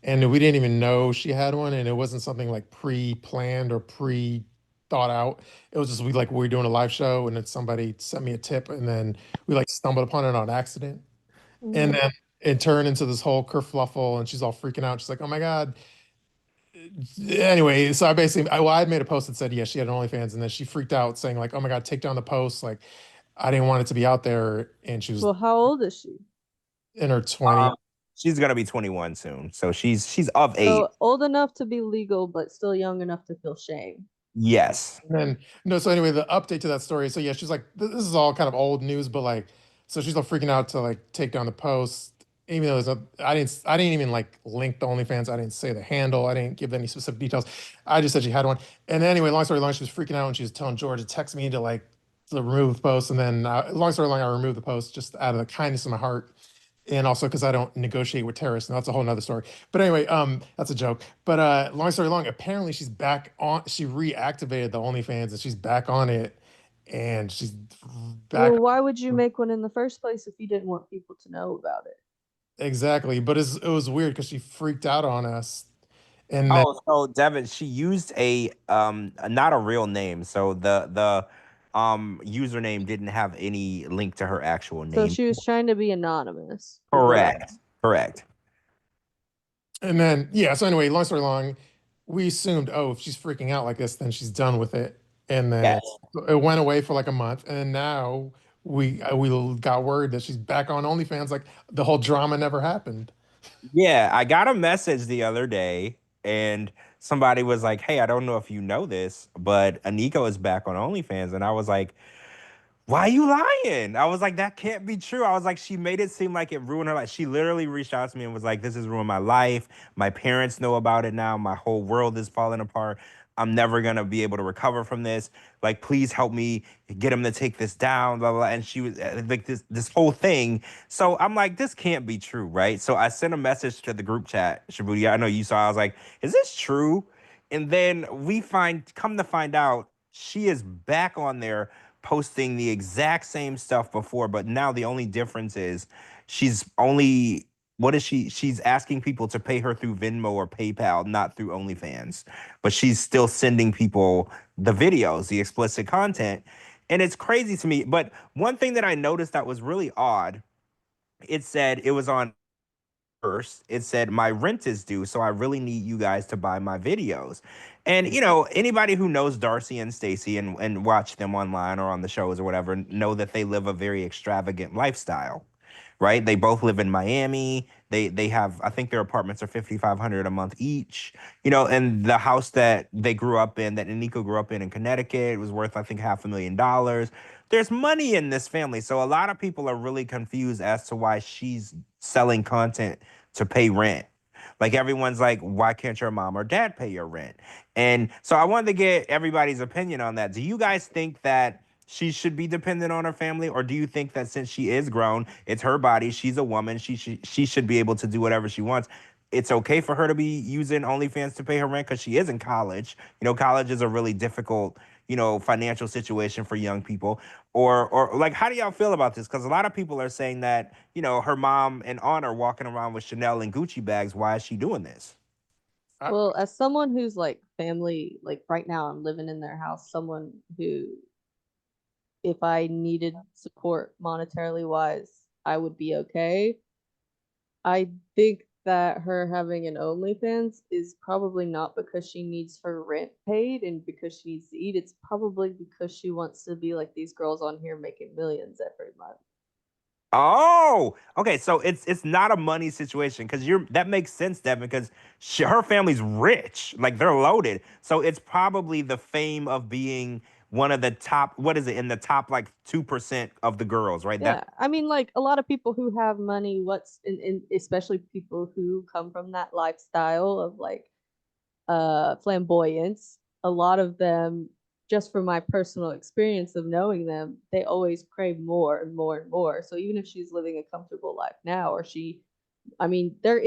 and we didn't even know she had one, and it wasn't something like pre-planned or pre-thought out. It was just we were doing a live show, and then somebody sent me a tip, and then we like stumbled upon it on accident. And then it turned into this whole kerfluffle, and she's all freaking out. She's like, "Oh my god!" Anyway, so I had made a post that said, "Yeah, she had an OnlyFans," and then she freaked out, saying like, "Oh my god, take down the post!" Like, I didn't want it to be out there, and she was Well, how old is she? in her 20s. She's gonna be 21 soon, so she's of age. So old enough to be legal, but still young enough to feel shame. Yes. And then no, so anyway, the update to that story. So yeah, she's like, this is all kind of old news, but like, so she's all freaking out to like take down the post, even though I didn't even like link the OnlyFans. I didn't say the handle. I didn't give any specific details. I just said she had one. And anyway, long story long, she was freaking out and she was telling George to text me to remove the post. And then long story long, I removed the post just out of the kindness of my heart. And also because I don't negotiate with terrorists, and that's a whole nother story. But anyway, that's a joke. But long story long, apparently she's back on. She reactivated the OnlyFans, and she's back on it, and she's back. Well, why would you make one in the first place if you didn't want people to know about it? Exactly, but it was weird because she freaked out on us, and so Devin, she used a not a real name, so the username didn't have any link to her actual name. So she was trying to be anonymous. Correct. And then yeah, so anyway, long story long, we assumed, oh, if she's freaking out like this, then she's done with it. And then it went away for like a month, and now we got word that she's back on OnlyFans, like the whole drama never happened. Yeah, I got a message the other day, and somebody was like, "Hey, I don't know if you know this, but Aniko is back on OnlyFans," and I was like, "Why are you lying?" I was like, "That can't be true." I was like, "She made it seem like it ruined her life." She literally reached out to me and was like, "This has ruined my life. My parents know about it now. My whole world is falling apart. I'm never gonna be able to recover from this. Like, please help me get him to take this down." Blah blah. Blah. And she was like this whole thing. So I'm like, this can't be true, right? So I sent a message to the group chat, Shabooty. I know you saw. I was like, "Is this true?" And then come to find out, she is back on there posting the exact same stuff before, but now the only difference is she's only she's asking people to pay her through Venmo or PayPal, not through OnlyFans. But she's still sending people the videos, the explicit content. And it's crazy to me. But one thing that I noticed that was really odd, it said it was on first, it said my rent is due, so I really need you guys to buy my videos. And anybody who knows Darcey and Stacey and watch them online or on the shows or whatever know that they live a very extravagant lifestyle, right? They both live in Miami. They have, I think their apartments are $5,500 a month each. And the house that they grew up in, that Aniko grew up in Connecticut, was worth, I think, $500,000. There's money in this family. So a lot of people are really confused as to why she's selling content to pay rent. Like, everyone's like, why can't your mom or dad pay your rent? And so I wanted to get everybody's opinion on that. Do you guys think that she should be dependent on her family, or do you think that since she is grown, it's her body, she's a woman, she should be able to do whatever she wants? It's okay for her to be using OnlyFans to pay her rent because she is in college. College is a really difficult financial situation for young people, or like, how do y'all feel about this? Because a lot of people are saying that her mom and aunt are walking around with Chanel and Gucci bags. Why is she doing this? Well, as someone who's like family, like right now I'm living in their house, someone who, if I needed support monetarily wise, I would be okay. I think that her having an OnlyFans is probably not because she needs her rent paid and because she needs to eat. It's probably because she wants to be like these girls on here making millions every month. Oh, okay. So it's not a money situation because that makes sense, Devin, because her family's rich, like they're loaded. So it's probably the fame of being one of the top. What is it, in the top like 2% of the girls, right? Yeah, I mean, like a lot of people who have money, what's in especially people who come from that lifestyle of like flamboyance, a lot of them, just from my personal experience of knowing them, they always crave more and more and more. So even if she's living a comfortable life now, or I mean, there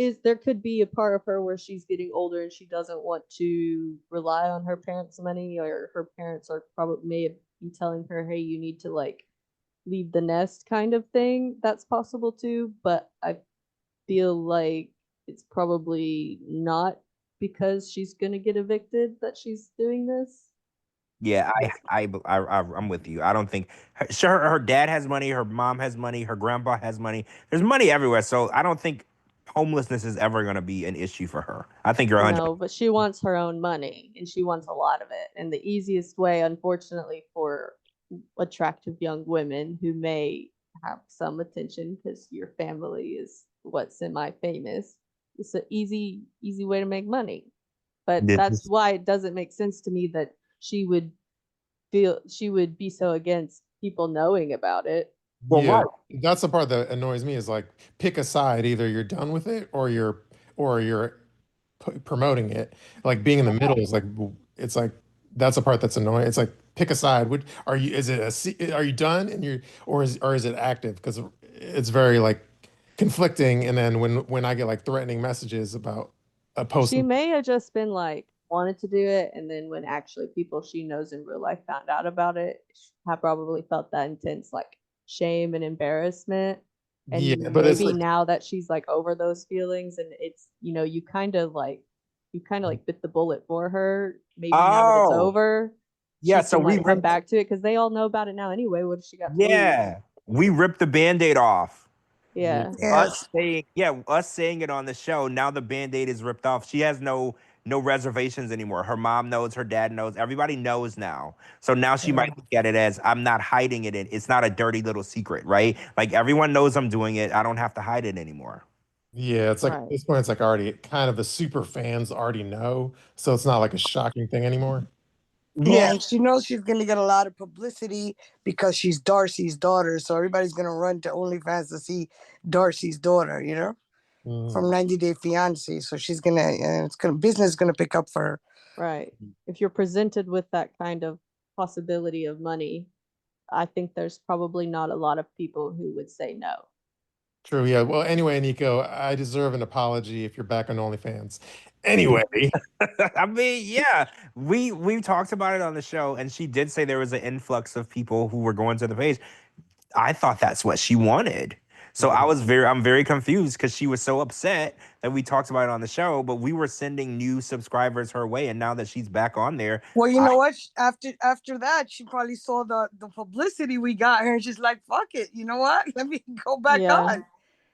could be a part of her where she's getting older and she doesn't want to rely on her parents' money, or her parents are probably may be telling her, hey, you need to like leave the nest kind of thing. That's possible too, but I feel like it's probably not because she's gonna get evicted that she's doing this. Yeah, I'm with you. I don't think her dad has money, her mom has money, her grandpa has money. There's money everywhere, so I don't think homelessness is ever going to be an issue for her. I think you're 100. No, but she wants her own money and she wants a lot of it. And the easiest way, unfortunately, for attractive young women who may have some attention because your family is what semi-famous, it's an easy way to make money. But that's why it doesn't make sense to me that she would be so against people knowing about it. Well, Yeah, right. that's the part that annoys me is like pick a side. Either you're done with it or you're promoting it. Like being in the middle is like it's like that's the part that's annoying. It's like pick a side. Would are you is it are you done and you're or is it active? Because it's very like conflicting. And then when I get like threatening messages about a post, She may have just been like wanted to do it, and then when actually people she knows in real life found out about it, have probably felt that intense like shame and embarrassment. yeah, And but it's maybe like now that she's like over those feelings, and it's you kind of like bit the bullet for her. Maybe now that it's Oh, over, yeah. she So can we like come ripped. back to it because they all know about it now anyway. What does she got to lose? Yeah, we ripped the Band-Aid off. Yeah. Yeah. Us saying it on the show. Now the Band-Aid is ripped off. She has no reservations anymore. Her mom knows, her dad knows, everybody knows now. So now she might look at it as I'm not hiding it. It's not a dirty little secret, right? Like everyone knows I'm doing it. I don't have to hide it anymore. yeah, it's like at Right. this point it's like already kind of the super fans already know, so it's not like a shocking thing anymore. Yeah, and she knows she's gonna get a lot of publicity because she's Darcey's daughter. So everybody's gonna run to OnlyFans to see Darcey's daughter, from 90 Day Fiance. So she's gonna, business is gonna pick up for her. Right. If you're presented with that kind of possibility of money, I think there's probably not a lot of people who would say no. True. Yeah. Well, anyway, Nico, I deserve an apology if you're back on OnlyFans. Anyway, I mean, yeah, we talked about it on the show, and she did say there was an influx of people who were going to the page. I thought that's what she wanted. So I'm very confused because she was so upset that we talked about it on the show, but we were sending new subscribers her way, and now that she's back on there, Well, you know what? After that, she probably saw the publicity we got her, and she's like, "Fuck it, you know what? Let me go back on."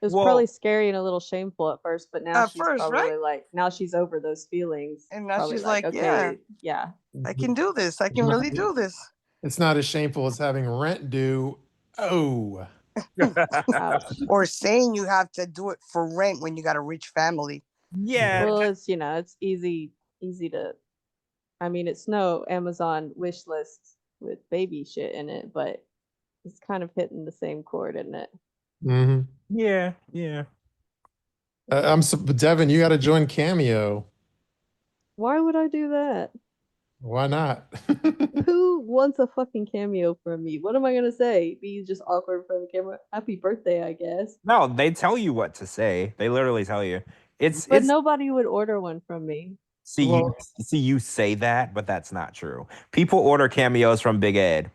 It was Well, probably scary and a little shameful at first, but now At she's first, right? probably like, now she's over those feelings. And now Probably she's like, like, "Yeah, okay, yeah. I can do this. I can really do this." it's not as shameful as having rent due. Oh, Ouch. Or saying you have to do it for rent when you got a rich family. yeah, Well, it's it's easy to. I mean, it's no Amazon wish list with baby shit in it, but it's kind of hitting the same chord, isn't it? hmm yeah. Devin, you got to join Cameo. Why would I do that? Why not? Who wants a fucking cameo from me? What am I gonna say? Be just awkward in front of the camera? Happy birthday, I guess. No, they tell you what to say. They literally tell you. But nobody would order one from me. Well, You say that, but that's not true. People order cameos from Big Ed.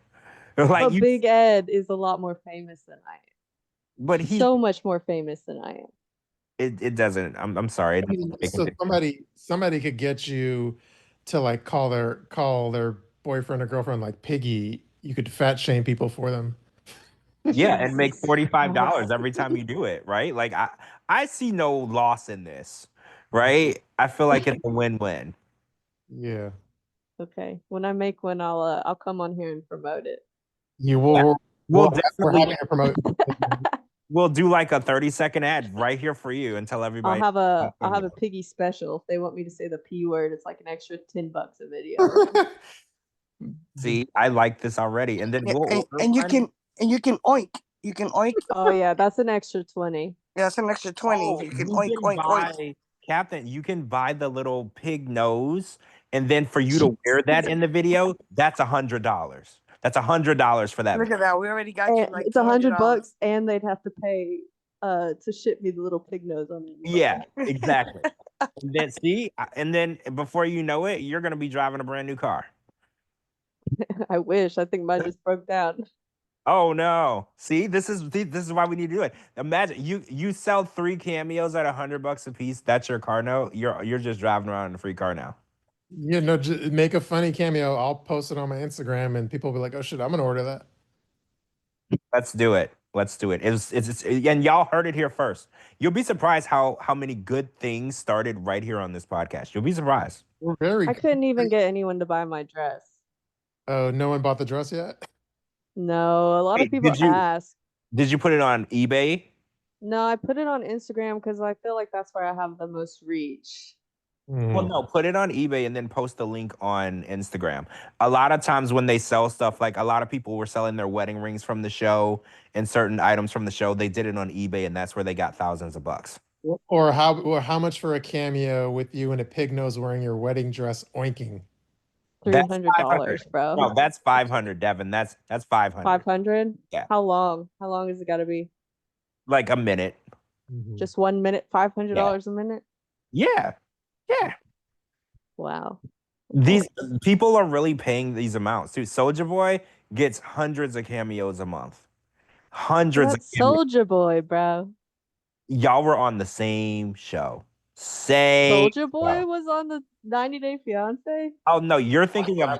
But Like you, Big Ed is a lot more famous than I am. but he So much more famous than I am. it doesn't. I'm sorry. It I mean, doesn't make so it- somebody could get you to like call their boyfriend or girlfriend like Piggy. You could fat shame people for them. Yeah, and make Jesus $45 Christ. every time you do it, right? Like I see no loss in this, right? I feel like it's a win-win. Yeah. Okay. When I make one, I'll come on here and promote it. You Yeah. will. We'll We're happy definitely to promote. we'll do like a 30-second ad right here for you and tell everybody. I'll have a piggy special. If they want me to say the P word, it's like an extra $10 a video. See, I like this already. And then Yeah, we'll and you can oink. You can oink. Oh yeah, that's an extra 20. Yeah, that's an extra 20. Oh, You can you oink, can oink, oink. buy, Captain, you can buy the little pig nose, and then for you to wear that in the video, that's $100. That's $100 for that. Look at that. We already got you And like it's $100, $200. and they'd have to pay to ship me the little pig nose on it. Yeah, exactly. And then and then before you know it, you're gonna be driving a brand new car. I wish. I think mine just broke down. Oh no! See, this is why we need to do it. Imagine you sell 3 cameos at $100 a piece. That's your car note. You're just driving around in a free car now. You know, make a funny cameo. I'll post it on my Instagram, and people will be like, "Oh shit, I'm gonna order that." Let's do it. Let's do it. And y'all heard it here first. You'll be surprised how many good things started right here on this podcast. You'll be surprised. We're very. I couldn't even get anyone to buy my dress. Oh, no one bought the dress yet. No, a lot of Wait, people ask. Did you put it on eBay? No, I put it on Instagram because I feel like that's where I have the most reach. Well, no, put it on eBay and then post the link on Instagram. A lot of times when they sell stuff, like a lot of people were selling their wedding rings from the show and certain items from the show, they did it on eBay and that's where they got thousands of bucks. Or how much for a cameo with you in a pig nose wearing your wedding dress oinking? That's $300, bro. No, that's 500, Devin. That's 500. 500? Yeah. How long? How long has it got to be? Like a minute. Just 1 minute, $500 a minute? Yeah. Yeah. Wow. These people are really paying these amounts too. Soulja Boy gets hundreds of cameos a month. Hundreds of cameos. Soulja Boy, bro. Y'all were on the same show. Soulja Boy was on the 90 Day Fiancé? Oh no, you're thinking of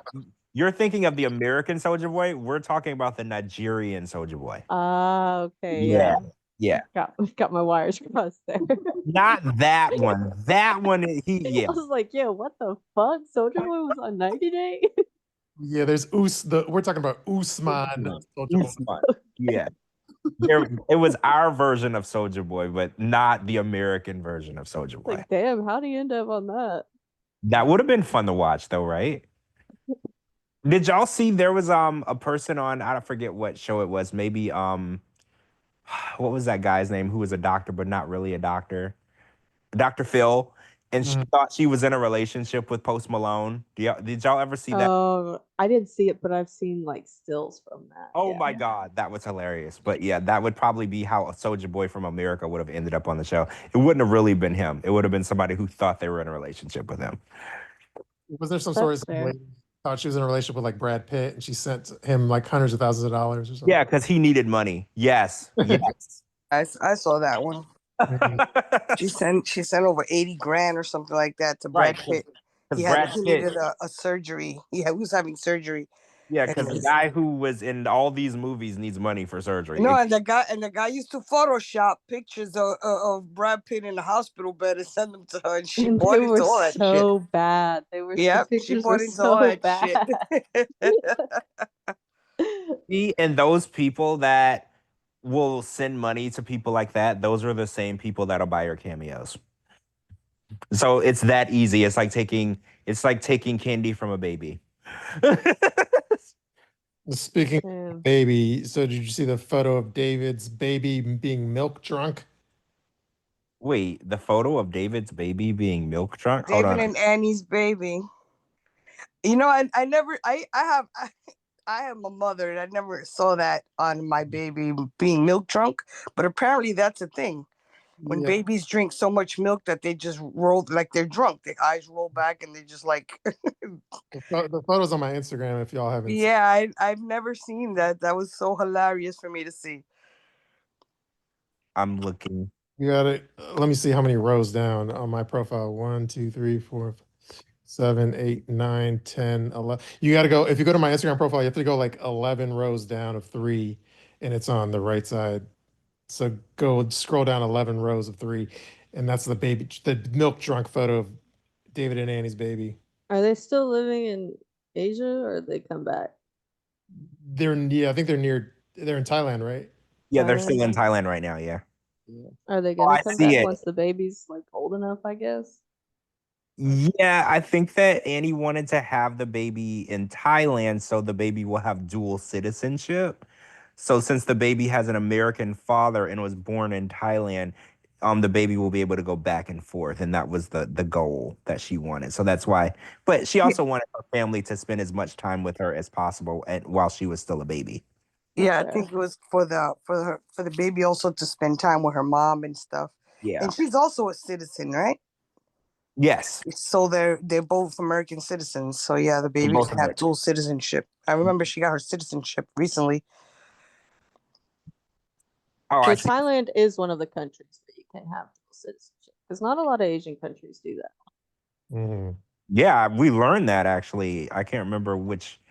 the American Soulja Boy. We're talking about the Nigerian Soulja Boy. Ah, okay. Yeah. Got my wires crossed there. Not that one. That one, I was like, yeah, what the fuck? Soulja Boy was on 90 Day? Yeah, there's we're talking about Usman. Usman. Yeah. It was our version of Soulja Boy, but not the American version of Soulja Boy. Like, damn, how do you end up on that? That would have been fun to watch, though, right? Did y'all see there was a person on, I don't forget what show it was, maybe what was that guy's name who was a doctor but not really a doctor? Dr. Phil, and she thought she was in a relationship with Post Malone. Did y'all ever see that? Oh, I didn't see it, but I've seen like stills from that. Oh my God, that was hilarious. But yeah, that would probably be how a Soulja Boy from America would have ended up on the show. It wouldn't have really been him. It would have been somebody who thought they were in a relationship with him. Was there some sort of lady thought she was in a relationship with like Brad Pitt and she sent him like hundreds of thousands of dollars or something? Yeah, because he needed money. Yes. Yes. I saw that one. She sent over 80 grand or something like that to Brad Pitt. He needed a surgery. He was having surgery. Yeah, because the guy who was in all these movies needs money for surgery. No, and the guy used to Photoshop pictures of Brad Pitt in the hospital bed and send them to her, and she bought into all that shit. So bad. They were she bought into all that shit. See, and those people that will send money to people like that, those are the same people that'll buy your cameos. So it's that easy. It's like taking candy from a baby. Speaking of baby, so did you see the photo of David's baby being milk drunk? Wait, the photo of David's baby being milk drunk? David and Annie's baby. You know, I am a mother and I never saw that on my baby being milk drunk, but apparently that's a thing. When Yeah. babies drink so much milk that they just roll like they're drunk, their eyes roll back and they just like. The photos on my Instagram, if y'all haven't seen. Yeah, I've never seen that. That was so hilarious for me to see. I'm looking. You got it. Let me see how many rows down on my profile. 1, 2, 3, 4, 7, 8, 9, 10, 11. You got to go. If you go to my Instagram profile, you have to go like 11 rows down of 3, and it's on the right side. So go scroll down 11 rows of 3, and that's the baby, the milk drunk photo of David and Annie's baby. Are they still living in Asia or they come back? I think they're in Thailand, right? Yeah, they're still in Thailand? Thailand right now. Yeah. Are they Oh, gonna I come see back it. once the baby's like old enough, I guess? Yeah, I think that Annie wanted to have the baby in Thailand so the baby will have dual citizenship. So since the baby has an American father and was born in Thailand, the baby will be able to go back and forth, and that was the goal that she wanted. So that's why. But she Yeah. also wanted her family to spend as much time with her as possible, while she was still a baby. Yeah, I Okay. think it was for the baby also to spend time with her mom and stuff. Yeah. And she's also a citizen, right? Yes. So they're both American citizens. So yeah, the baby both can have American. dual citizenship. I remember she got her citizenship recently. Oh, So I see. Thailand is one of the countries that you can have dual citizenship because not a lot of Asian countries do that. Mhm. Yeah, we learned that actually. I can't remember which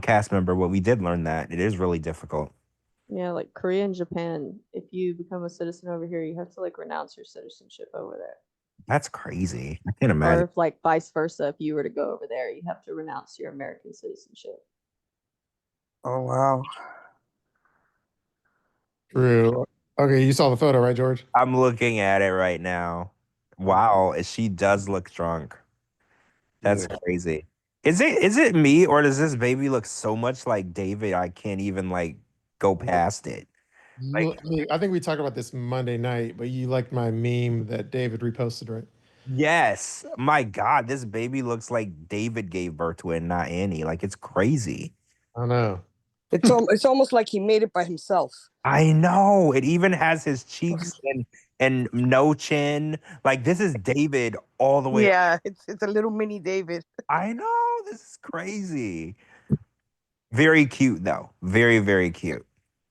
cast member, but we did learn that. It is really difficult. Yeah, like Korea and Japan, if you become a citizen over here, you have to like renounce your citizenship over there. That's crazy. I can't Or imagine. if like vice versa, if you were to go over there, you have to renounce your American citizenship. Oh wow. True. Okay, you saw the photo, right, George? I'm looking at it right now. Wow, she does look drunk. That's Yeah. crazy. Is it me, or does this baby look so much like David I can't even like go past it? Like, I think we talked about this Monday night, but you liked my meme that David reposted, right? yes. My God, this baby looks like David gave birth to it, not Annie. Like, it's crazy. I know. It's almost like he made it by himself. I know. It even has his cheeks and no chin. Like, this is David all the way. Yeah, it's a little mini David. I know. This is crazy. Very cute, though. Very, very cute.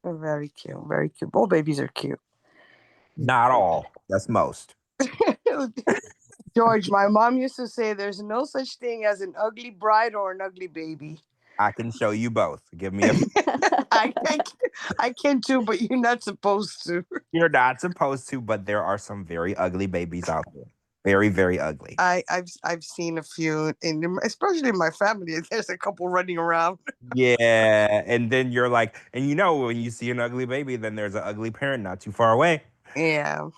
Very cute, very cute. Both babies are cute. Not all. That's most. George, my mom used to say there's no such thing as an ugly bride or an ugly baby. I can show you both. Give me a. I can too, but you're not supposed to. You're not supposed to, but there are some very ugly babies out there. Very, very ugly. I've seen a few, especially in my family. There's a couple running around. Yeah. And then you're like, and when you see an ugly baby, then there's an ugly parent not too far away. Yeah.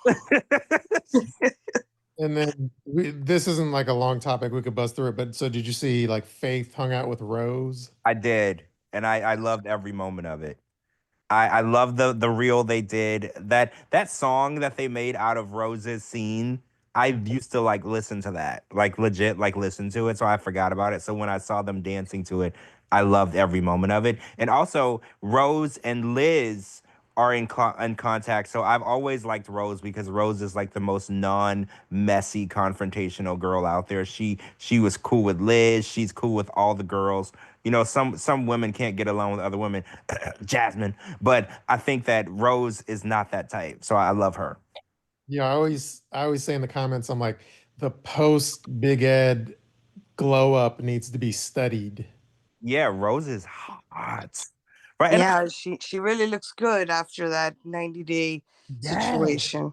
And then this isn't like a long topic. We could buzz through it. But so did you see like Faith hung out with Rose? I did. And I loved every moment of it. I love the reel they did. That song that they made out of Rose's scene. I used to like listen to that, like legit, like listen to it. So I forgot about it. So when I saw them dancing to it, I loved every moment of it. And also, Rose and Liz are in contact. So I've always liked Rose because Rose is like the most non-messy, confrontational girl out there. She was cool with Liz. She's cool with all the girls. Some women can't get along with other women, Jasmine. But I think that Rose is not that type. So I love her. Yeah, I always say in the comments, I'm like, the post Big Ed glow up needs to be studied. Yeah, Rose is hot. Right? Yeah, she really looks good after that 90-day situation.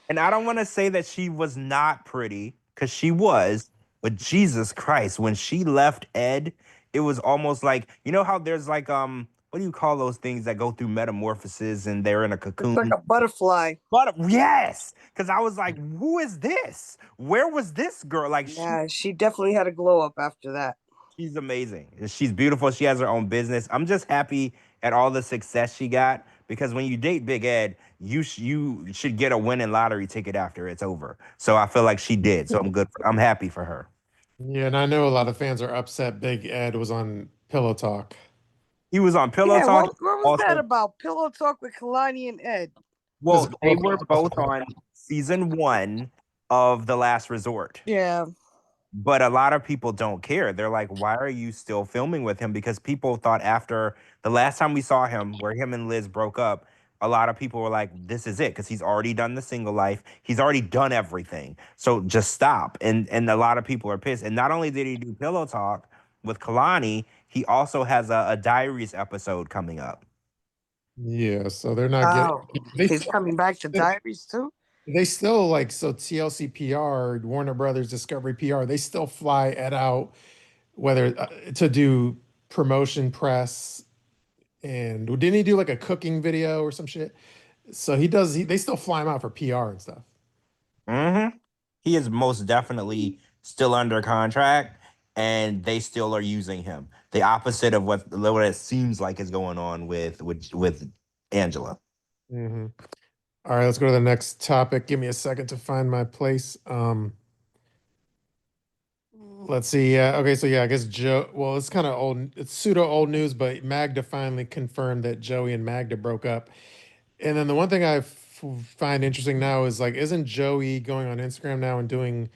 And I don't want to say that she was not pretty, because she was, but Jesus Christ, when she left Ed, it was almost like, how there's like what do you call those things that go through metamorphosis and they're in a cocoon? It's like a butterfly. Yes. Because I was like, who is this? Where was this girl? Like, Yeah, she definitely had a glow up after that. she's amazing. She's beautiful. She has her own business. I'm just happy at all the success she got, because when you date Big Ed, you should get a winning lottery ticket after it's over. So I feel like she did. So I'm happy for her. Yeah, and I know a lot of fans are upset Big Ed was on Pillow Talk. He was on Pillow Talk. What was that about? Pillow Talk with Kalani and Ed. Well, Is they both were both on season 1 of The Last Resort. Yeah. But a lot of people don't care. They're like, why are you still filming with him? Because people thought after the last time we saw him, where him and Liz broke up, a lot of people were like, this is it, because he's already done the single life. He's already done everything. So just stop. And a lot of people are pissed. And not only did he do Pillow Talk with Kalani, he also has a Diaries episode coming up. Yeah, so they're not getting. Oh, They he's still, coming back to Diaries too. they still like so TLC PR, Warner Brothers Discovery PR. They still fly Ed out, whether to do promotion press, and didn't he do like a cooking video or some shit? So he does. They still fly him out for PR and stuff. Mm-hmm. He is most definitely still under contract, and they still are using him. The opposite of what it seems like is going on with Angela. Mm-hmm. All right, let's go to the next topic. Give me a second to find my place. Let's see. Okay, so yeah, I guess Joe. Well, it's kind of old. It's pseudo old news, but Magda finally confirmed that Joey and Magda broke up. And then the one thing find interesting now is like, isn't Joey going on Instagram now and doing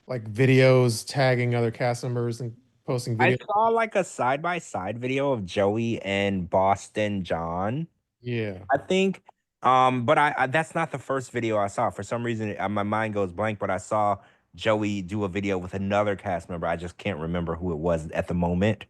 like videos, tagging other cast members and posting I videos? saw like a side by side video of Joey and Boston John, Yeah. I think. But I that's not the first video I saw. For some reason, my mind goes blank. But I saw Joey do a video with another cast member. I just can't remember who it was at the moment.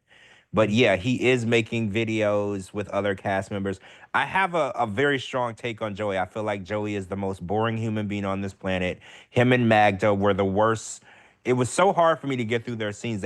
But yeah, he is making videos with other cast members. I have a very strong take on Joey. I feel like Joey is the most boring human being on this planet. Him and Magda were the worst. It was so hard for me to get through their scenes.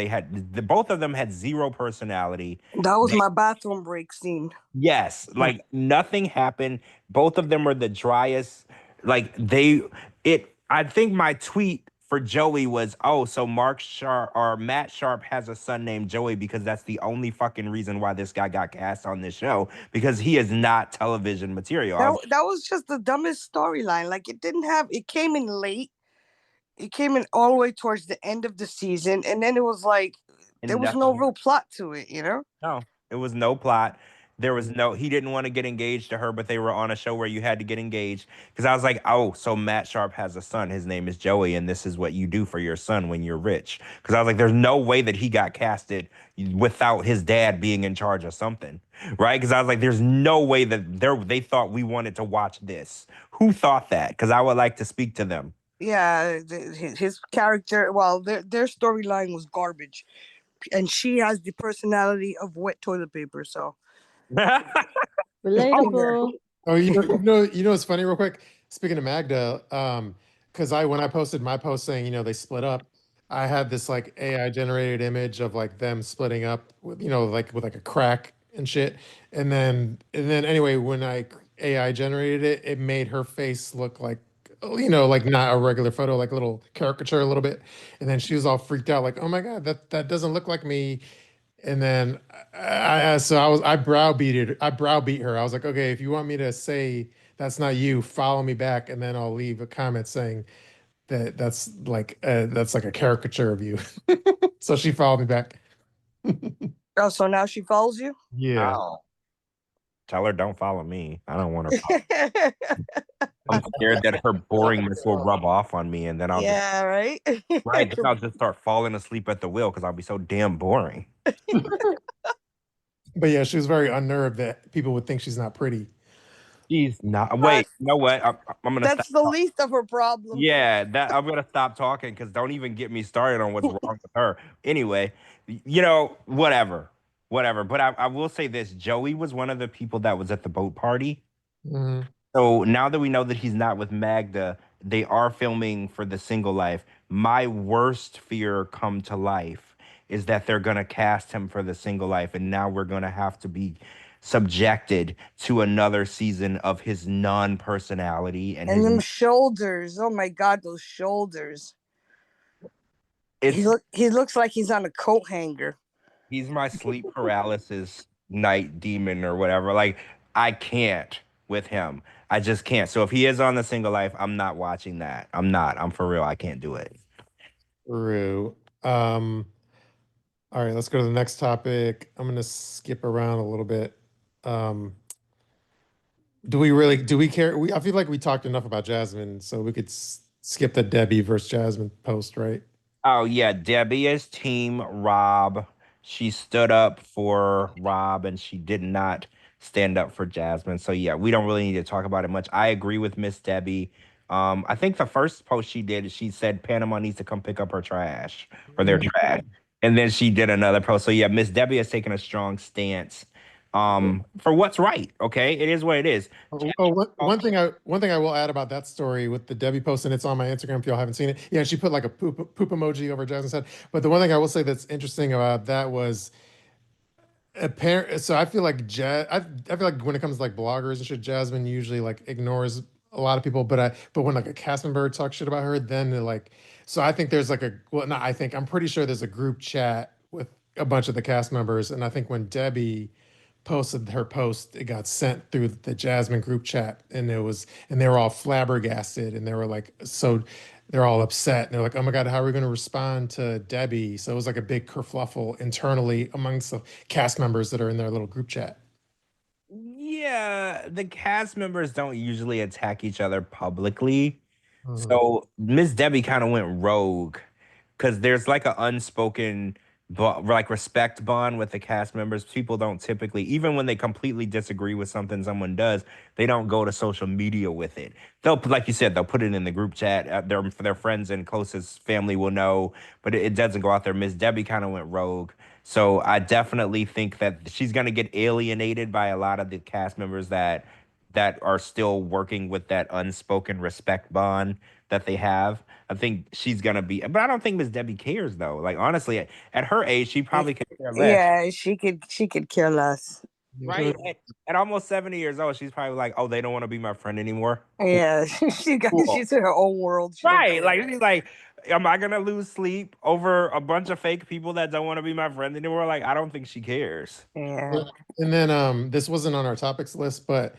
Both of them had zero personality. That was my bathroom break scene. Yes, like nothing happened. Both of them were the driest. Like I think my tweet for Joey was, "Oh, so Mark Sharp or Matt Sharp has a son named Joey because that's the only fucking reason why this guy got cast on this show because he is not television material." That was just the dumbest storyline. Like it came in late. It came in all the way towards the end of the season, and then it was like there was no real plot to it, you know? No, it was no plot. There was no, he didn't want to get engaged to her, but they were on a show where you had to get engaged. Because I was like, oh, so Matt Sharp has a son. His name is Joey, and this is what you do for your son when you're rich. Because I was like, there's no way that he got casted without his dad being in charge of something, right? Because I was like, there's no way that they thought we wanted to watch this. Who thought that? Because I would like to speak to them. Yeah, his character, well, their storyline was garbage. And she has the personality of wet toilet paper, so Relatable. Oh, it's funny real quick. Speaking of Magda, because when I posted my post saying, they split up, I had this like AI generated image of like them splitting up with, like with like a crack and shit. And then anyway, when I AI generated it, it made her face look like, like not a regular photo, like a little caricature a little bit. And then she was all freaked out, like, oh my God, that doesn't look like me. And then I browbeat her. I was like, okay, if you want me to say that's not you, follow me back, and then I'll leave a comment saying that's like a caricature of you. So she followed me back. oh, so now she follows you? Yeah. Oh. Tell her don't follow me. I don't want to. I'm scared that her boringness will rub off on me, and then I'll yeah, right. right. Then I'll just start falling asleep at the wheel because I'll be so damn boring. But yeah, she was very unnerved that people would think she's not pretty. She's not. Wait, you know what? I'm gonna. That's stop the least of her problems. Yeah, that I'm gonna stop talking because don't even get me started on what's wrong with her. Anyway, whatever. But I will say this: Joey was one of the people that was at the boat party. Mhm. So now that we know that he's not with Magda, they are filming for the single life. My worst fear come to life is that they're gonna cast him for the single life, and now we're gonna have to be subjected to another season of his non-personality and his them shoulders. Oh my God, those shoulders. he looks like he's on a coat hanger. He's my sleep paralysis night demon or whatever. Like I can't with him. I just can't. So if he is on the single life, I'm not watching that. I'm not. I'm for real. I can't do it. True. All right, let's go to the next topic. I'm gonna skip around a little bit. Um, Do we care? I feel like we talked enough about Jasmine, so we could skip the Debbie versus Jasmine post, right? Oh yeah, Debbie is team Rob. She stood up for Rob and she did not stand up for Jasmine. So yeah, we don't really need to talk about it much. I agree with Miss Debbie. I think the first post she did, she said Panama needs to come pick up her trash or their trash. And then she did another post. So yeah, Miss Debbie has taken a strong stance for what's right. Okay. It is what it is. One thing I will add about that story with the Debbie post, and it's on my Instagram if y'all haven't seen it. Yeah, she put like a poop emoji over Jasmine's head. But the one thing I will say that's interesting about that was apparent. So I feel like I feel like when it comes to like bloggers and shit, Jasmine usually like ignores a lot of people. But when like a cast member talks shit about her, then they're like, so I think there's like not I think I'm pretty sure there's a group chat with a bunch of the cast members, and I think when Debbie posted her post, it got sent through the Jasmine group chat, and they were all flabbergasted, and they were like, so they're all upset, and they're like, oh my god, how are we going to respond to Debbie? So it was like a big kerfluffle internally amongst the cast members that are in their little group chat. Yeah, the cast members don't usually attack each other publicly. Mhm. So Miss Debbie kind of went rogue because there's like an unspoken like respect bond with the cast members. People don't typically, even when they completely disagree with something someone does, they don't go to social media with it. They'll, like you said, they'll put it in the group chat. Their friends and closest family will know, but it doesn't go out there. Miss Debbie kind of went rogue. So I definitely think that she's gonna get alienated by a lot of the cast members that are still working with that unspoken respect bond that they have. I think she's gonna be, but I don't think Miss Debbie cares though. Like honestly, at her age, she probably could care less. Yeah, she could care less. Right? At almost 70 years old, she's probably like, oh, they don't want to be my friend anymore. Yeah, she's in her own world. She don't Right. care. Like she's like, am I gonna lose sleep over a bunch of fake people that don't want to be my friend anymore? Like, I don't think she cares. Yeah. And then this wasn't on our topics list, but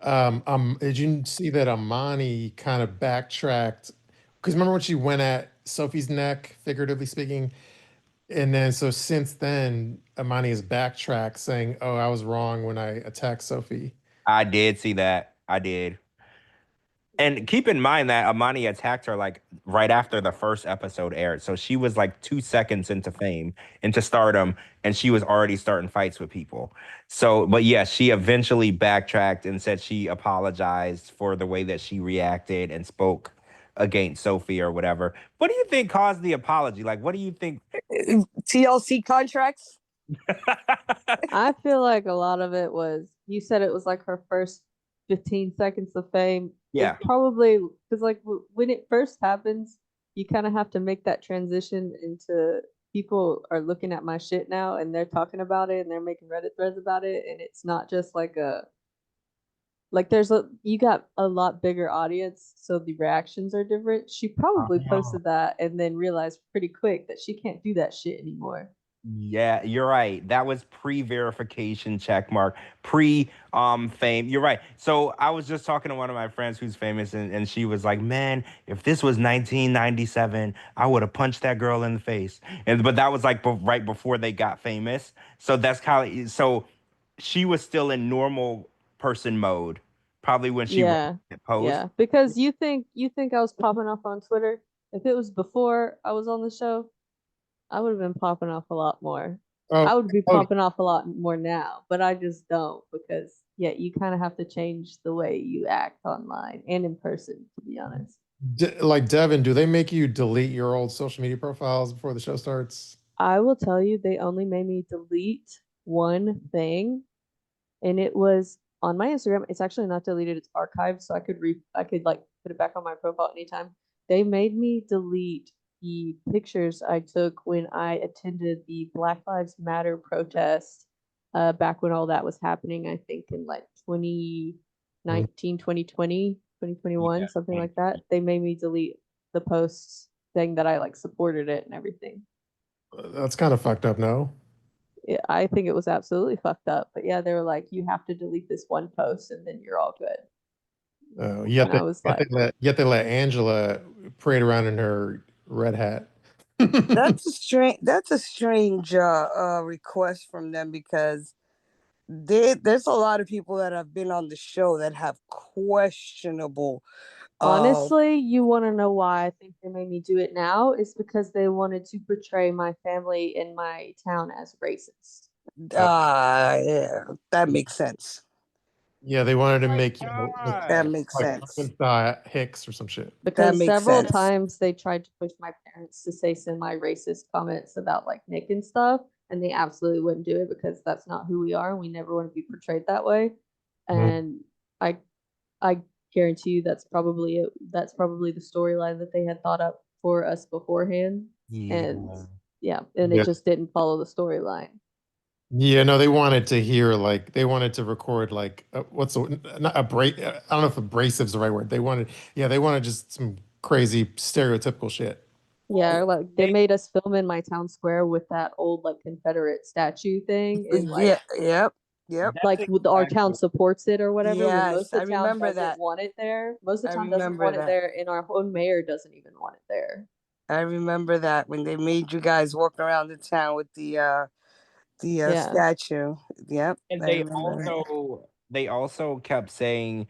did you see that Amani kind of backtracked? Because remember when she went at Sophie's neck, figuratively speaking, and then so since then, Amani has backtracked saying, "Oh, I was wrong when I attacked Sophie." I did see that. I did. And keep in mind that Amani attacked her like right after the first episode aired. So she was like 2 seconds into fame, into stardom, and she was already starting fights with people. So, but yeah, she eventually backtracked and said she apologized for the way that she reacted and spoke against Sophie or whatever. What do you think caused the apology? Like, what do you think? TLC contracts. I feel like a lot of it was, you said it was like her first 15 seconds of fame. Yeah. It's probably because like when it first happens, you kind of have to make that transition into people are looking at my shit now and they're talking about it and they're making Reddit threads about it, and it's not just like you got a lot bigger audience, so the reactions are different. She probably posted that and then realized pretty quick that she can't do that shit anymore. Yeah, you're right. That was pre-verification check mark, pre fame. You're right. So I was just talking to one of my friends who's famous, and she was like, man, if this was 1997, I would have punched that girl in the face. And but that was like right before they got famous. So that's kind of so she was still in normal person mode, probably when she wrote Yeah. that post. Yeah. Because you think I was popping off on Twitter. If it was before I was on the show, I would have been popping off a lot more. Oh, I would be oh, popping off a lot more now, but I just don't because yeah, you kind of have to change the way you act online and in person, to be honest. like Devin, do they make you delete your old social media profiles before the show starts? I will tell you, they only made me delete one thing, and it was on my Instagram. It's actually not deleted; it's archived, so I could like put it back on my profile anytime. They made me delete the pictures I took when I attended the Black Lives Matter protest, back when all that was happening. I think in like 2019, 2020, 2021, Yeah. something like that. They made me delete the posts saying that I like supported it and everything. That's kind of fucked up, no? Yeah, I think it was absolutely fucked up. But yeah, they were like, you have to delete this one post and then you're all good. Yet And I was like, they let Angela parade around in her red hat. That's a strange request from them because there's a lot of people that have been on the show that have questionable. Honestly, you want to know why I think they made me do it now? Is because they wanted to portray my family in my town as racist. Yeah, that makes sense. Yeah, they wanted to my make you That God. makes like sense. Hicks or some shit. Because makes several sense. times they tried to push my parents to say semi-racist comments about like Nick and stuff, and they absolutely wouldn't do it because that's not who we are, and we never want to be portrayed that way. And I I guarantee you that's probably it. That's probably the storyline that they had thought up for us beforehand. And Yeah. and Yeah. it just didn't follow the storyline. Yeah, no, they wanted to hear like they wanted to record like what's a not I don't know if abrasive is the right word. They wanted just some crazy stereotypical shit. Yeah, like they made us film in my town square with that old like Confederate statue thing, and like Yep. like with our town supports it or whatever. When most Yes, I of the town remember doesn't that. want it there. Most of I the town doesn't remember want it that. there, and our own mayor doesn't even want it there. I remember that when they made you guys walk around the town with the Yeah. statue. Yep. And I they remember that. also kept saying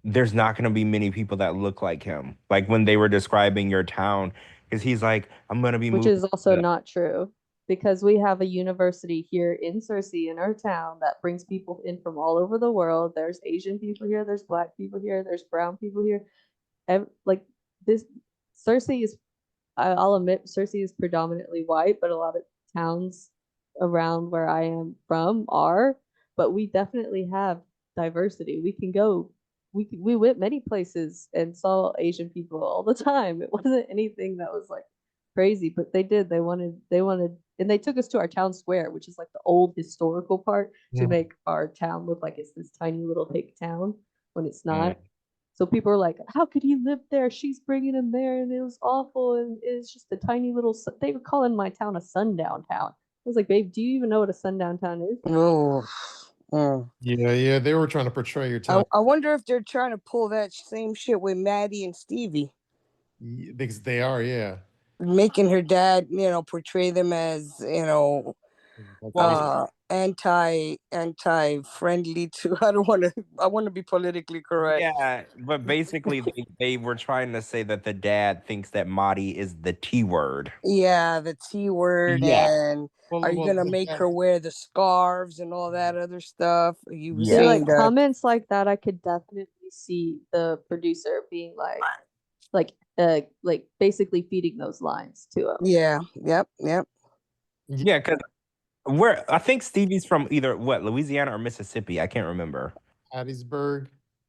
there's not going to be many people that look like him. Like when they were describing your town, because he's like, I'm going to be Which moving. is also not true because we have a university here in Cersei in our town that brings people in from all over the world. There's Asian people here, there's black people here, there's brown people here. Like this, Cersei is, I'll admit, Cersei is predominantly white, but a lot of towns around where I am from are. But we definitely have diversity. We can go. We went many places and saw Asian people all the time. It wasn't anything that was like crazy, but they did. They wanted, and they took us to our town square, which is like the old historical part, to make our town look like it's this tiny little hick town when it's not. So people are like, "How could he live there? She's bringing him there, and it was awful, and it's just a tiny little." They were calling my town a sundown town. I was like, "Babe, do you even know what a sundown town is?" Oh. Yeah, they were trying to portray your town. I wonder if they're trying to pull that same shit with Maddie and Stevie. Because they are, yeah. Making her dad, portray them as, anti friendly to I want to be politically correct. Yeah, but basically they were trying to say that the dad thinks that Madi is the T word. Yeah, the T word. Yeah. And are you gonna make her wear the scarves and all that other stuff? You were Yeah. See, saying like that. comments like that, I could definitely see the producer being like basically feeding those lines to him. Yeah. Yep. Yeah, because I think Stevie's from either Louisiana or Mississippi. I can't remember. Hattiesburg.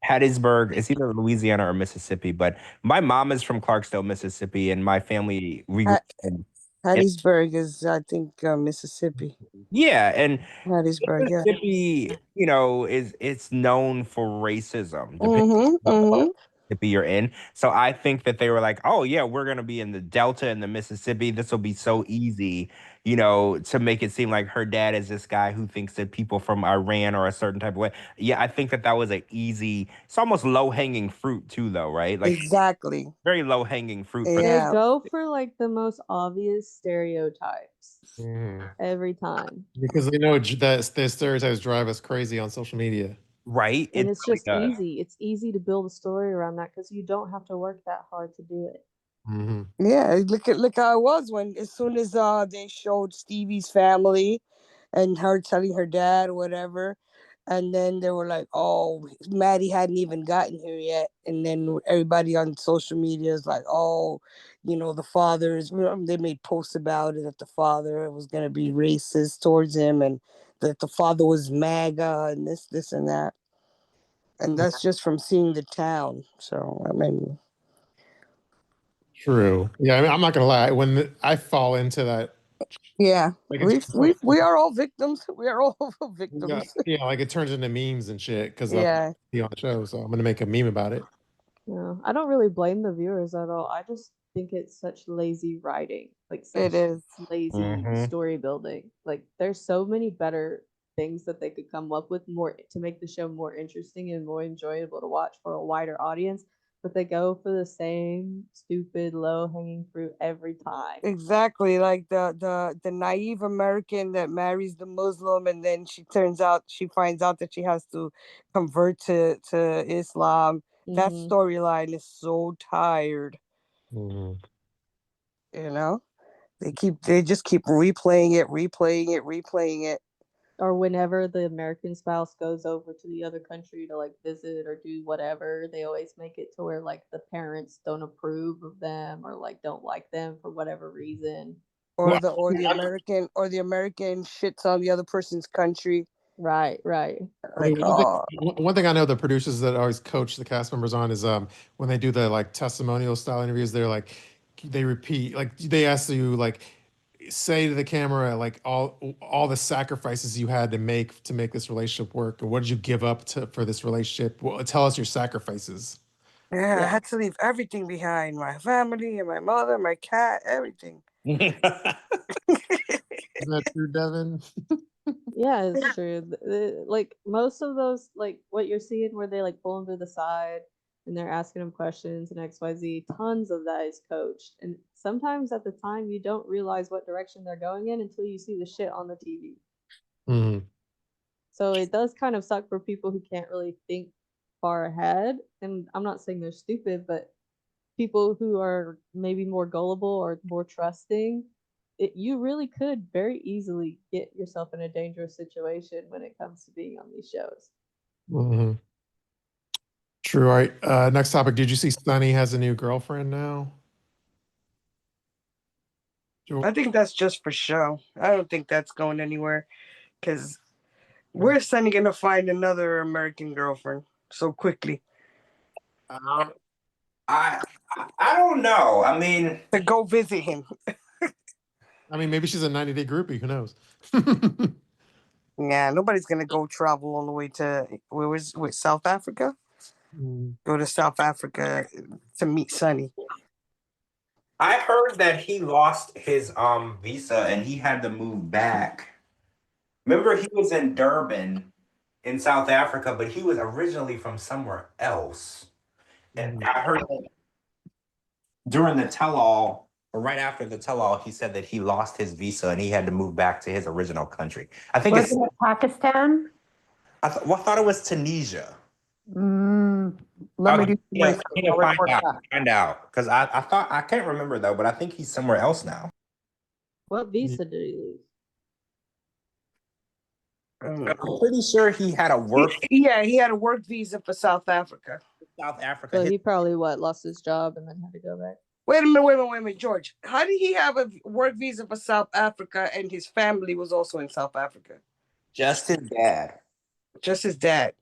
Hattiesburg. It's either Louisiana or Mississippi, but my mom is from Clarksdale, Mississippi, and my family Hattiesburg is, I think, Mississippi. Yeah, and Hattiesburg, yeah. Mississippi, it's known for racism, depending on what Mississippi you're in. So I think that they were like, oh yeah, we're gonna be in the Delta and the Mississippi. This will be so easy, to make it seem like her dad is this guy who thinks that people from Iran are a certain type of way. Yeah, I think that was it's almost low hanging fruit too, though, right? Like exactly. very low hanging fruit. They go for like the most obvious stereotypes every time. Because they know that their stereotypes drive us crazy on social media. Right. And it's just easy. It's easy to build a story around that because you don't have to work that hard to do it. Yeah, look how it was when as soon as they showed Stevie's family and her telling her dad or whatever, and then they were like, oh, Maddie hadn't even gotten here yet, and then everybody on social media is like, oh, the father's, they made posts about it that the father was going to be racist towards him and that the father was MAGA and this and that, and that's just from seeing the town. So I mean, true. Yeah, I mean, I'm not gonna lie. When I fall into that, yeah, like we are all victims. We are all victims. yeah, like it turns into memes and shit because Yeah. be on the show. So I'm gonna make a meme about it. No, I don't really blame the viewers at all. I just think it's such lazy writing, like such It is lazy story building. Like there's so many better things that they could come up with more to make the show more interesting and more enjoyable to watch for a wider audience. but they go for the same stupid low hanging fruit every time. Exactly, like the naive American that marries the Muslim, and then she finds out that she has to convert to Islam. That Mhm. storyline is so tired. Mhm. You know, they just keep replaying it. Or whenever the American spouse goes over to the other country to like visit or do whatever, they always make it to where like the parents don't approve of them or like don't like them for whatever reason. Or Well, the American shits on the other person's country. Right, right. I mean, Like, oh, one thing I know the producers that always coach the cast members on is when they do the like testimonial style interviews, they're like they repeat like they ask you like say to the camera like all the sacrifices you had to make this relationship work, and what did you give up for this relationship? Well, tell us your sacrifices. yeah, I Yeah. had to leave everything behind, my family and my mother, my cat, everything. Is that true, Devin? Yeah, it's true. Like most of those, like what you're seeing where they like pull them to the side and they're asking them questions and XYZ, tons of that is coached. And sometimes at the time you don't realize what direction they're going in until you see the shit on the TV. Mhm. So it does kind of suck for people who can't really think far ahead. And I'm not saying they're stupid, but people who are maybe more gullible or more trusting, you really could very easily get yourself in a dangerous situation when it comes to being on these shows. Mhm. True. All right. Next topic. Did you see Sunny has a new girlfriend now? I think that's just for show. I don't think that's going anywhere because where's Sunny gonna find another American girlfriend so quickly Um, I I don't know. I mean, to go visit him? I mean, maybe she's a 90-day groupie. Who knows? Yeah, nobody's gonna go travel all the way to South Africa. Mm. Go to South Africa to meet Sunny. I heard that he lost his visa and he had to move back. Remember, he was in Durban in South Africa, but he was originally from somewhere else. And I heard that during the tell-all, or right after the tell-all, he said that he lost his visa and he had to move back to his original country. I think it's. Wasn't it Pakistan? I thought it was Tunisia. Let me do some Yeah, research. I need to I'll report back. find out because I thought I can't remember though, but I think he's somewhere else now. What visa did he lose? I'm pretty sure he had a work Yeah, he had a work visa for South Africa. South Africa. So he probably lost his job and then had to go back. Wait a minute, George. How did he have a work visa for South Africa and his family was also in South Africa? Just his dad. Just his dad.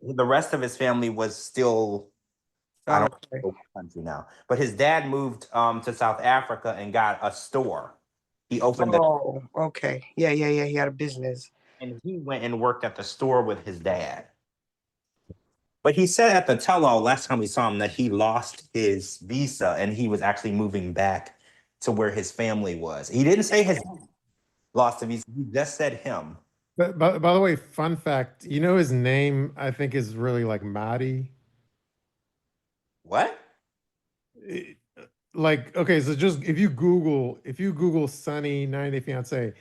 The rest of his family was still I don't know what country now, but his dad moved to South Africa and got a store. He opened Oh, okay. Yeah. He had a business. and he went and worked at the store with his dad. But he said at the tell-all last time we saw him that he lost his visa and he was actually moving back to where his family was. He didn't say his lost the visa. He just said him. But by the way, fun fact, you know his name I think is really like Mahdi. What? Like, okay, so just if you Google Sunny 90 Fiance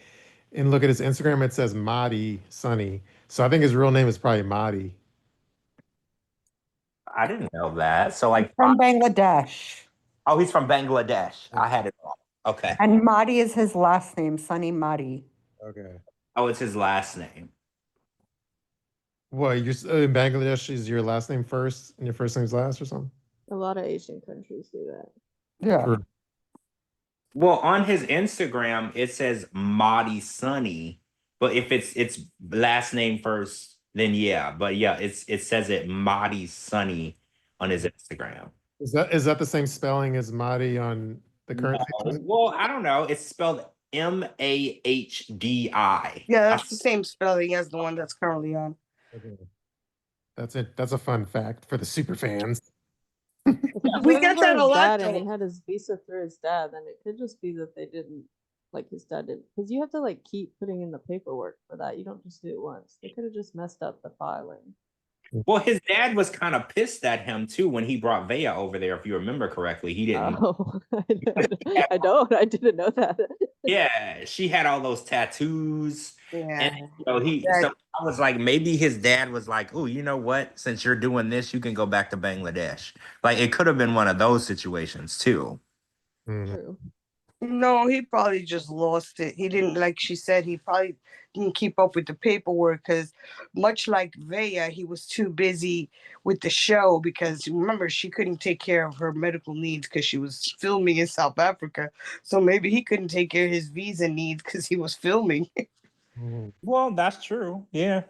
and look at his Instagram, it says Mahdi Sunny. So I think his real name is probably Mahdi. I didn't know that. So like From Bangladesh. oh, he's from Bangladesh. I had it wrong. Okay. And Mahdi is his last name, Sunny Mahdi. Okay. Oh, it's his last name. What, you're in Bangladesh is your last name first and your first name's last or something? A lot of Asian countries do that. Yeah. True. Well, on his Instagram, it says Mahdi Sunny, but if it's last name first, then yeah. But yeah, it says it Mahdi Sunny on his Instagram. Is that the same spelling as Mahdi on the current No. Well, I don't know. It's spelled Mahdi. Yeah, that's the same spelling as the one that's currently on. Okay. That's it. That's a fun fact for the super fans. We get that a lot, And he though. had his visa through his dad, then it could just be that they didn't, like his dad didn't, because you have to like keep putting in the paperwork for that. You don't just do it once. They could have just messed up the filing. Well, his dad was kind of pissed at him too when he brought Vea over there. If you remember correctly, he didn't. Oh, I don't. I didn't know that. Yeah, she had all those tattoos, and Yeah. he. That, So I was like, maybe his dad was like, "Oh, you know what? Since you're doing this, you can go back to Bangladesh." Like it could have been one of those situations too. Mhm. True. no, he probably just lost it. He didn't, like she said, he probably didn't keep up with the paperwork because, much like Vea, he was too busy with the show because remember, she couldn't take care of her medical needs because she was filming in South Africa. So maybe he couldn't take care of his visa needs because he was filming. Mhm. Well, that's true. Yeah,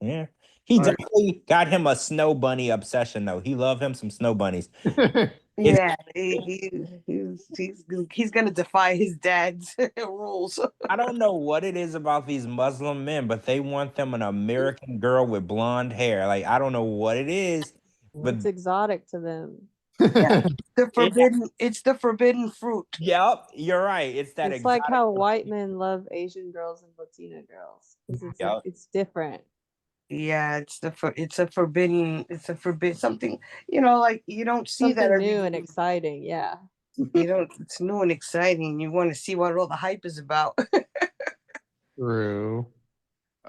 yeah. He All right. definitely got him a snow bunny obsession, though. He loved him some snow bunnies. If Yeah, he's gonna defy his dad's rules. I don't know what it is about these Muslim men, but they want them an American girl with blonde hair. Like I don't know what it is, but It's exotic to them. Yeah, it, it's the forbidden fruit. yep, you're right. It's that It's like exotic. how white men love Asian girls and Latina girls because it's like Yep. it's different. Yeah, it's a forbid something, like you don't see that Something every new and day. exciting. Yeah. It's new and exciting. You want to see what all the hype is about. True.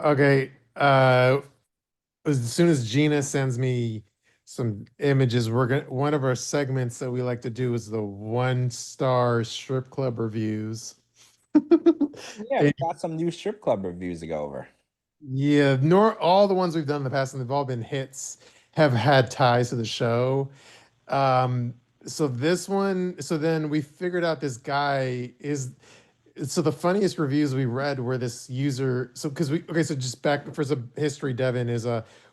Okay. As soon as Gina sends me some images, one of our segments that we like to do is the 1-star strip club reviews. Yeah, we got some new strip club reviews to go over. Yeah, all the ones we've done in the past, and they've all been hits, have had ties to the show. Um, so this one, so then we figured out this guy is. So the funniest reviews we read were this user. So because so just back for some history, Devin is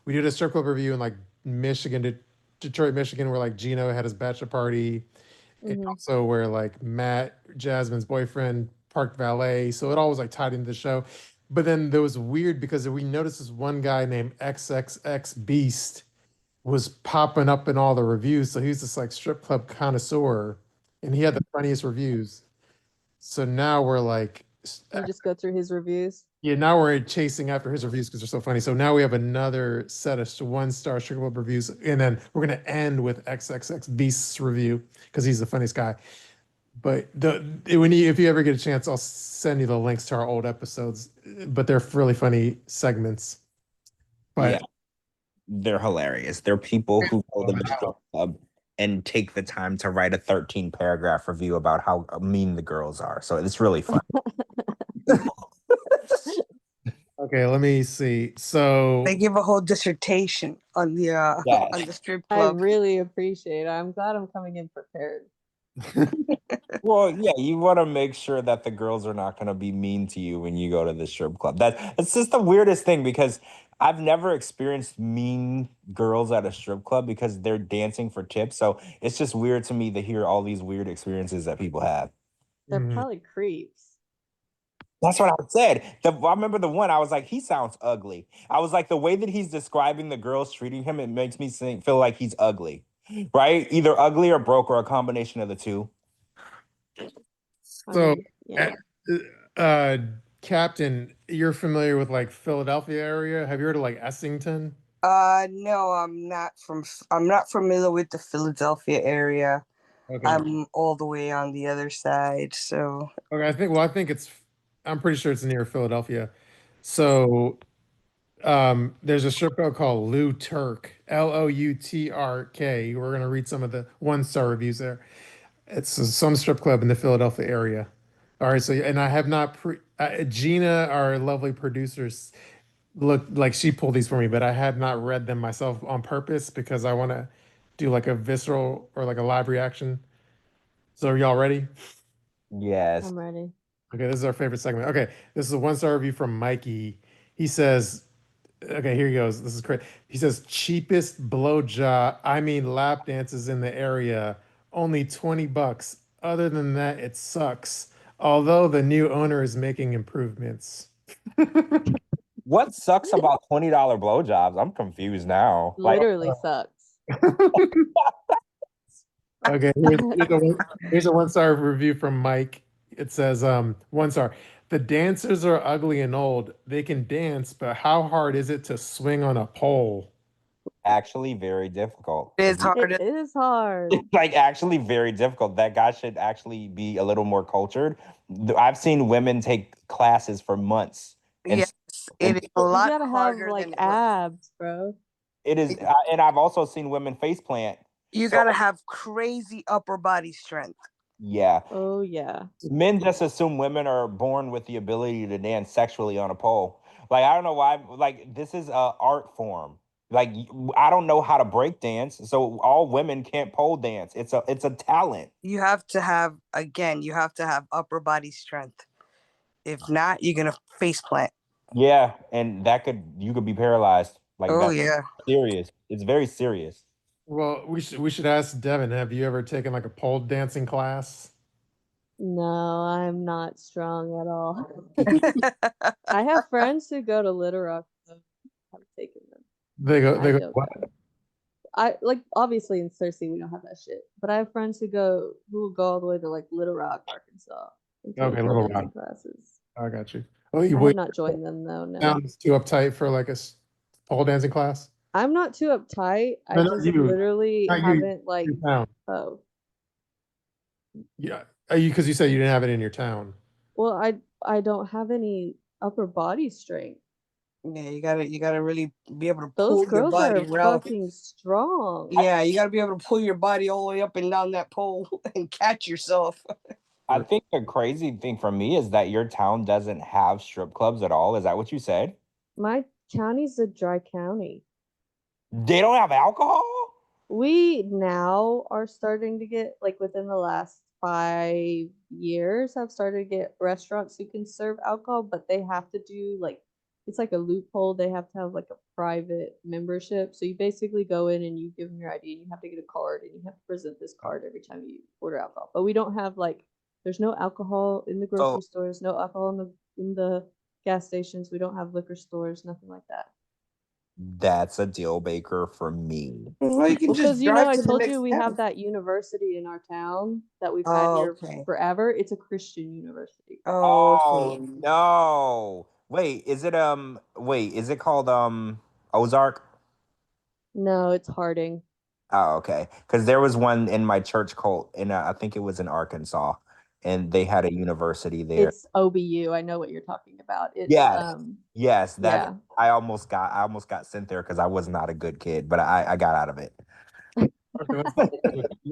we did a strip club review in like Michigan, Detroit, Michigan, where like Gino had his bachelor party, and Mhm. also where like Matt, Jasmine's boyfriend, parked valet. So it all was like tied into the show. But then there was weird because we noticed this one guy named XXX Beast was popping up in all the reviews. So he's this like strip club connoisseur, and he had the funniest reviews. So now we're like, You just go through his reviews. yeah, now we're chasing after his reviews because they're so funny. So now we have another set of 1-star strip club reviews, and then we're gonna end with XXX Beast's review because he's the funniest guy. But if you ever get a chance, I'll send you the links to our old episodes. But they're really funny segments. Yeah, But they're hilarious. They're people who go to the strip club and take the time to write a 13-paragraph review about how mean the girls are. So it's really fun. okay, let me see. So They give a whole dissertation on the Yes. on the strip I club. really appreciate it. I'm glad I'm coming in prepared. Well, yeah, you want to make sure that the girls are not going to be mean to you when you go to the strip club. That's just the weirdest thing because I've never experienced mean girls at a strip club because they're dancing for tips. So it's just weird to me to hear all these weird experiences that people have. They're Mhm. probably creeps. That's what I said. I remember the one I was like, he sounds ugly. I was like, the way that he's describing the girls treating him, it makes me feel like he's ugly, right? Either ugly or broke or a combination of the two. So, Yeah. uh, Captain, you're familiar with like Philadelphia area? Have you heard of like Essington? No, I'm not familiar with the Philadelphia area. Okay. I'm all the way on the other side, so Okay, I think I'm pretty sure it's near Philadelphia. So, there's a strip club called Lou Turk, Loutrk. We're gonna read some of the 1-star reviews there. It's some strip club in the Philadelphia area. All right, so and I have not Gina, our lovely producers, look like she pulled these for me, but I had not read them myself on purpose because I want to do like a visceral or like a live reaction. So are y'all ready? Yes. I'm ready. Okay, this is our favorite segment. Okay, this is a 1-star review from Mikey. He says, okay, here he goes. This is great. He says, cheapest blowjob, I mean lap dances in the area, only $20. Other than that, it sucks. Although the new owner is making improvements. What sucks about $20 blowjobs? I'm confused now. Like, Literally sucks. Okay, here's a 1-star review from Mike. It says, 1 star. The dancers are ugly and old. They can dance, but how hard is it to swing on a pole? actually very difficult. It is hard. It is hard. It's like actually very difficult. That guy should actually be a little more cultured. I've seen women take classes for months, and Yes, it is a You lot gotta have harder like than abs, bro. it is. And I've also seen women face plant. you So, gotta have crazy upper body strength. yeah, Oh yeah. men just assume women are born with the ability to dance sexually on a pole. Like I don't know why. Like this is a art form. Like I don't know how to break dance, so all women can't pole dance. It's a talent. You have to have upper body strength. If not, you're gonna face plant. Yeah, and you could be paralyzed. Like Oh that's yeah. serious. It's very serious. Well, we should ask Devin. Have you ever taken like a pole dancing class? No, I'm not strong at all. I have friends who go to Little Rock. So I've taken them. They go. I They go. don't What? know. I like obviously in Cersei we don't have that shit, but I have friends who will go all the way to like Little Rock, Arkansas, and take Okay, pole Little dancing Rock. classes. I got you. Oh, I you have would not joined them though. No, sounds too uptight for like a pole dancing class. I'm not too uptight. I No, not just you. literally Not you. haven't like. Your town. Oh, Yeah. Because you said you didn't have it in your town. well, I don't have any upper body strength. Yeah, you gotta really be able to Those pull your girls are body around. fucking strong. Yeah, you gotta be able to pull your body all the way up and down that pole and catch yourself. I think the crazy thing for me is that your town doesn't have strip clubs at all. Is that what you said? My county's a dry county. They don't have alcohol? We now are starting to get like within the last 5 years have started to get restaurants who can serve alcohol, but they have to do like it's like a loophole. They have to have like a private membership. So you basically go in and you give them your ID and you have to get a card and you have to present this card every time you order alcohol. But we don't have like there's no alcohol in the grocery stores, no alcohol in the gas stations. We don't have liquor stores, nothing like that. That's a deal breaker for me. Well, you can just Because you know, drive I to the told next you we town. have that university in our town that we've had here Okay. forever. It's a Christian university. Oh Okay. no. Wait, is it called Ozark? No, it's Harding. Oh, okay. Because there was one in my church cult, and I think it was in Arkansas, and they had a university there. It's OBU. I know what you're talking about. It's Yes, that yeah. I almost got sent there because I was not a good kid, but I got out of it. Okay,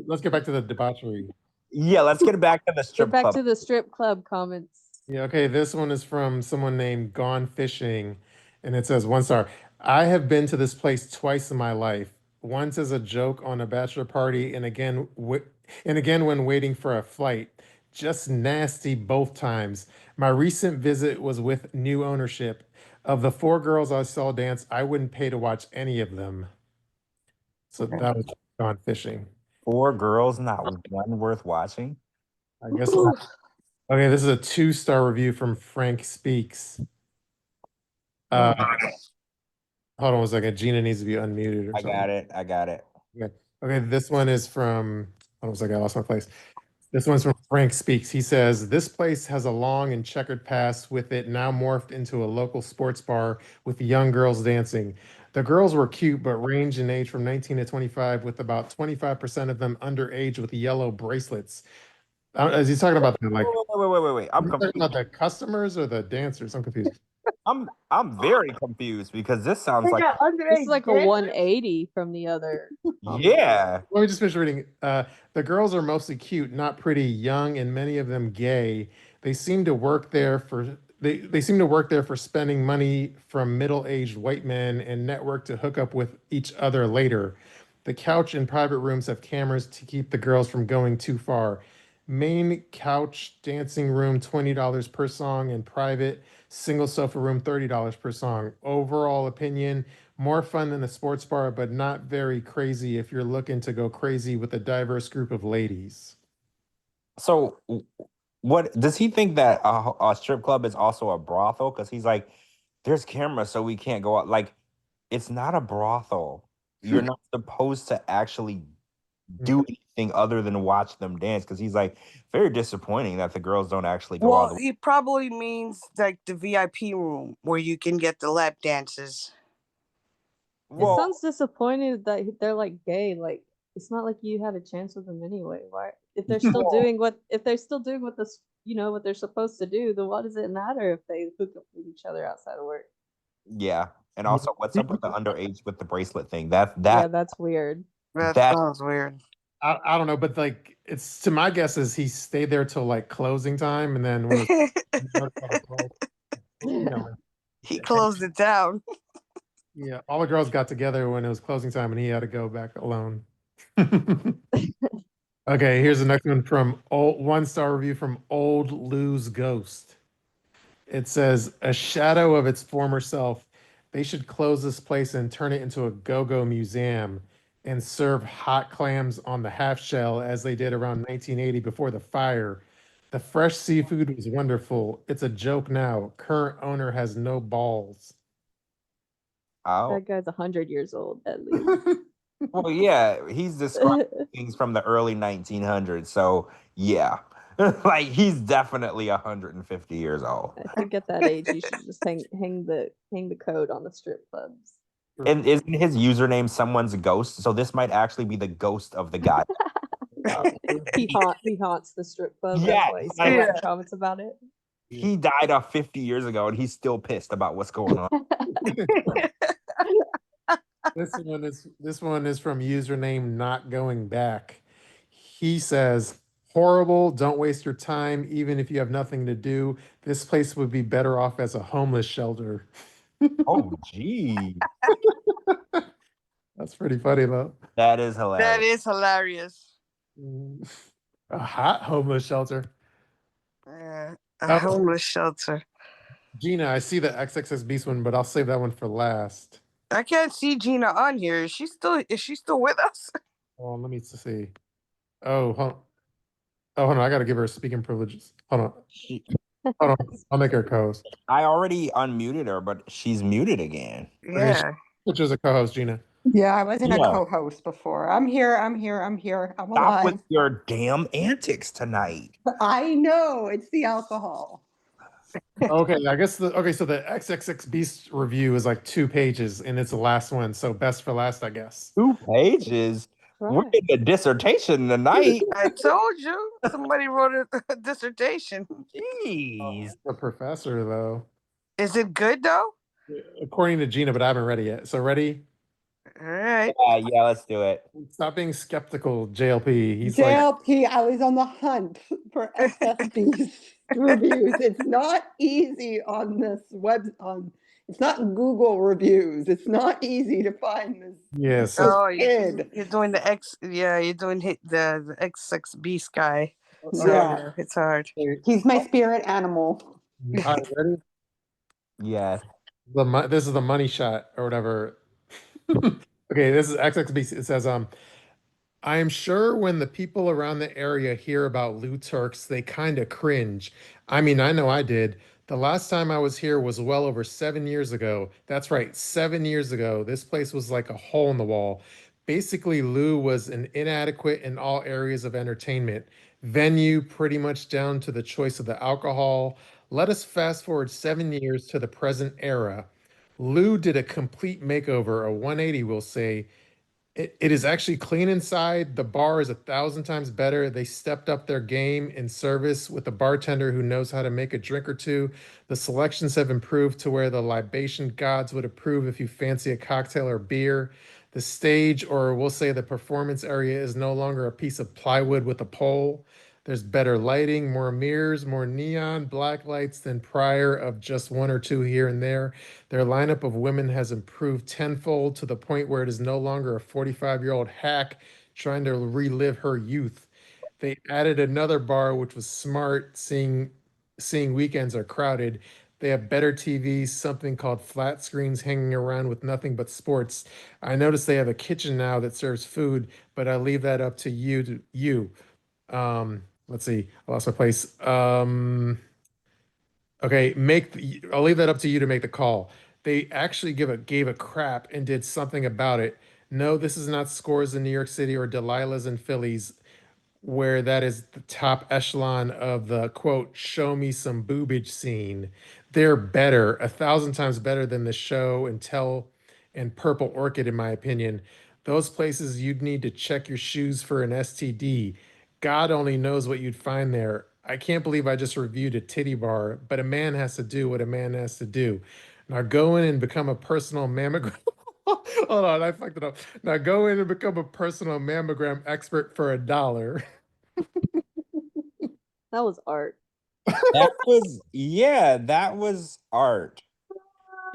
let's get back to the debauchery. Yeah, let's get back to the strip Get back club. to the strip club comments. Yeah, okay, this one is from someone named Gone Fishing, and it says 1 star. I have been to this place twice in my life. Once as a joke on a bachelor party, and again when waiting for a flight. Just nasty both times. My recent visit was with new ownership. Of the 4 girls I saw dance, I wouldn't pay to watch any of them. So that was Gone Fishing. 4 girls, not one worth watching. I guess not. Okay, this is a 2-star review from Frank Speaks. Hold on 1 second. Gina needs to be unmuted or something. I got it. Okay, this one is from, hold on 1 second, I lost my place. This one's from Frank Speaks. He says, this place has a long and checkered past, with it now morphed into a local sports bar with young girls dancing. The girls were cute, but ranged in age from 19 to 25, with about 25% of them underage with yellow bracelets. Is he talking about the, like, Wait. I'm talking confused. about the customers or the dancers? I'm confused. I'm very confused because this sounds like This is like a 180 from the other. yeah. Let me just finish reading. The girls are mostly cute, not pretty, young, and many of them gay. They seem to work there for they seem to work there for spending money from middle-aged white men and network to hook up with each other later. The couch and private rooms have cameras to keep the girls from going too far. Main couch dancing room $20 per song, and private single sofa room $30 per song. Overall opinion, more fun than a sports bar, but not very crazy if you're looking to go crazy with a diverse group of ladies. So what does he think that a strip club is also a brothel? Because he's like, there's cameras, so we can't go out. Like, it's not a brothel. You're not supposed to actually do anything other than watch them dance. Because he's like, very disappointing that the girls don't actually go out. Well, he probably means like the VIP room where you can get the lap dances. It Well, sounds disappointed that they're like gay. Like it's not like you had a chance with them anyway. Why, if they're still well, doing what this, what they're supposed to do, then what does it matter if they hook up with each other outside of work? yeah. And Yeah. also, what's up with the underage with the bracelet thing? Yeah, That that's weird. That that sounds weird. I don't know, but like it's to my guess is he stayed there till like closing time, and then when it was you know, He closed it down. yeah, all the girls got together when it was closing time, and he had to go back alone. Okay, here's the next one from old 1-star review from Old Lou's Ghost. It says, a shadow of its former self. They should close this place and turn it into a go-go museum and serve hot clams on the half shell as they did around 1980 before the fire. The fresh seafood was wonderful. It's a joke now. Current owner has no balls. oh. That guy's 100 years old at least. Well, yeah, he's describing things from the early 1900s. So, yeah. Like he's definitely 150 years old. I think at that age you should just hang the code on the strip clubs. And isn't his username someone's ghost? So this might actually be the ghost of the guy. He haunts the strip club. Yeah, That's why he still like- writing comments about it. He died off 50 years ago and he's still pissed about what's going on. This one is from username not going back. He says, horrible, don't waste your time, even if you have nothing to do. This place would be better off as a homeless shelter. Oh, gee. That's pretty funny though. That is hilarious. That is hilarious. A hot homeless shelter. Yeah, Oh. a homeless shelter. Gina, I see the XXS Beast one, but I'll save that one for last. I can't see Gina on here. Is she still with us? Oh, let me see. Oh, hold on. I gotta give her speaking privileges. Hold on. Hold on. I'll make her co-host. I already unmuted her, but she's muted again. Yeah. Which is a co-host, Gina. Yeah, I wasn't a Yeah. co-host before. I'm here. I'm Stop alive. with your damn antics tonight. I know. It's the alcohol. Okay, I guess so the XXX Beast review is like 2 pages and it's the last one. So best for last, I guess. 2 pages? We're Right. getting a dissertation tonight. I told you. Somebody wrote a dissertation. Jeez. The professor, though. Is it good though? According to Gina, but I haven't read it yet. So ready? All right. Yeah, let's do it. Stop being skeptical, JLP. He's like, JLP, I was on the hunt for SSB's reviews. It's not easy on this it's not Google reviews. It's not easy to find this. yeah, so Oh, kid. you're doing the X. Yeah, you're doing the XX Beast guy. So Yeah. it's hard. He's my spirit animal. all right, ready? Yes. This is the money shot or whatever. Okay, this is XXB. It says, I am sure when the people around the area hear about Lou Turks, they kind of cringe. I mean, I know I did. The last time I was here was well over 7 years ago. That's right, 7 years ago. This place was like a hole in the wall. Basically, Lou was an inadequate in all areas of entertainment. Venue, pretty much down to the choice of the alcohol. Let us fast forward 7 years to the present era. Lou did a complete makeover, a 180, we'll say. It is actually clean inside. The bar is 1,000 times better. They stepped up their game in service with a bartender who knows how to make a drink or two. The selections have improved to where the libation gods would approve if you fancy a cocktail or beer. The stage, or we'll say the performance area, is no longer a piece of plywood with a pole. There's better lighting, more mirrors, more neon black lights than prior of just 1 or 2 here and there. Their lineup of women has improved tenfold to the point where it is no longer a 45-year-old hack trying to relive her youth. They added another bar, which was smart, seeing weekends are crowded. They have better TVs, something called flat screens hanging around with nothing but sports. I noticed they have a kitchen now that serves food, but I leave that up to you. Let's see, I lost my place. Okay, I'll leave that up to you to make the call. They actually gave a crap and did something about it. No, this is not Scores in New York City or Delilah's in Phillies, where that is the top echelon of the quote, show me some boobage scene. They're better, 1,000 times better than the show and tell and Purple Orchid, in my opinion. Those places you'd need to check your shoes for an STD. God only knows what you'd find there. I can't believe I just reviewed a titty bar, but a man has to do what a man has to do. Now go in and become a personal mammogram. Hold on, I fucked it up. Now go in and become a personal mammogram expert for $1. That was art. That was art.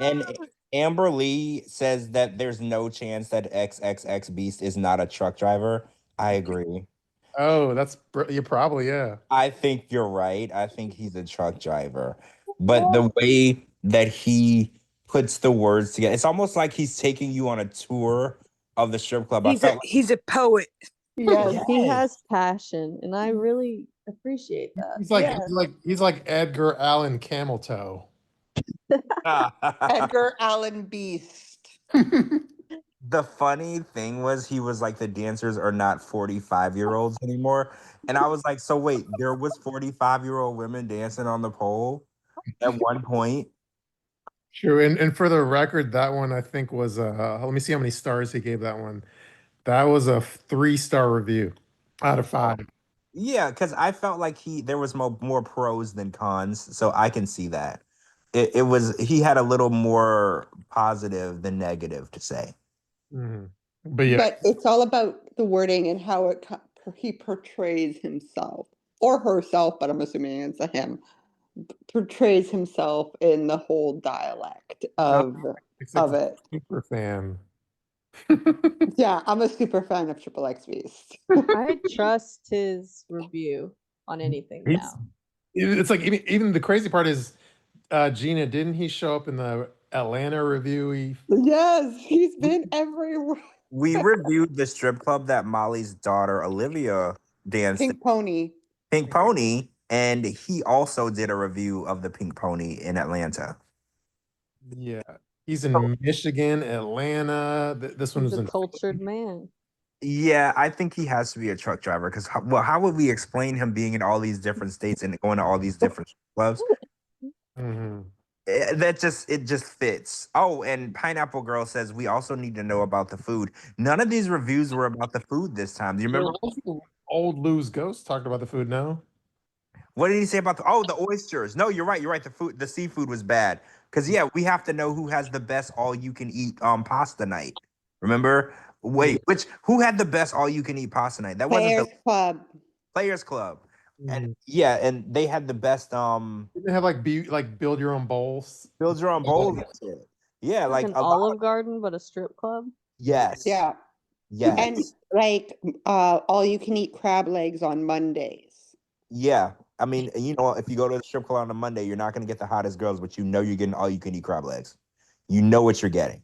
And Amber Lee says that there's no chance that XXX Beast is not a truck driver. I agree. Oh, you probably, yeah. I think you're right. I think he's a truck driver. But the way that he puts the words together, it's almost like he's taking you on a tour of the strip club. He's a poet. Yes, he Yes. has passion, and I really appreciate that. He's like Yes. he's like Edgar Allan Camel Toe. Edgar Allan Beast. The funny thing was he was like, the dancers are not 45-year-olds anymore. And I was like, so wait, there was 45-year-old women dancing on the pole at one point. True. And for the record, that one I think was let me see how many stars he gave that one. That was a 3-star review out of 5. Yeah, because I felt like there was more pros than cons, so I can see that. He had a little more positive than negative to say. Mhm. But yeah, But it's all about the wording and how he portrays himself or herself, but I'm assuming it's a him, portrays himself in the whole dialect of except it. super fan. Yeah, I'm a super fan of Triple X Beast. I trust his review on anything now. It's like even the crazy part is Gina, didn't he show up in the Atlanta review? Yes, he's been everywhere. We reviewed the strip club that Molly's daughter Olivia danced Pink Pony. Pink Pony, and he also did a review of the Pink Pony in Atlanta. Yeah. He's in Michigan, Atlanta. This one He's was a in cultured man. Yeah, I think he has to be a truck driver because how would we explain him being in all these different states and going to all these different clubs? Mhm. It just fits. Oh, and Pineapple Girl says we also need to know about the food. None of these reviews were about the food this time. Do you remember? Old Lou's Ghost talked about the food now. What did he say about the oysters? No, you're right. You're right. The seafood was bad. Because yeah, we have to know who has the best all you can eat pasta night. Remember? Wait, who had the best all you can eat pasta night? That wasn't Players the Club. Players Club. And Mhm. yeah, and they had the best They have like build your own bowls. build your own bowls and shit. Yeah, Like like an a lot. Olive Garden, but a strip club. Yes. Yeah. Yes. And like all you can eat crab legs on Mondays. Yeah. I mean, if you go to the strip club on a Monday, you're not going to get the hottest girls, but you're getting all you can eat crab legs. You know what you're getting.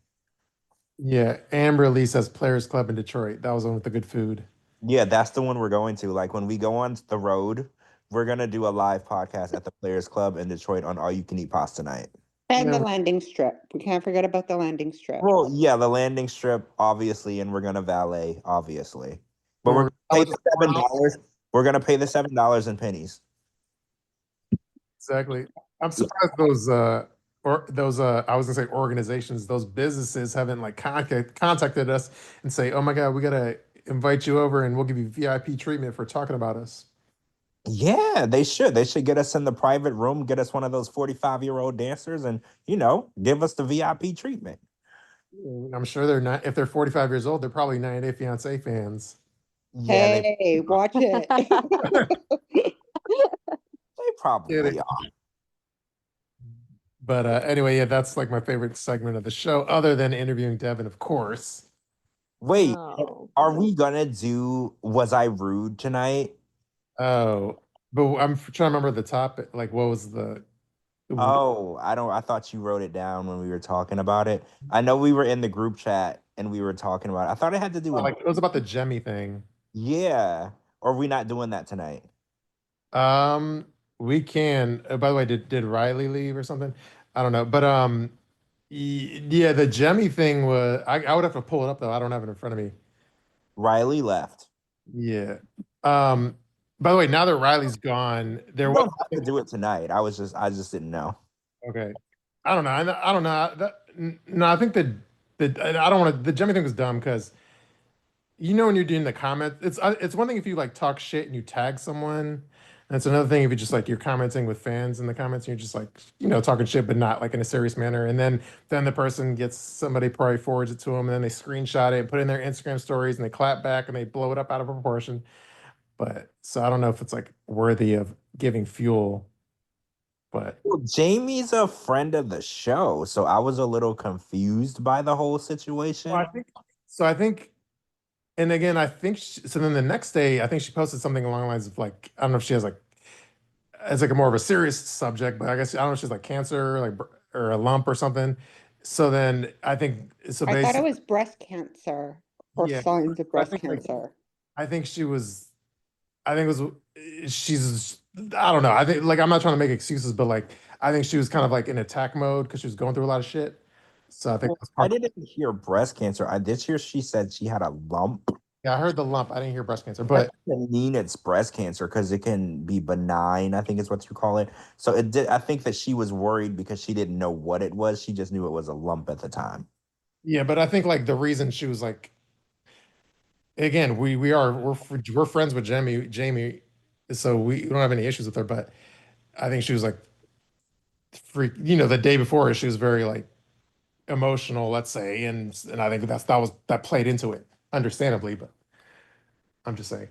Yeah, Amber Lee says Players Club in Detroit. That was the one with the good food. Yeah, that's the one we're going to. Like when we go on the road, we're going to do a live podcast at the Players Club in Detroit on all you can eat pasta night. And the landing strip. We can't forget about the landing strip. Well, yeah, the landing strip, obviously, and we're going to valet, obviously. But we're going to pay the $7. We're going to pay the $7 in pennies. Exactly. I'm surprised those I was gonna say organizations, those businesses haven't like contacted us and say, oh my God, we gotta invite you over and we'll give you VIP treatment for talking about us. Yeah, they should. They should get us in the private room, get us one of those 45-year-old dancers, and give us the VIP treatment. I'm sure they're not. If they're 45 years old, they're probably 90 Day Fiance fans. Yeah, hey, watch it. They probably are. But anyway, yeah, that's like my favorite segment of the show, other than interviewing Devin, of course. Wait, Oh, are we gonna do Was I Rude tonight? Oh, but I'm trying to remember the topic. Like, what was the? Oh, I thought you wrote it down when we were talking about it. I know we were in the group chat and we were talking about it. I thought it had to do with Like it was about the Jemmy thing. Yeah. Or are we not doing that tonight? We can. By the way, did Riley leave or something? I don't know, but yeah, the Jemmy thing was. I would have to pull it up though. I don't have it in front of me. Riley left. Yeah. By the way, now that Riley's gone, there We was don't have to do it tonight. I just didn't know. okay. I don't know. I don't know. No, I think that I don't want to. The Jemmy thing was dumb because when you're doing the comment, it's one thing if you like talk shit and you tag someone. And it's another thing if you just like you're commenting with fans in the comments and you're just like talking shit but not like in a serious manner. And then the person gets somebody probably forwards it to them and then they screenshot it and put it in their Instagram stories and they clap back and they blow it up out of proportion. But so I don't know if it's like worthy of giving fuel. But Well, Jamie's a friend of the show, so I was a little confused by the whole situation. I think, and again, I think so. Then the next day, I think she posted something along the lines of like, I don't know if she has like, it's like a more of a serious subject, but I guess I don't know if she's like cancer, like or a lump or something. So then I think so. I thought it Basically, was breast cancer or yeah. signs of I breast think like cancer. I think she was. I think it was she's. I don't know. I think like I'm not trying to make excuses, but like I think she was kind of like in attack mode because she was going through a lot of shit. So I think Well, that's I part. didn't hear breast cancer. I did hear she said she had a lump. Yeah, I heard the lump. I didn't hear breast cancer, That but doesn't mean it's breast cancer because it can be benign, I think is what you call it. So it did. I think that she was worried because she didn't know what it was. She just knew it was a lump at the time. yeah, but I think like the reason she was like again, we're friends with Jamie, so we don't have any issues with her. But I think she was like freak. The day before, she was very like emotional, let's say, and I think that played into it, understandably. But I'm just saying.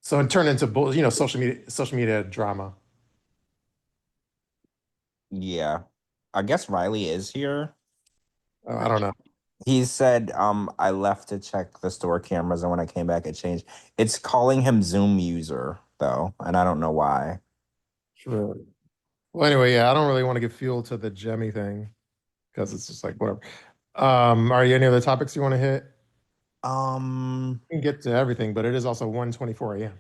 So it turned into social media drama. Yeah. I guess Riley is here. I don't know. He said, I left to check the store cameras and when I came back it changed. It's calling him Zoom user though, and I don't know why. True. Well, anyway, yeah, I don't really want to give fuel to the Jemmy thing because it's just like whatever. Are you any other topics you want to hit? We can get to everything, but it is also 1:24 a.m.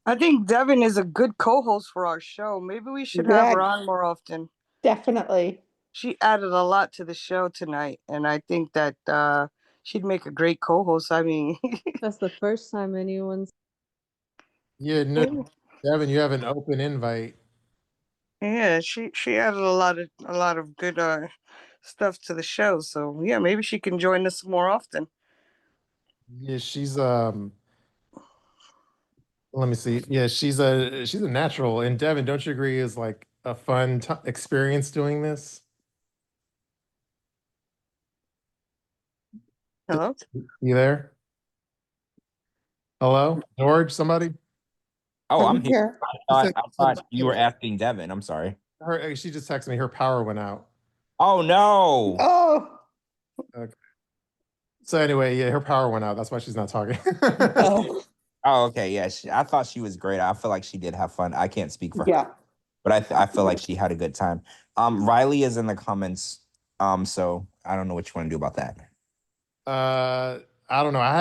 I think Devin is a good co-host for our show. Maybe we should have her Yeah, on more often. definitely. She added a lot to the show tonight, and I think that she'd make a great co-host. I mean, That's the first time anyone's. Yeah, no, Devin, you have an open invite. yeah, she added a lot of good stuff to the show. So yeah, maybe she can join us more often. Yeah, let me see. Yeah, she's a natural. And Devin, don't you agree is like a fun experience doing this? Hello. You there? Hello, George, somebody? Oh, I'm I'm here. here. I thought you were asking Devin. I'm sorry. She just texted me her power went out. Oh no. Oh, Okay. So anyway, yeah, her power went out. That's why she's not talking. oh, Oh, okay. Yeah, I thought she was great. I feel like she did have fun. I can't speak for her, yeah. but I feel like she had a good time. Riley is in the comments. So I don't know what you want to do about that. I don't know. I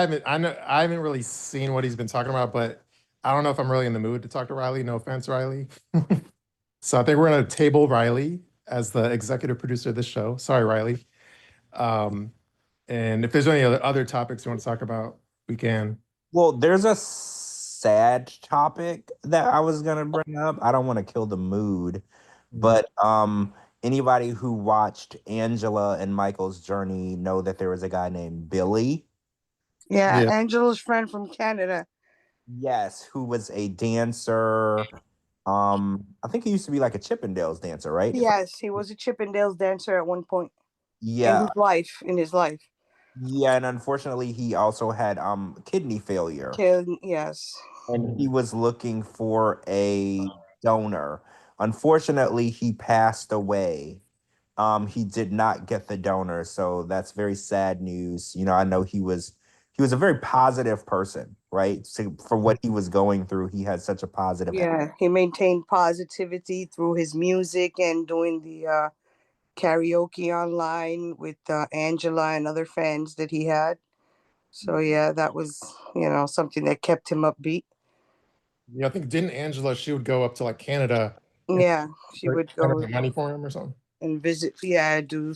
haven't really seen what he's been talking about, but I don't know if I'm really in the mood to talk to Riley. No offense, Riley. So I think we're gonna table Riley as the executive producer of this show. Sorry, Riley. And if there's any other topics you want to talk about, we can. Well, there's a sad topic that I was gonna bring up. I don't want to kill the mood, but anybody who watched Angela and Michael's journey know that there was a guy named Billy. Yeah, Yeah. Angela's friend from Canada. Yes, who was a dancer. I think he used to be like a Chippendales dancer, right? Yes, he was a Chippendales dancer at one point in Yeah, his life. In his life. yeah, and unfortunately, he also had kidney failure, Yes. and he was looking for a donor. Unfortunately, he passed away. He did not get the donor, so that's very sad news. I know he was a very positive person, right? So for what he was going through, he had such a positive. Yeah, he maintained positivity through his music and doing the karaoke online with Angela and other fans that he had. So yeah, that was something that kept him upbeat. Yeah, I think didn't Angela, she would go up to like Canada and Yeah, she would go money for him or something. and visit. Yeah, do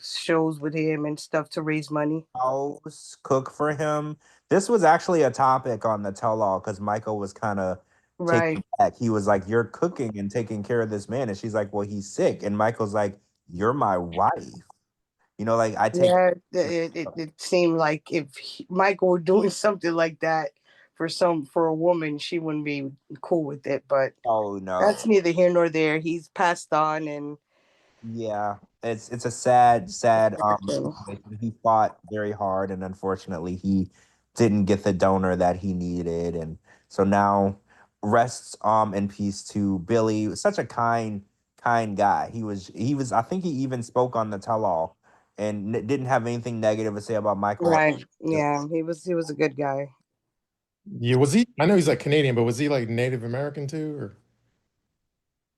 shows with him and stuff to raise money. House cook for him. This was actually a topic on the tell all because Michael was kind of Right. taken back. He was like, "You're cooking and taking care of this man," and she's like, "Well, he's sick," and Michael's like, "You're my wife." You know, like I take Yeah, it seemed like if Michael were doing something like that for a woman, she wouldn't be cool with it. But oh no. that's neither here nor there. He's passed on, and Yeah, it's a sad thing. situation. He fought very hard, and unfortunately, he didn't get the donor that he needed, and so now rests in peace to Billy. Such a kind guy. He was. I think he even spoke on the tell-all, and didn't have anything negative to say about Michael. Right? Yeah, he was a good guy. Yeah, was he? I know he's like Canadian, but was he like Native American too? Or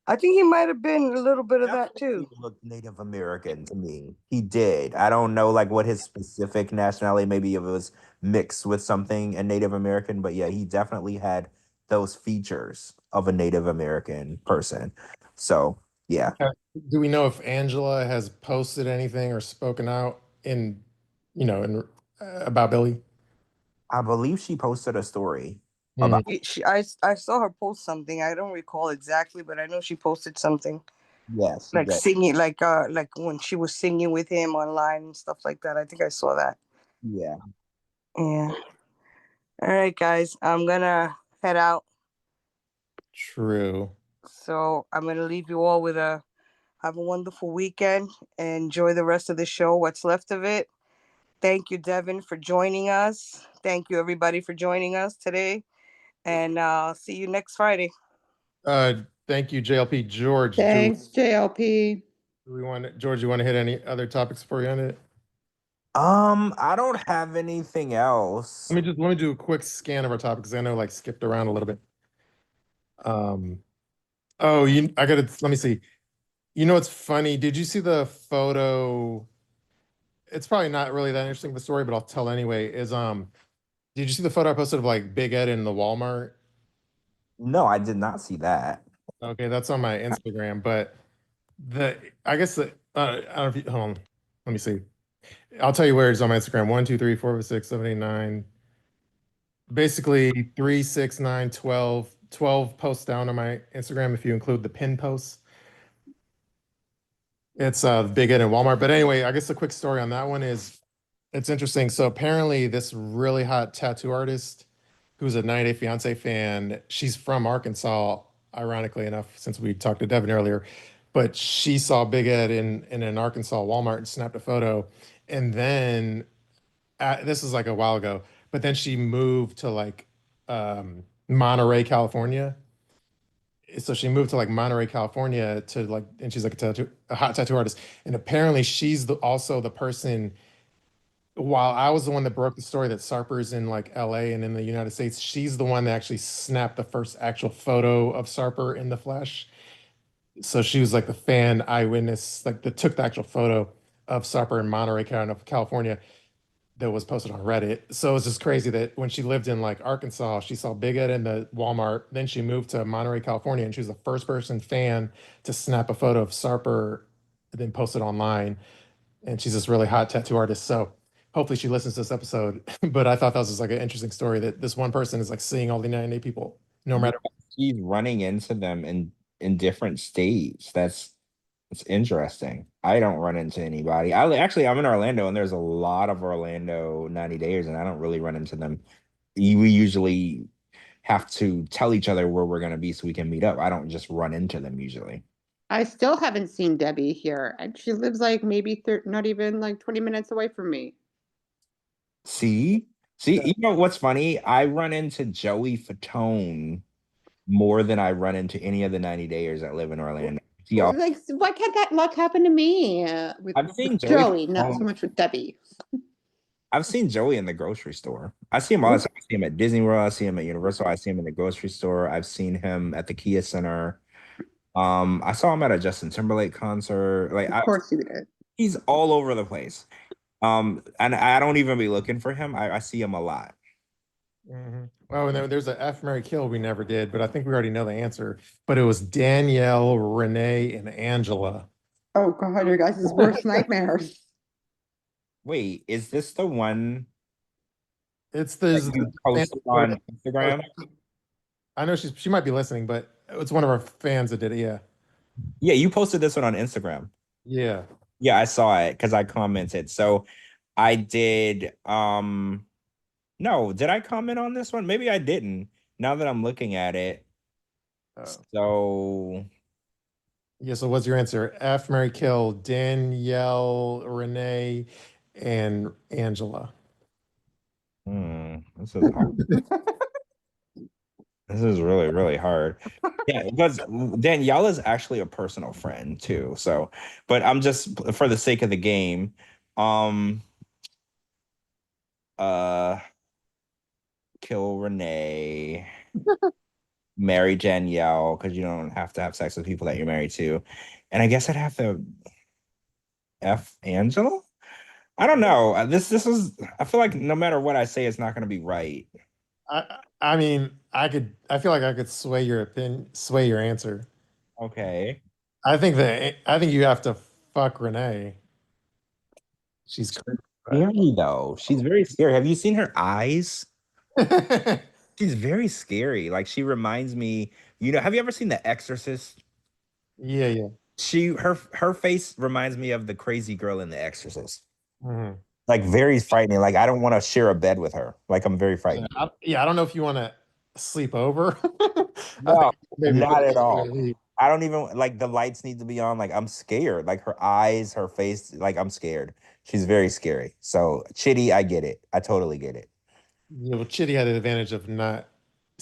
I think he might have been a little bit of that Definitely too. looked Native American to me. He did. I don't know like what his specific nationality, maybe if it was mixed with something a Native American, but yeah, he definitely had those features of a Native American person. So yeah, do we know if Angela has posted anything or spoken out in, about Billy? I believe she posted a story Hmm. about I saw her post something. I don't recall exactly, but I know she posted something yes, she like did. singing, like when she was singing with him online and stuff like that. I think I saw that. Yeah. Yeah. All right, guys. I'm gonna head out. True. So I'm gonna leave you all with a have a wonderful weekend and enjoy the rest of the show, what's left of it. Thank you, Devin, for joining us. Thank you, everybody, for joining us today. And see you next Friday. Thank you, JLP. Thanks, JLP. George, you want to hit any other topics before you end it? I don't have anything else. Let me do a quick scan of our topics. I know like skipped around a little bit. Oh, let me see. You know, it's funny. Did you see the photo? It's probably not really that interesting of a story, but I'll tell anyway. Did you see the photo I posted of like Big Ed in the Walmart? No, I did not see that. Okay, that's on my Instagram, but I guess I don't know if you, hold on. Let me see. I'll tell you where it's on my Instagram. 1, 2, 3, 4, 5, 6, 7, 8, 9. Basically 3, 6, 9, 12. 12 posts down on my Instagram if you include the pin posts. It's Big Ed in Walmart. But anyway, I guess the quick story on that one is it's interesting. So apparently this really hot tattoo artist who's a 90 Day Fiancé fan, she's from Arkansas, ironically enough, since we talked to Devin earlier. But she saw Big Ed in an Arkansas Walmart and snapped a photo. And then this is like a while ago, but then she moved to like Monterey, California. So she moved to like Monterey, California to like, and she's like a hot tattoo artist. And apparently she's also the person, while I was the one that broke the story that Sarper's in like LA and in the United States, she's the one that actually snapped the first actual photo of Sarper in the flesh. So she was like the fan eyewitness, like that took the actual photo of Sarper in Monterey, California, that was posted on Reddit. So it's just crazy that when she lived in like Arkansas, she saw Big Ed in the Walmart. Then she moved to Monterey, California, and she was the first person fan to snap a photo of Sarper and then post it online. And she's this really hot tattoo artist. So hopefully she listens to this episode. But I thought that was just like an interesting story that this one person is like seeing all the 90 people, no matter what. He's running into them in different states. It's interesting. I don't run into anybody. I'm in Orlando, and there's a lot of Orlando 90 days, and I don't really run into them. We usually have to tell each other where we're gonna be so we can meet up. I don't just run into them usually. I still haven't seen Debbie here, and she lives like maybe not even like 20 minutes away from me. See, you know what's funny? I run into Joey Fatone more than I run into any of the 90 dayers that live in Orlando. Like, why can't that luck happen to me? With I've seen Joey, not so much with Debbie. I've seen Joey in the grocery store. I see him all the time. I see him at Disney World. I see him at Universal. I see him in the grocery store. I've seen him at the Kia Center. I saw him at a Justin Timberlake concert. Of course you did. He's all over the place. And I don't even be looking for him. I see him a lot. Mm-hmm. Oh, and then there's a F, Mary Kill we never did, but I think we already know the answer. But it was Danielle, Renee, and Angela. Oh God, your guys' worst nightmares. Wait, is this the one? It's you posted on Instagram? I know she might be listening, but it's one of our fans that did it. Yeah. Yeah, you posted this one on Instagram. Yeah. Yeah, I saw it because I commented. So I did no, did I comment on this one? Maybe I didn't. Now that I'm looking at it. So Yeah, so what's your answer? F, Mary Kill, Danielle, Renee, and Angela. this is hard. This is really, really hard. Yeah, because Danielle is actually a personal friend too. So, but I'm just for the sake of the game, um, uh, kill Renee, marry Danielle because you don't have to have sex with people that you're married to, and I guess I'd have to F Angela. I don't know. This is. I feel like no matter what I say, it's not going to be right. I mean, I feel like I could sway your opinion, sway your answer. Okay. I think you have to fuck Renee. She's crazy. Scary though. She's very scary. Have you seen her eyes? She's very scary. Like she reminds me, have you ever seen The Exorcist? Yeah, yeah. Her face reminds me of the crazy girl in The Exorcist. Mhm. Like very frightening. Like I don't want to share a bed with her. Like I'm very frightened. I don't know if you want to sleep over. I No, think maybe not at all. I don't even like the lights need to be on. Like I'm scared. Like her eyes, her face, like I'm scared. She's very scary. So Chitty, I get it. I totally get it. Yeah, well, Chitty had the advantage of not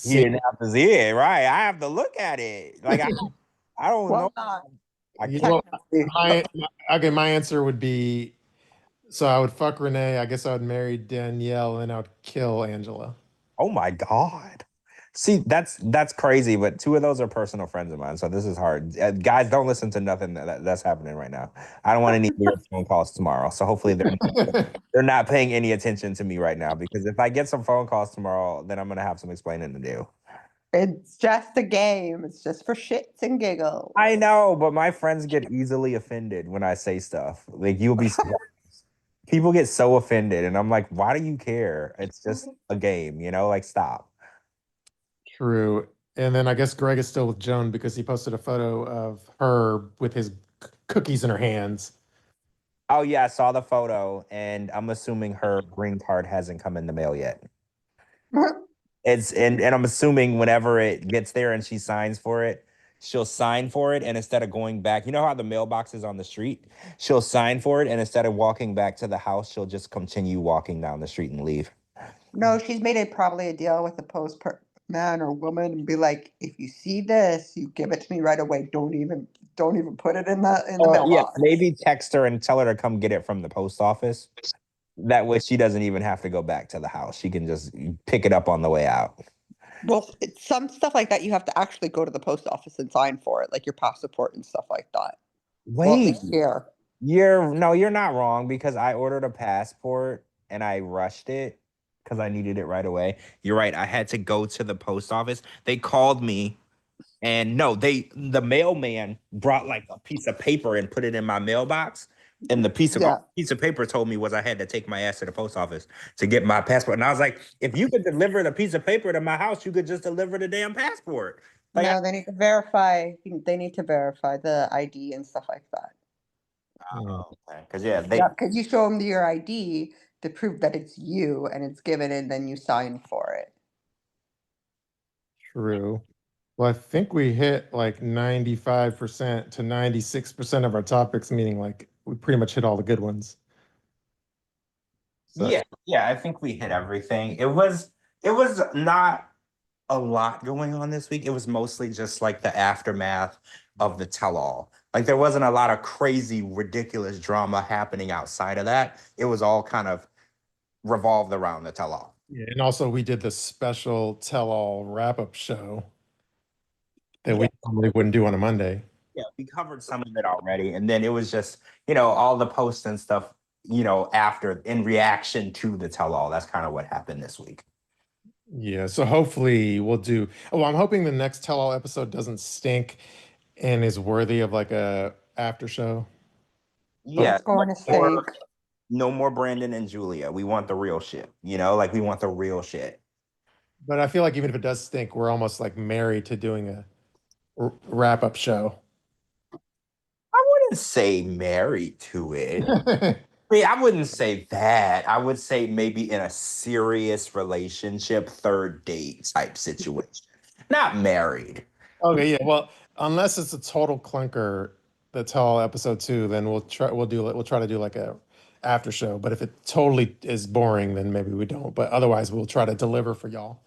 He seeing. didn't have to see it, right? I have to look at it. Like I don't know. Well, not I Yeah, can't. well, my answer would be, so I would fuck Renee. I guess I would marry Danielle, and I would kill Angela. Oh my God. See, that's crazy, but two of those are personal friends of mine, so this is hard. Guys, don't listen to nothing that's happening right now. I don't want any weird phone calls tomorrow, so hopefully they're not paying any attention to me right now because if I get some phone calls tomorrow, then I'm gonna have some explaining to do. it's just a game. It's just for shits and giggles. I know, but my friends get easily offended when I say stuff. Like you'll be surprised. People get so offended, and I'm like, why do you care? It's just a game, like stop. True. And then I guess Greg is still with Joan because he posted a photo of her with his cookies in her hands. Oh yeah, I saw the photo, and I'm assuming her green card hasn't come in the mail yet. And I'm assuming whenever it gets there and she signs for it, she'll sign for it, and instead of going back, you know how the mailbox is on the street? She'll sign for it, and instead of walking back to the house, she'll just continue walking down the street and leave. No, she's made probably a deal with the man or woman and be like, if you see this, you give it to me right away. Don't even put it in the Yeah, mailbox. maybe text her and tell her to come get it from the post office. That way she doesn't even have to go back to the house. She can just pick it up on the way out. Well, some stuff like that you have to actually go to the post office and sign for it, like your passport and stuff like that. Well, at Wait, least here. you're not wrong because I ordered a passport and I rushed it because I needed it right away. You're right. I had to go to the post office. They called me and no, the mailman brought like a piece of paper and put it in my mailbox. And the piece Yeah. of paper told me was I had to take my ass to the post office to get my passport. And I was like, if you could deliver the piece of paper to my house, you could just deliver the damn passport. Like, No, they need to verify. They need to verify the ID and stuff like that. because yeah, they Yeah, because you show them your ID to prove that it's you and it's given, and then you sign for it. True. Well, I think we hit like 95% to 96% of our topics, meaning like we pretty much hit all the good ones. So, yeah, I think we hit everything. It was not a lot going on this week. It was mostly just like the aftermath of the tell-all. Like there wasn't a lot of crazy, ridiculous drama happening outside of that. It was all kind of revolved around the tell-all. yeah, and also we did the special tell-all wrap-up show that we normally wouldn't do on a Monday. Yeah, we covered some of it already. And then it was just, all the posts and stuff, after in reaction to the tell-all. That's kind of what happened this week. Yeah, so hopefully we'll do. Oh, I'm hoping the next tell-all episode doesn't stink and is worthy of like a after show. Yeah, It's going to stink. no more Brandon and Julia. We want the real shit, like we want the real shit. But I feel like even if it does stink, we're almost like married to doing a wrap-up show. I wouldn't say married to it. I mean, I wouldn't say that. I would say maybe in a serious relationship, third date type situation. Not married. Okay, yeah. Well, unless it's a total clunker that's all episode 2, then we'll try to do like a after show. But if it totally is boring, then maybe we don't. But otherwise, we'll try to deliver for y'all.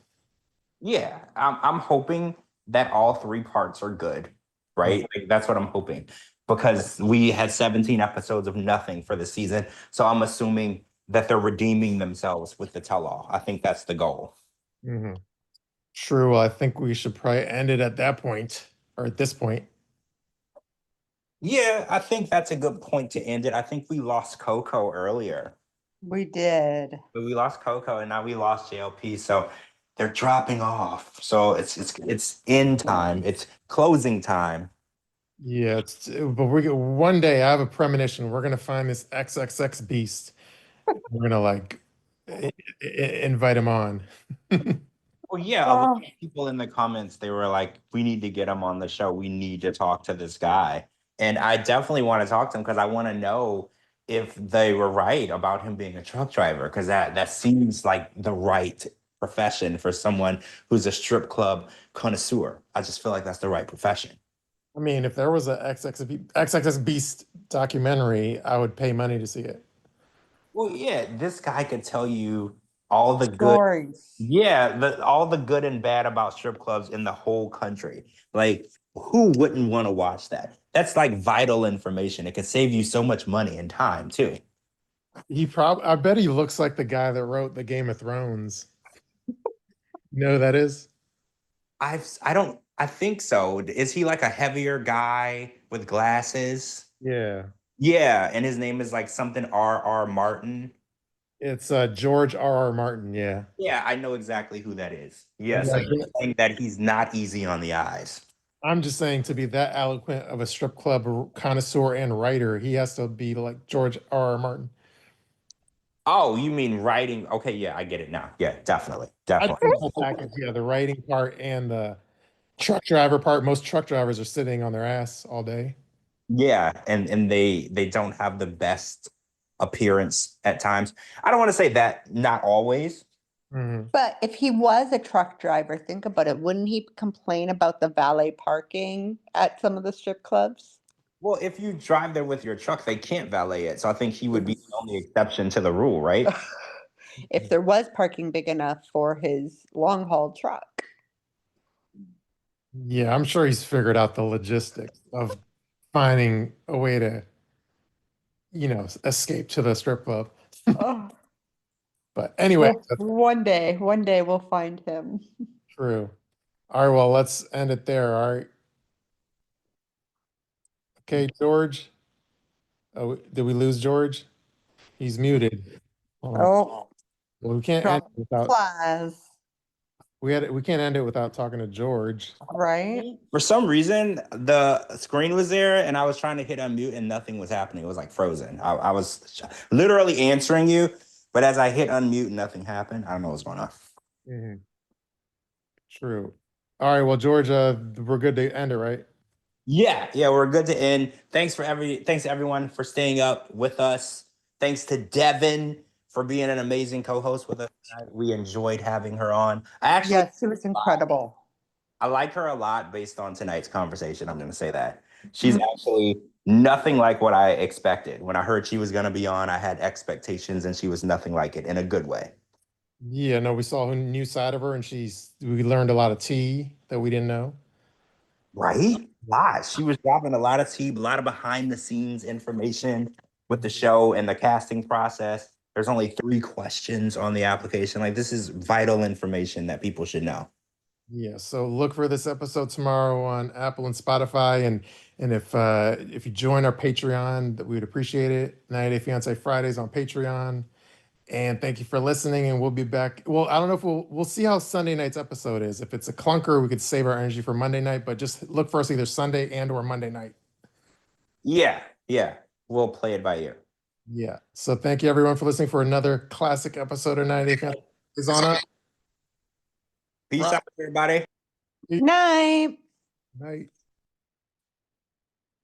Yeah, I'm hoping that all 3 parts are good, right? Like, that's what I'm hoping. Because we had 17 episodes of nothing for the season. So I'm assuming that they're redeeming themselves with the tell-all. I think that's the goal. Mm-hmm. True. Well, I think we should probably end it at that point, or at this point. Yeah, I think that's a good point to end it. I think we lost Coco earlier. We did. But we lost Coco and now we lost JLP. So they're dropping off. So it's end time. It's closing time. Yeah, but one day I have a premonition. We're gonna find this XXX beast. We're gonna like invite him on. Well, yeah, a lot of people in the comments, they were like, we need to get him on the show. We need to talk to this guy. And I definitely want to talk to him because I want to know if they were right about him being a truck driver, because that seems like the right profession for someone who's a strip club connoisseur. I just feel like that's the right profession. I mean, if there was a XXX Beast documentary, I would pay money to see it. Well, yeah, this guy could tell you all the good, Stories. all the good and bad about strip clubs in the whole country. Like, who wouldn't want to watch that? That's like vital information. It could save you so much money and time too. I bet he looks like the guy that wrote the Game of Thrones. You know who that is? I think so. Is he like a heavier guy with glasses? Yeah. Yeah, and his name is like something R.R. Martin. It's George R.R. Martin, yeah. Yeah, I know exactly who that is. Yes, Yeah, I'm saying that he's not easy on the eyes. I'm just saying, to be that eloquent of a strip club connoisseur and writer, he has to be like George R.R. Martin. Oh, you mean writing? Okay, yeah, I get it now. Yeah, definitely. I think the whole package, yeah, the writing part and the truck driver part. Most truck drivers are sitting on their ass all day. Yeah, and they don't have the best appearance at times. I don't want to say that, not always. Mhm. But if he was a truck driver, think about it. Wouldn't he complain about the valet parking at some of the strip clubs? Well, if you drive there with your truck, they can't valet it. So I think he would be the only exception to the rule, right? If there was parking big enough for his long haul truck. Yeah, I'm sure he's figured out the logistics of finding a way to, escape to the strip club. Oh, But anyway, well, that's one day we'll find him. true. All right, well, let's end it there. All right. Okay, George. Oh, did we lose George? He's muted. Hold on. Oh, Well, we can't end drop it without flies, we can't end it without talking to George. right? For some reason, the screen was there and I was trying to hit unmute and nothing was happening. It was like frozen. I was literally answering you, but as I hit unmute, nothing happened. I don't know what's going on. Mhm. True. All right, well, George, we're good to end it, right? Yeah, we're good to end. Thanks everyone for staying up with us. Thanks to Devin for being an amazing co-host with us tonight. We enjoyed having her on. Yes, she was incredible. I like her a lot based on tonight's conversation. I'm going to say that. She's actually nothing like what I expected. When I heard she was going to be on, I had expectations and she was nothing like it in a good way. Yeah, no, we saw a new side of her and we learned a lot of tea that we didn't know. Right? Lot. She was dropping a lot of tea, a lot of behind the scenes information with the show and the casting process. There's only 3 questions on the application. Like, this is vital information that people should know. Yeah, so look for this episode tomorrow on Apple and Spotify, and if you join our Patreon, that we would appreciate it. 90 Day Fiance Fridays on Patreon, and thank you for listening. And we'll be back. Well, I don't know if we'll see how Sunday night's episode is. If it's a clunker, we could save our energy for Monday night, but just look for us either Sunday and or Monday night. Yeah, we'll play it by ear. Yeah. So thank you everyone for listening for another classic episode of 90 Day Fiance is on us. Peace out, everybody. Night. Night.